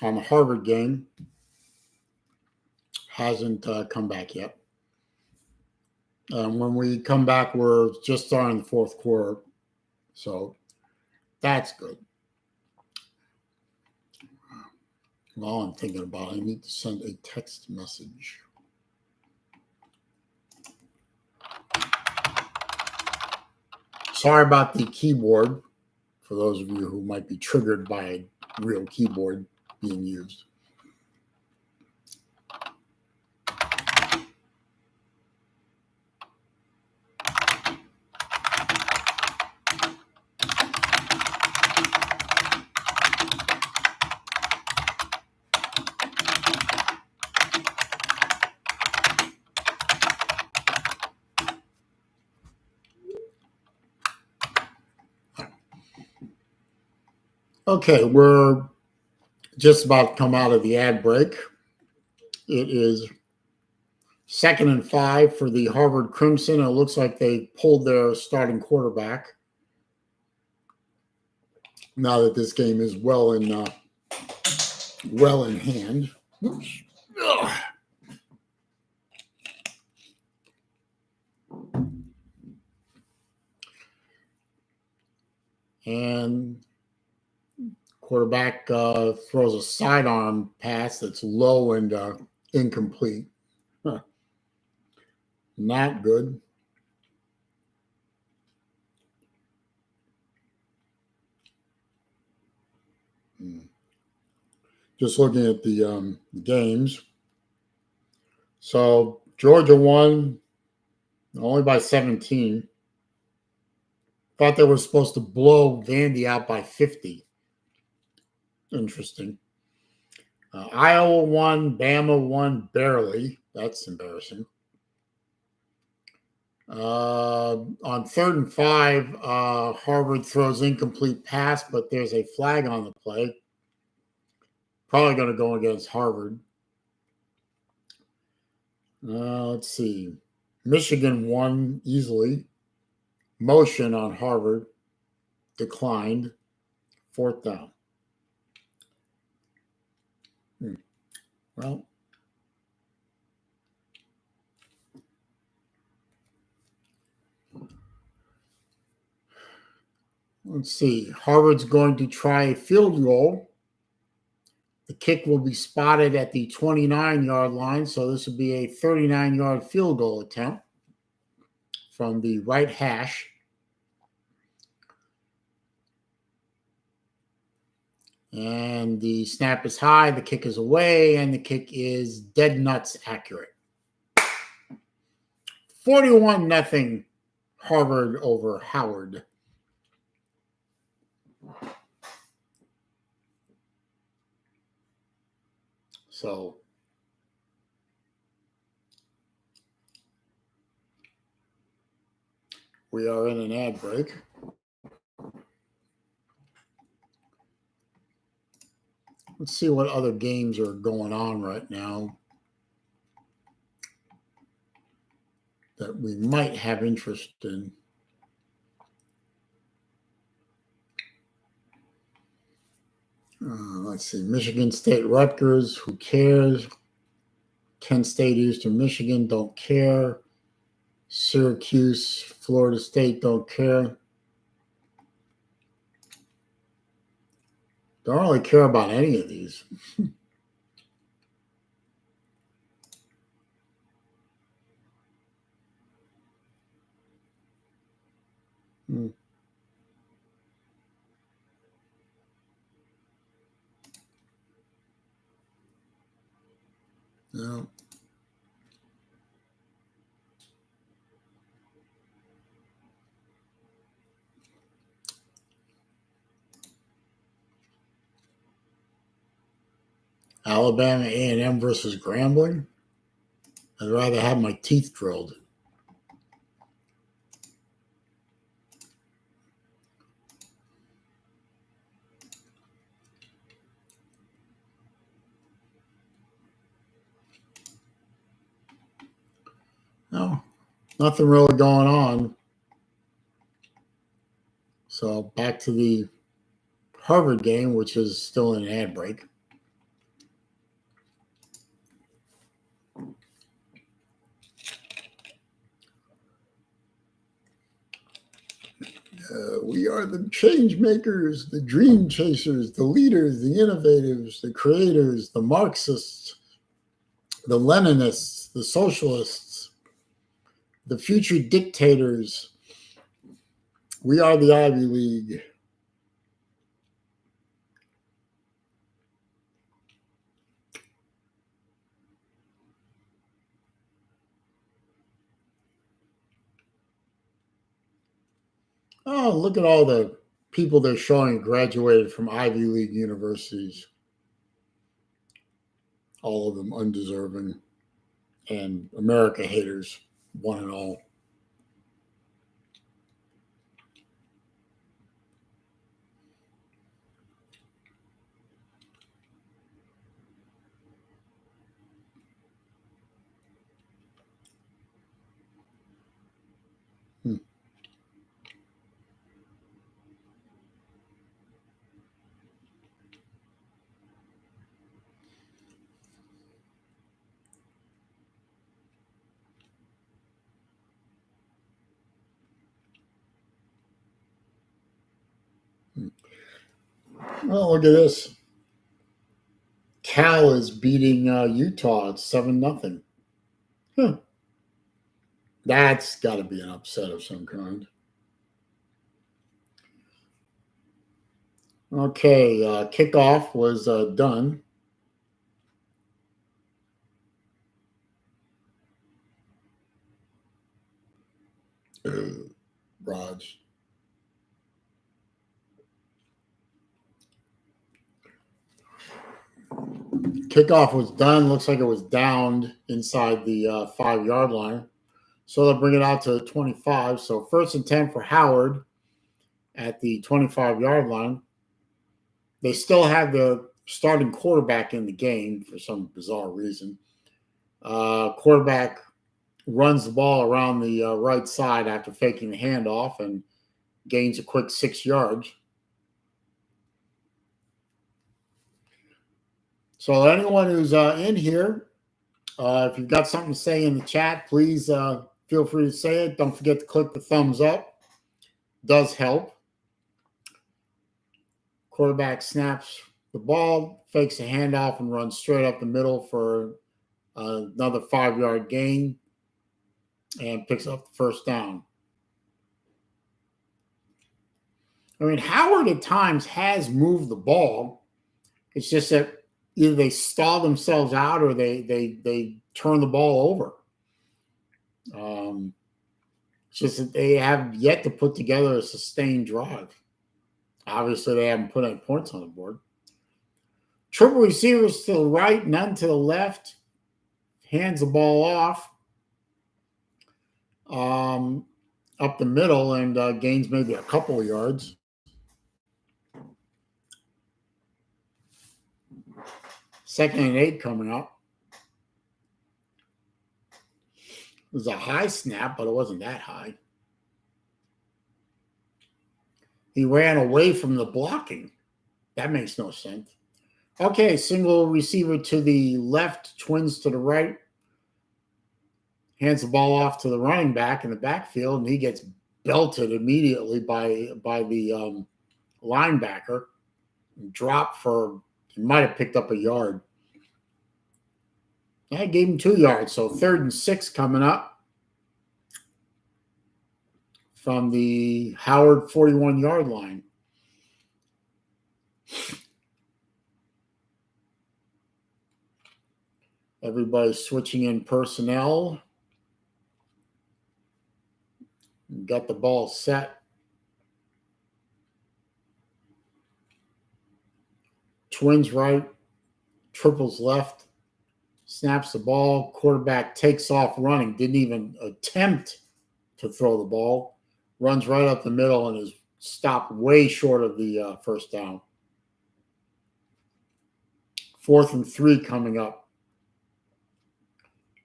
Harvard game. Hasn't come back yet. When we come back, we're just starting the fourth quarter, so that's good. Well, I'm thinking about it, I need to send a text message. Sorry about the keyboard, for those of you who might be triggered by a real keyboard being used. Okay, we're just about to come out of the ad break. It is 2nd and 5 for the Harvard Crimson. It looks like they pulled their starting quarterback. Now that this game is well in hand. Oops. Ugh. And quarterback throws a sidearm pass that's low and incomplete. Huh. Not good. Just looking at the games. So Georgia won only by 17. Thought they were supposed to blow Vandy out by 50. Interesting. Iowa won. Bama won barely. That's embarrassing. On 3rd and 5, Harvard throws incomplete pass, but there's a flag on the play. Probably going to go against Harvard. Let's see. Michigan won easily. Motion on Harvard declined. 4th down. Well, let's see. Harvard's going to try a field goal. The kick will be spotted at the 29-yard line, so this would be a 39-yard field goal attempt from the right hash. And the snap is high, the kick is away, and the kick is dead nuts accurate. 41-0 Harvard over Howard. So we are in an ad break. Let's see what other games are going on right now that we might have interest in. Let's see. Michigan State Rutgers, who cares? Kent State Eastern Michigan, don't care. Syracuse, Florida State, don't care. Don't really care about any of these. No. Alabama A&M versus Grambling. I'd rather have my teeth drilled. No, nothing really going on. So back to the Harvard game, which is still in an ad break. We are the change makers, the dream chasers, the leaders, the innovators, the creators, the Marxists, the Leninists, the socialists, the future dictators. We are the Ivy League. Oh, look at all the people they're showing graduated from Ivy League universities. All of them undeserving and America haters, one and all. Oh, look at this. Cal is beating Utah at 7-0. Huh. That's got to be an upset of some kind. Okay, kickoff was done. Raj. Kickoff was done. Looks like it was downed inside the 5-yard line. So they'll bring it out to 25. So 1st and 10 for Howard at the 25-yard line. They still have the starting quarterback in the game for some bizarre reason. Quarterback runs the ball around the right side after faking the handoff and gains a quick 6 yards. So anyone who's in here, if you've got something to say in the chat, please feel free to say it. Don't forget to click the thumbs up. It does help. Quarterback snaps the ball, fakes a handoff, and runs straight up the middle for another 5-yard gain and picks up the first down. I mean, Howard at times has moved the ball. It's just that either they stall themselves out or they turn the ball over. It's just that they have yet to put together a sustained drive. Obviously, they haven't put any points on the board. Triple receivers to the right, none to the left. Hands the ball off up the middle and gains maybe a couple of yards. Second and 8 coming up. It was a high snap, but it wasn't that high. He ran away from the blocking. That makes no sense. Okay, single receiver to the left, twins to the right. Hands the ball off to the running back in the backfield, and he gets belted immediately by the linebacker. Dropped for, he might have picked up a yard. I gave him 2 yards, so 3rd and 6 coming up from the Howard 41-yard line. Everybody's switching in personnel. Got the ball set. Twins right, triples left. Snaps the ball. Quarterback takes off running. Didn't even attempt to throw the ball. Runs right up the middle and is stopped way short of the first down. 4th and 3 coming up.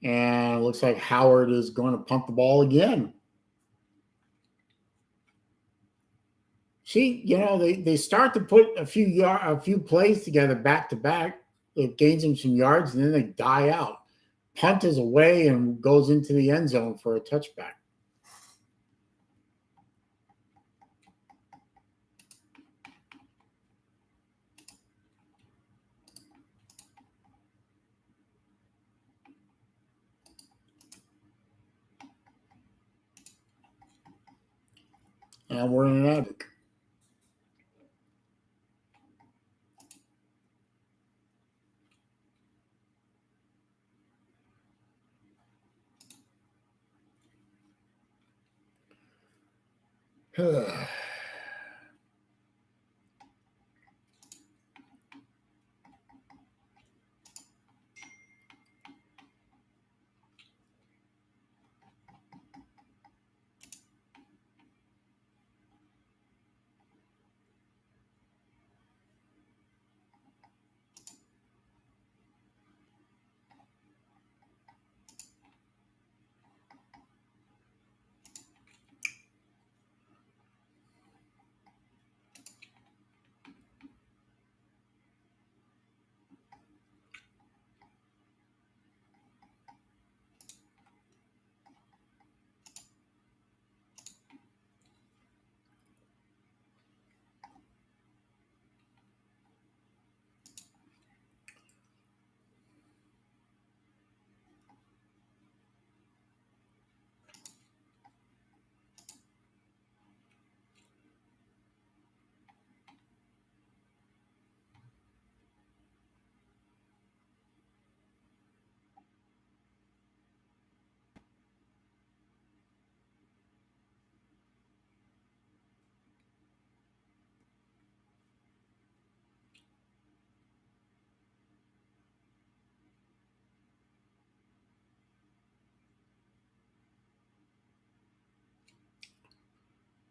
And it looks like Howard is going to punt the ball again. See, they start to put a few plays together back to back. It gains them some yards, and then they die out. Punt is away and goes into the end zone for a touchback. And we're in an attic.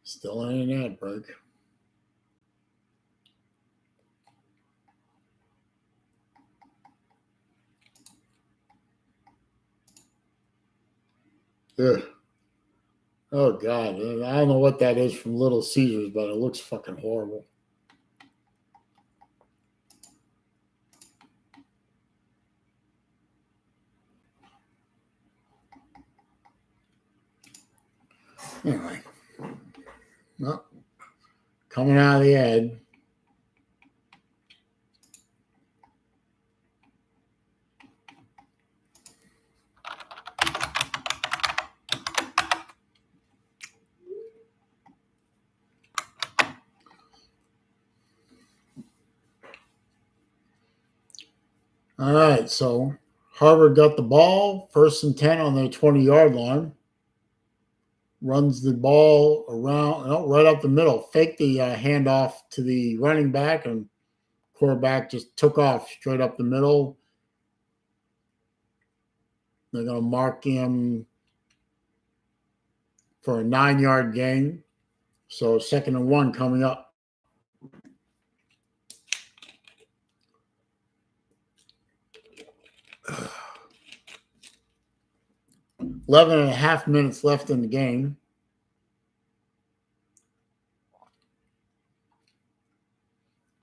Still in an ad break. Ugh. Oh, God. I don't know what that is from Little Caesars, but it looks fucking horrible. Anyway. Well, coming out of the ad. All right, so Harvard got the ball, 1st and 10 on their 20-yard line. Runs the ball around, right up the middle. Faked the handoff to the running back, and quarterback just took off straight up the middle. They're going to mark him for a 9-yard gain. So 2nd and 1 coming up. 11 and a half minutes left in the game.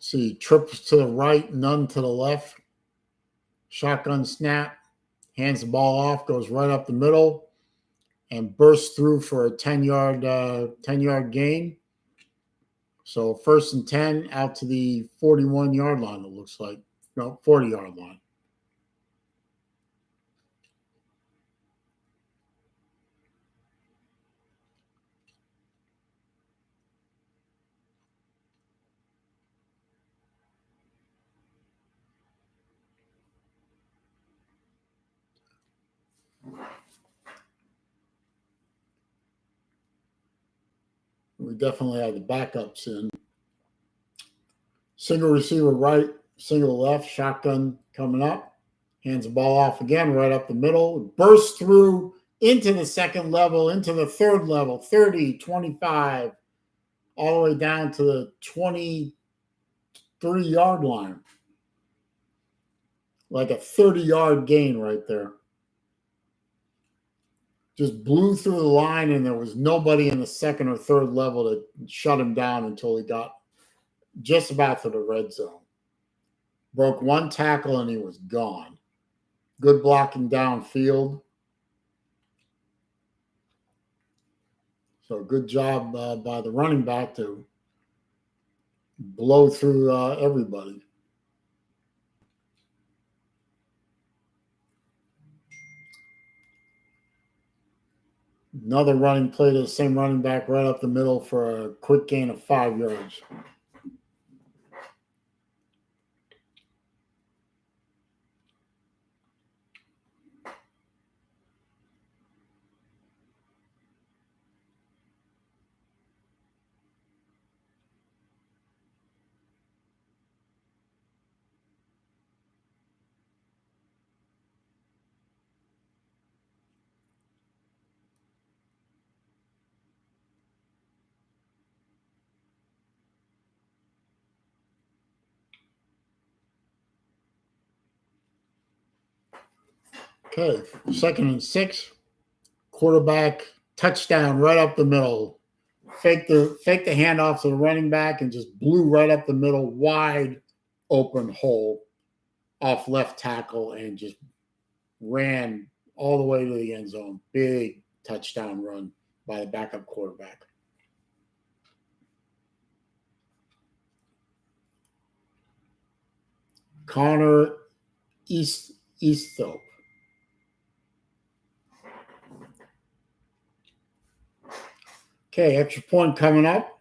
See, trips to the right, none to the left. Shotgun snap, hands the ball off, goes right up the middle, and bursts through for a 10-yard gain. So 1st and 10 out to the 41-yard line, it looks like. No, 40-yard line. We definitely have the backups in. Single receiver right, single left, shotgun coming up. Hands the ball off again, right up the middle. Bursts through into the 2nd level, into the 3rd level, 30, 25, all the way down to the 23-yard line. Like a 30-yard gain right there. Just blew through the line, and there was nobody in the 2nd or 3rd level to shut him down until he got just about to the red zone. Broke 1 tackle, and he was gone. Good blocking downfield. So good job by the running back to blow through everybody. Another running play to the same running back right up the middle for a quick gain of 5 yards. Okay, 2nd and 6. Quarterback touchdown right up the middle. Fake the handoff to the running back and just blew right up the middle, wide open hole off left tackle, and just ran all the way to the end zone. Big touchdown run by the backup quarterback. Connor Easthope. Okay, extra point coming up.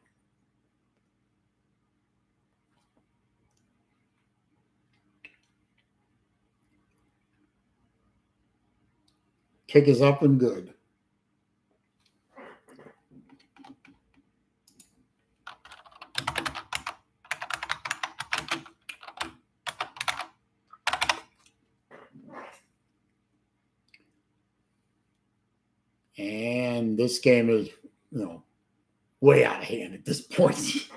Kick is up and good. And this game is, way out of hand at this point.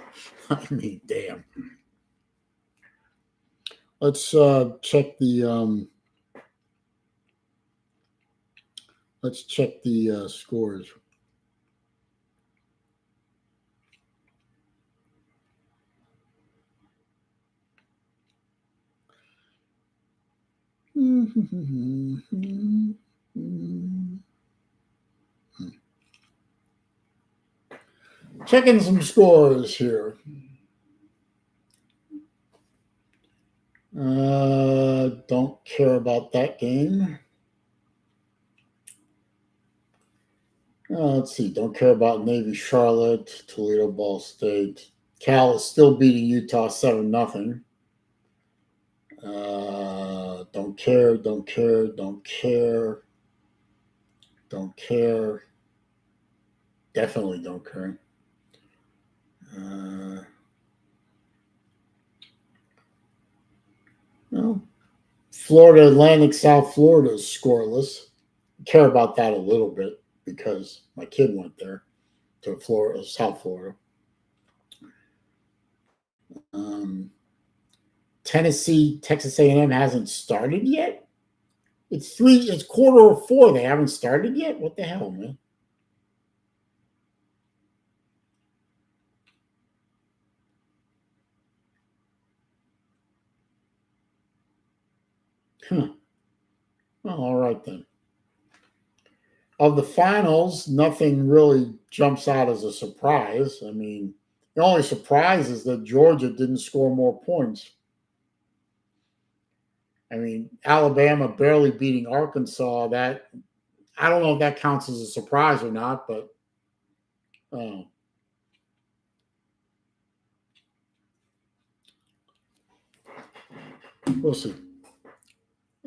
I mean, damn. Let's check the scores. Checking some scores here. Don't care about that game. Let's see. Don't care about Navy Charlotte, Toledo Ball State. Cal is still beating Utah 7-0. Don't care. Don't care. Don't care. Don't care. Definitely don't care. No. Florida Atlantic, South Florida is scoreless. Care about that a little bit because my kid went there to Florida, South Florida. Tennessee, Texas A&M hasn't started yet. It's 4:15. They haven't started yet. What the hell, man? Huh. Well, all right then. Of the finals, nothing really jumps out as a surprise. I mean, the only surprise is that Georgia didn't score more points. I mean, Alabama barely beating Arkansas. That I don't know if that counts as a surprise or not, but we'll see.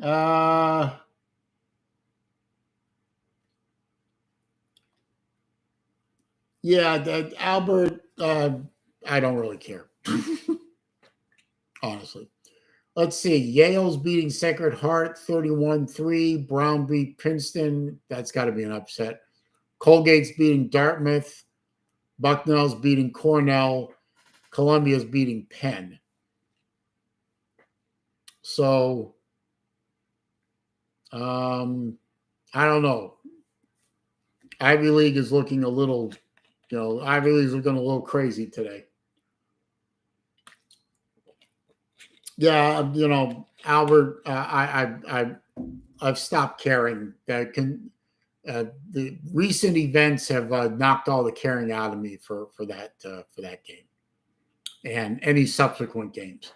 Yeah, Albert. I don't really care, honestly. Let's see. Yale's beating Sacred Heart 31-3. Brown beat Princeton. That's got to be an upset. Colgate's beating Dartmouth. Bucknell's beating Cornell. Columbia's beating Penn. So, I don't know. Ivy League is looking a little, Ivy League's looking a little crazy today. Yeah, Albert, I've stopped caring. The recent events have knocked all the caring out of me for that game and any subsequent games.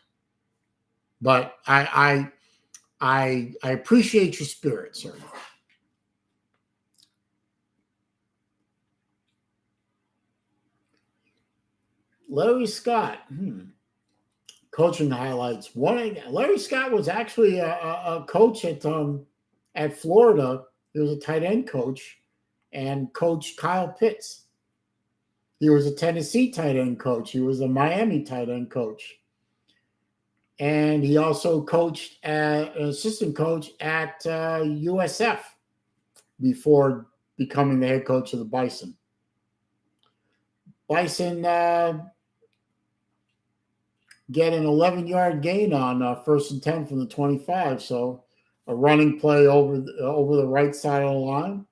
But I appreciate your spirit, sir. Larry Scott. Coaching highlights. Larry Scott was actually a coach at Florida. He was a tight end coach and coached Kyle Pitts. He was a Tennessee tight end coach. He was a Miami tight end coach. And he also coached an assistant coach at USF before becoming the head coach of the Bison. Bison get an 11-yard gain on 1st and 10 from the 25. So a running play over the right side of the line,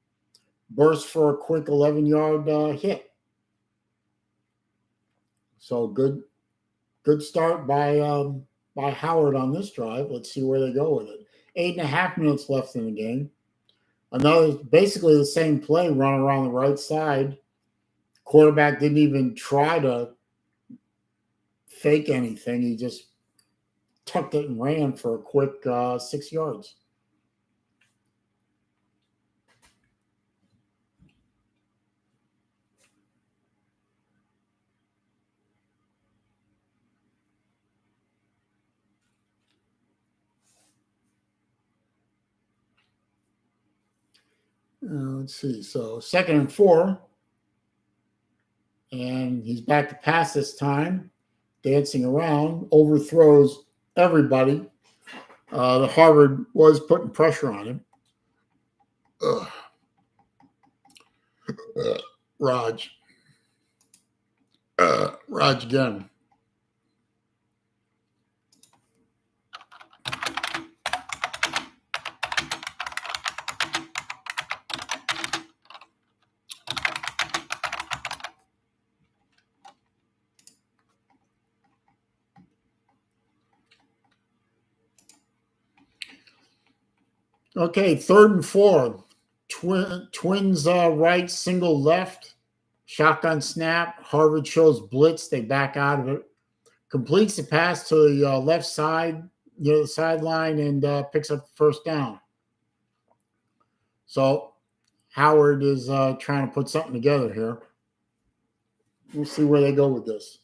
burst for a quick 11-yard hit. So good start by Howard on this drive. Let's see where they go with it. 8.5 minutes left in the game. Another basically the same play, run around the right side. Quarterback didn't even try to fake anything. He just tucked it and ran for a quick 6 yards. Let's see. So 2nd and 4. And he's back to pass this time. Dancing around. Overthrows everybody. The Harvard was putting pressure on him. Raj. Raj again. Okay, 3rd and 4. Twins right, single left. Shotgun snap. Harvard shows blitz. They back out of it. Completes the pass to the left side, the sideline, and picks up the first down. So Howard is trying to put something together here. We'll see where they go with this.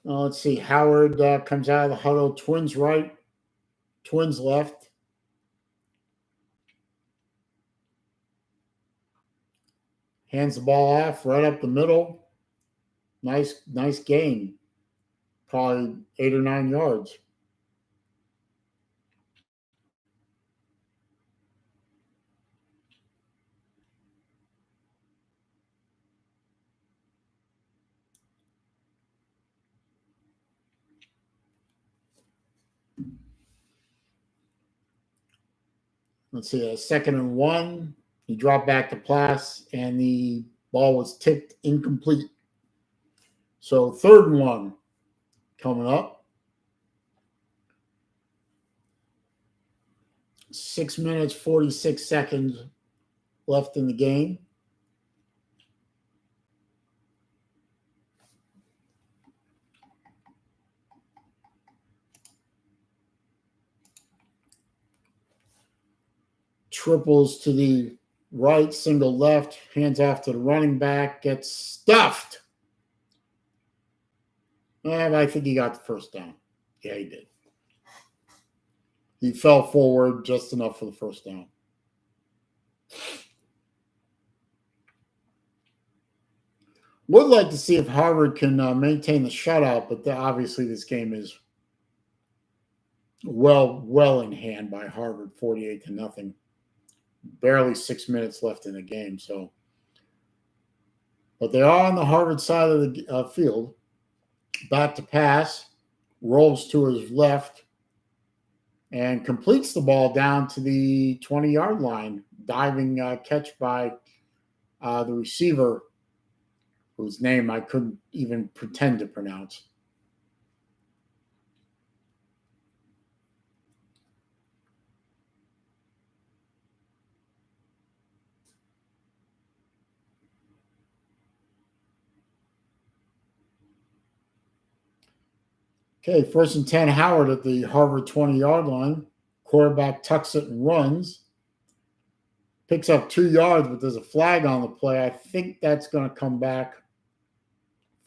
Let's see. Howard comes out of the huddle. Twins right, Twins left. Hands the ball off right up the middle. Nice gain. Probably 8 or 9 yards. Let's see, a 2nd and 1. He dropped back to pass, and the ball was tipped incomplete. So 3rd and 1 coming up. 6 minutes, 46 seconds left in the game. Triples to the right, single left, hands off to the running back, gets stuffed. And I think he got the first down. Yeah, he did. He fell forward just enough for the first down. Would like to see if Harvard can maintain the shutout, but obviously this game is well in hand by Harvard, 48-0. Barely 6 minutes left in the game. So, but they are on the Harvard side of the field. Back to pass, rolls to his left, and completes the ball down to the 20-yard line. Diving catch by the receiver, whose name I couldn't even pretend to pronounce. Okay, 1st and 10, Howard at the Harvard 20-yard line. Quarterback tucks it and runs. Picks up 2 yards, but there's a flag on the play. I think that's going to come back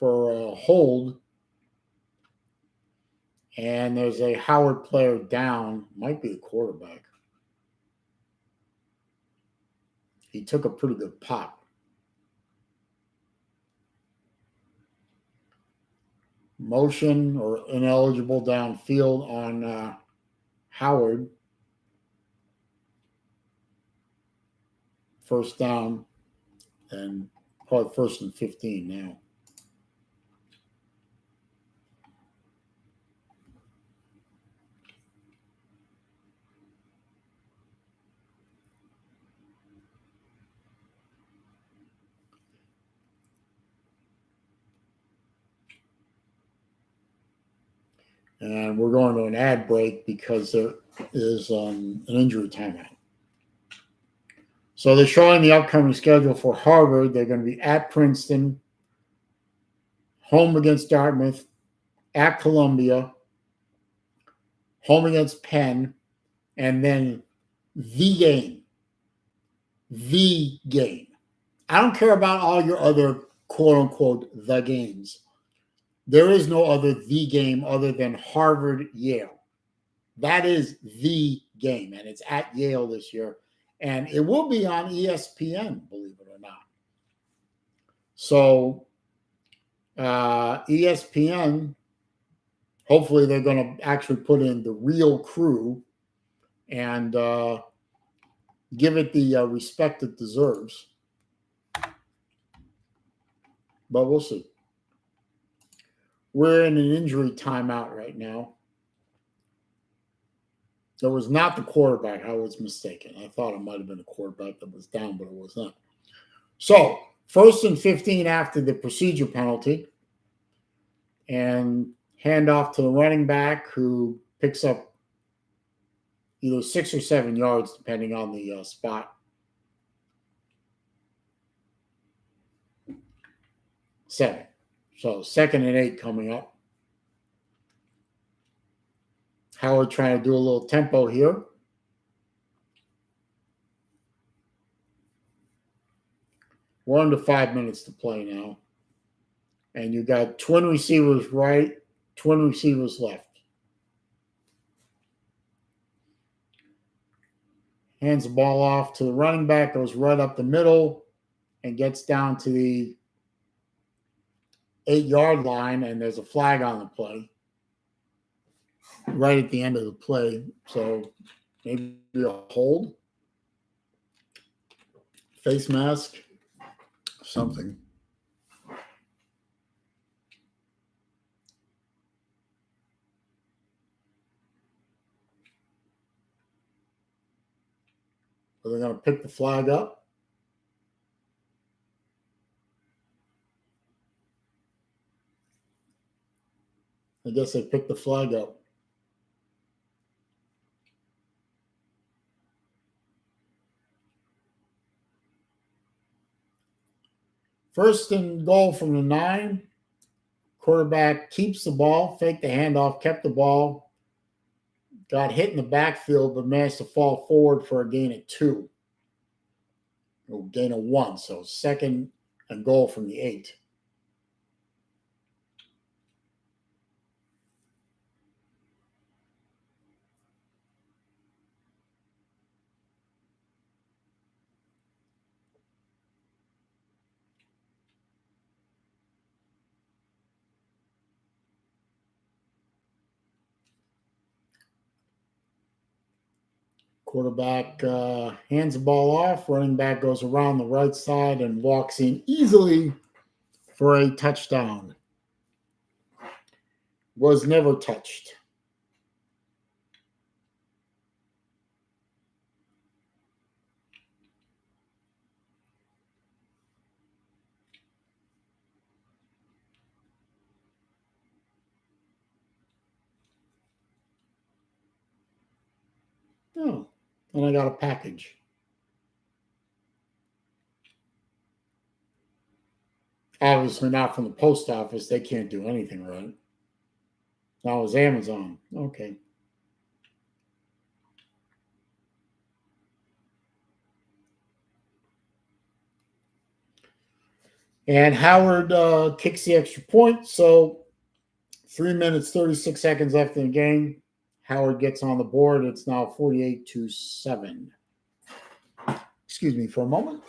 for a hold. And there's a Howard player down. Might be the quarterback. He took a pretty good pop. Motion or ineligible downfield on Howard. First down, and probably 1st and 15 now. And we're going to an ad break because there is an injury timeout. So they're showing the upcoming schedule for Harvard. They're going to be at Princeton, home against Dartmouth, at Columbia, home against Penn, and then the game. The game. I don't care about all your other quote-unquote the games. There is no other the game other than Harvard-Yale. That is the game, and it's at Yale this year. And it will be on ESPN, believe it or not. So ESPN hopefully they're going to actually put in the real crew and give it the respect it deserves. But we'll see. We're in an injury timeout right now. It was not the quarterback. I was mistaken. I thought it might have been a quarterback that was down, but it was not. So, 1st and 15 after the procedure penalty, and handoff to the running back who picks up either 6 or 7 yards, depending on the spot. 7. So 2nd and 8 coming up. Howard trying to do a little tempo here. We're under 5 minutes to play now. And you got twin receivers right, twin receivers left. Hands the ball off to the running back, goes right up the middle, and gets down to the 8-yard line, and there's a flag on the play right at the end of the play. So maybe a hold, face mask, something. Are they going to pick the flag up? I guess they picked the flag up. First and goal from the 9. Quarterback keeps the ball, faked the handoff, kept the ball, got hit in the backfield, but managed to fall forward for a gain of 2. Or gain of 1. So 2nd and goal from the 8. Quarterback hands the ball off. Running back goes around the right side and walks in easily for a touchdown. Was never touched. Oh, and I got a package. Obviously not from the post office. They can't do anything right. Now it was Amazon. Okay. And Howard kicks the extra point. So 3 minutes, 36 seconds left in the game. Howard gets on the board. It's now 48-7. Excuse me for a moment.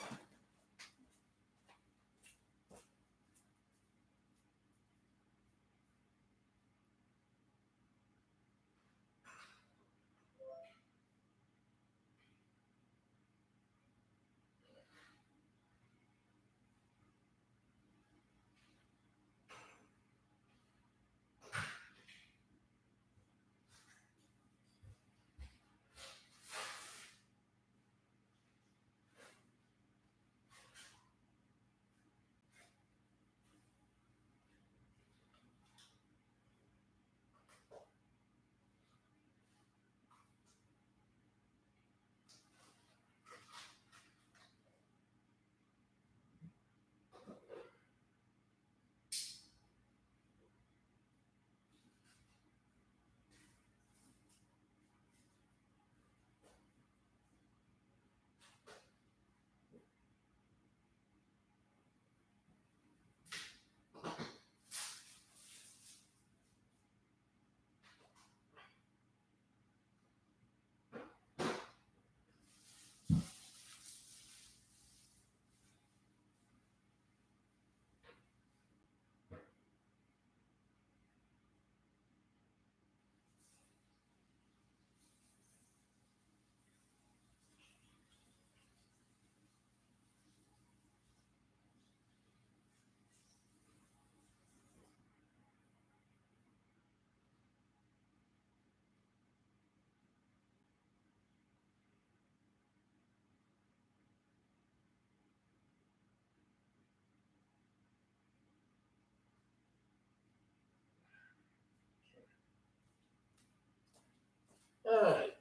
All right.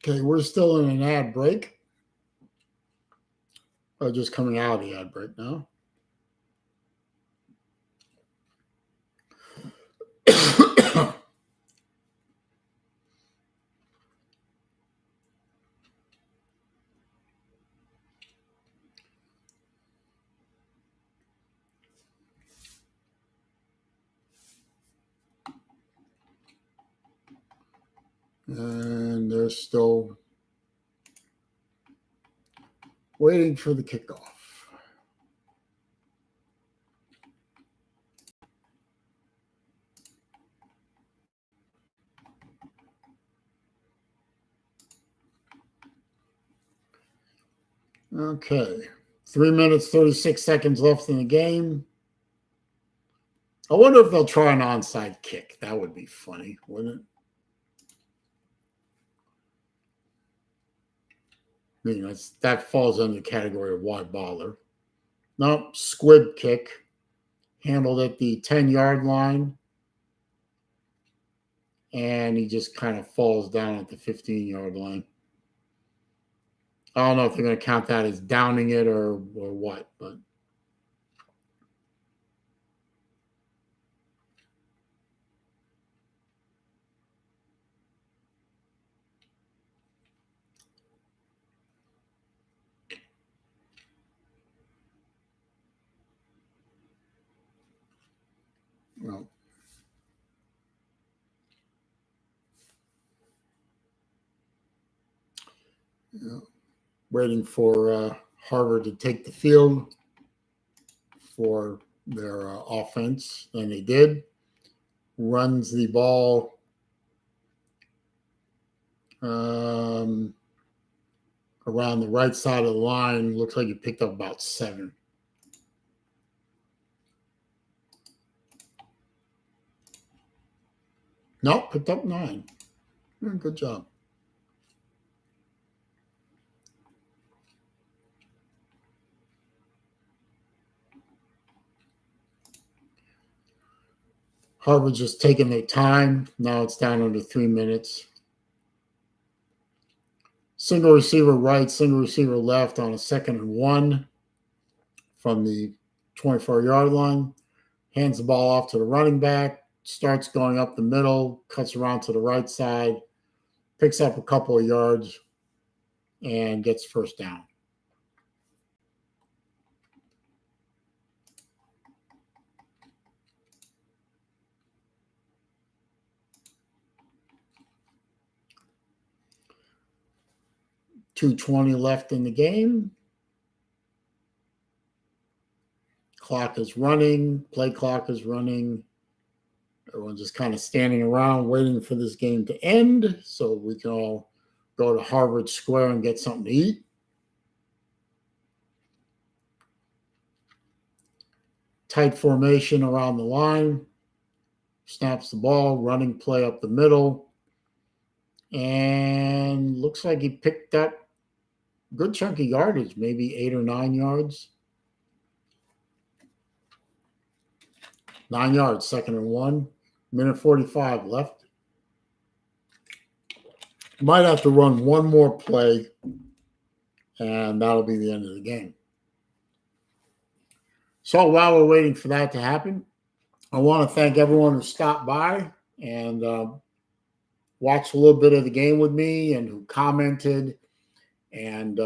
Okay, we're still in an ad break. Just coming out of the ad break now. And they're still waiting for the kickoff. Okay, 3 minutes, 36 seconds left in the game. I wonder if they'll try an onside kick. That would be funny, wouldn't it? I mean, that falls under the category of why bother. Nope, squib kick. Handled at the 10-yard line. And he just kind of falls down at the 15-yard line. I don't know if they're going to count that as downing it or what, but. Well, yeah. Waiting for Harvard to take the field for their offense, and they did. Runs the ball around the right side of the line. Looks like he picked up about 7. Nope, picked up 9. Good job. Harvard's just taking their time. Now it's down under 3 minutes. Single receiver right, single receiver left on a 2nd and 1 from the 24-yard line. Hands the ball off to the running back. Starts going up the middle. Cuts around to the right side. Picks up a couple of yards and gets first down. .220 left in the game. Clock is running. Play clock is running. Everyone's just kind of standing around waiting for this game to end so we can all go to Harvard Square and get something to eat. Tight formation around the line. Snaps the ball, running play up the middle. And looks like he picked up a good chunk of yardage, maybe 8 or 9 yards. 9 yards, 2nd and 1. Minute 45 left. Might have to run one more play, and that'll be the end of the game. So while we're waiting for that to happen, I want to thank everyone who stopped by and watched a little bit of the game with me and who commented and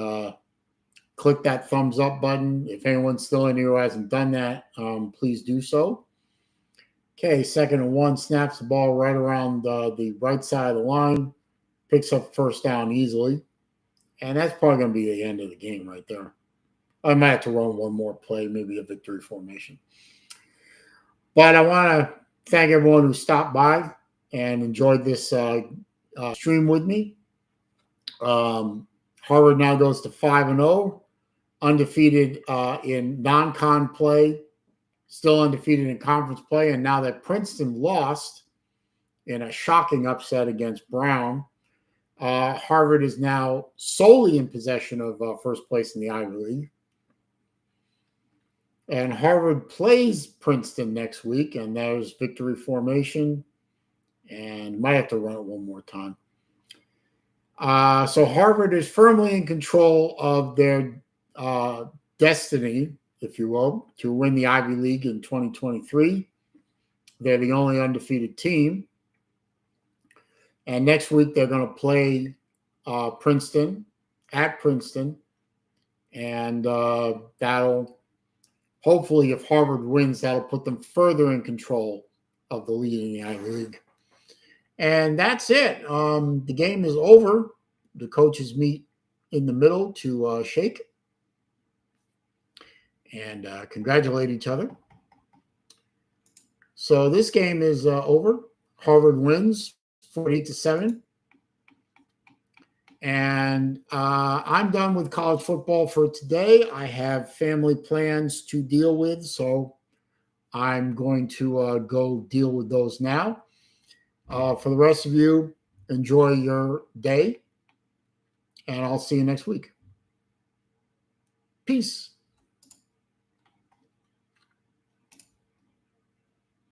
click that thumbs up button. If anyone's still in here who hasn't done that, please do so. Okay, 2nd and 1, snaps the ball right around the right side of the line, picks up first down easily, and that's probably going to be the end of the game right there. I might have to run one more play, maybe a victory formation. But I want to thank everyone who stopped by and enjoyed this stream with me. Harvard now goes to 5-0, undefeated in non-con play, still undefeated in conference play. And now that Princeton lost in a shocking upset against Brown, Harvard is now solely in possession of first place in the Ivy League. And Harvard plays Princeton next week, and there's victory formation. And might have to run it one more time. So Harvard is firmly in control of their destiny, if you will, to win the Ivy League in 2023. They're the only undefeated team. And next week, they're going to play Princeton at Princeton. And that'll, hopefully, if Harvard wins, that'll put them further in control of the lead in the Ivy League. And that's it. The game is over. The coaches meet in the middle to shake and congratulate each other. So this game is over. Harvard wins 48-7. And I'm done with college football for today. I have family plans to deal with, so I'm going to go deal with those now. For the rest of you, enjoy your day, and I'll see you next week. Peace.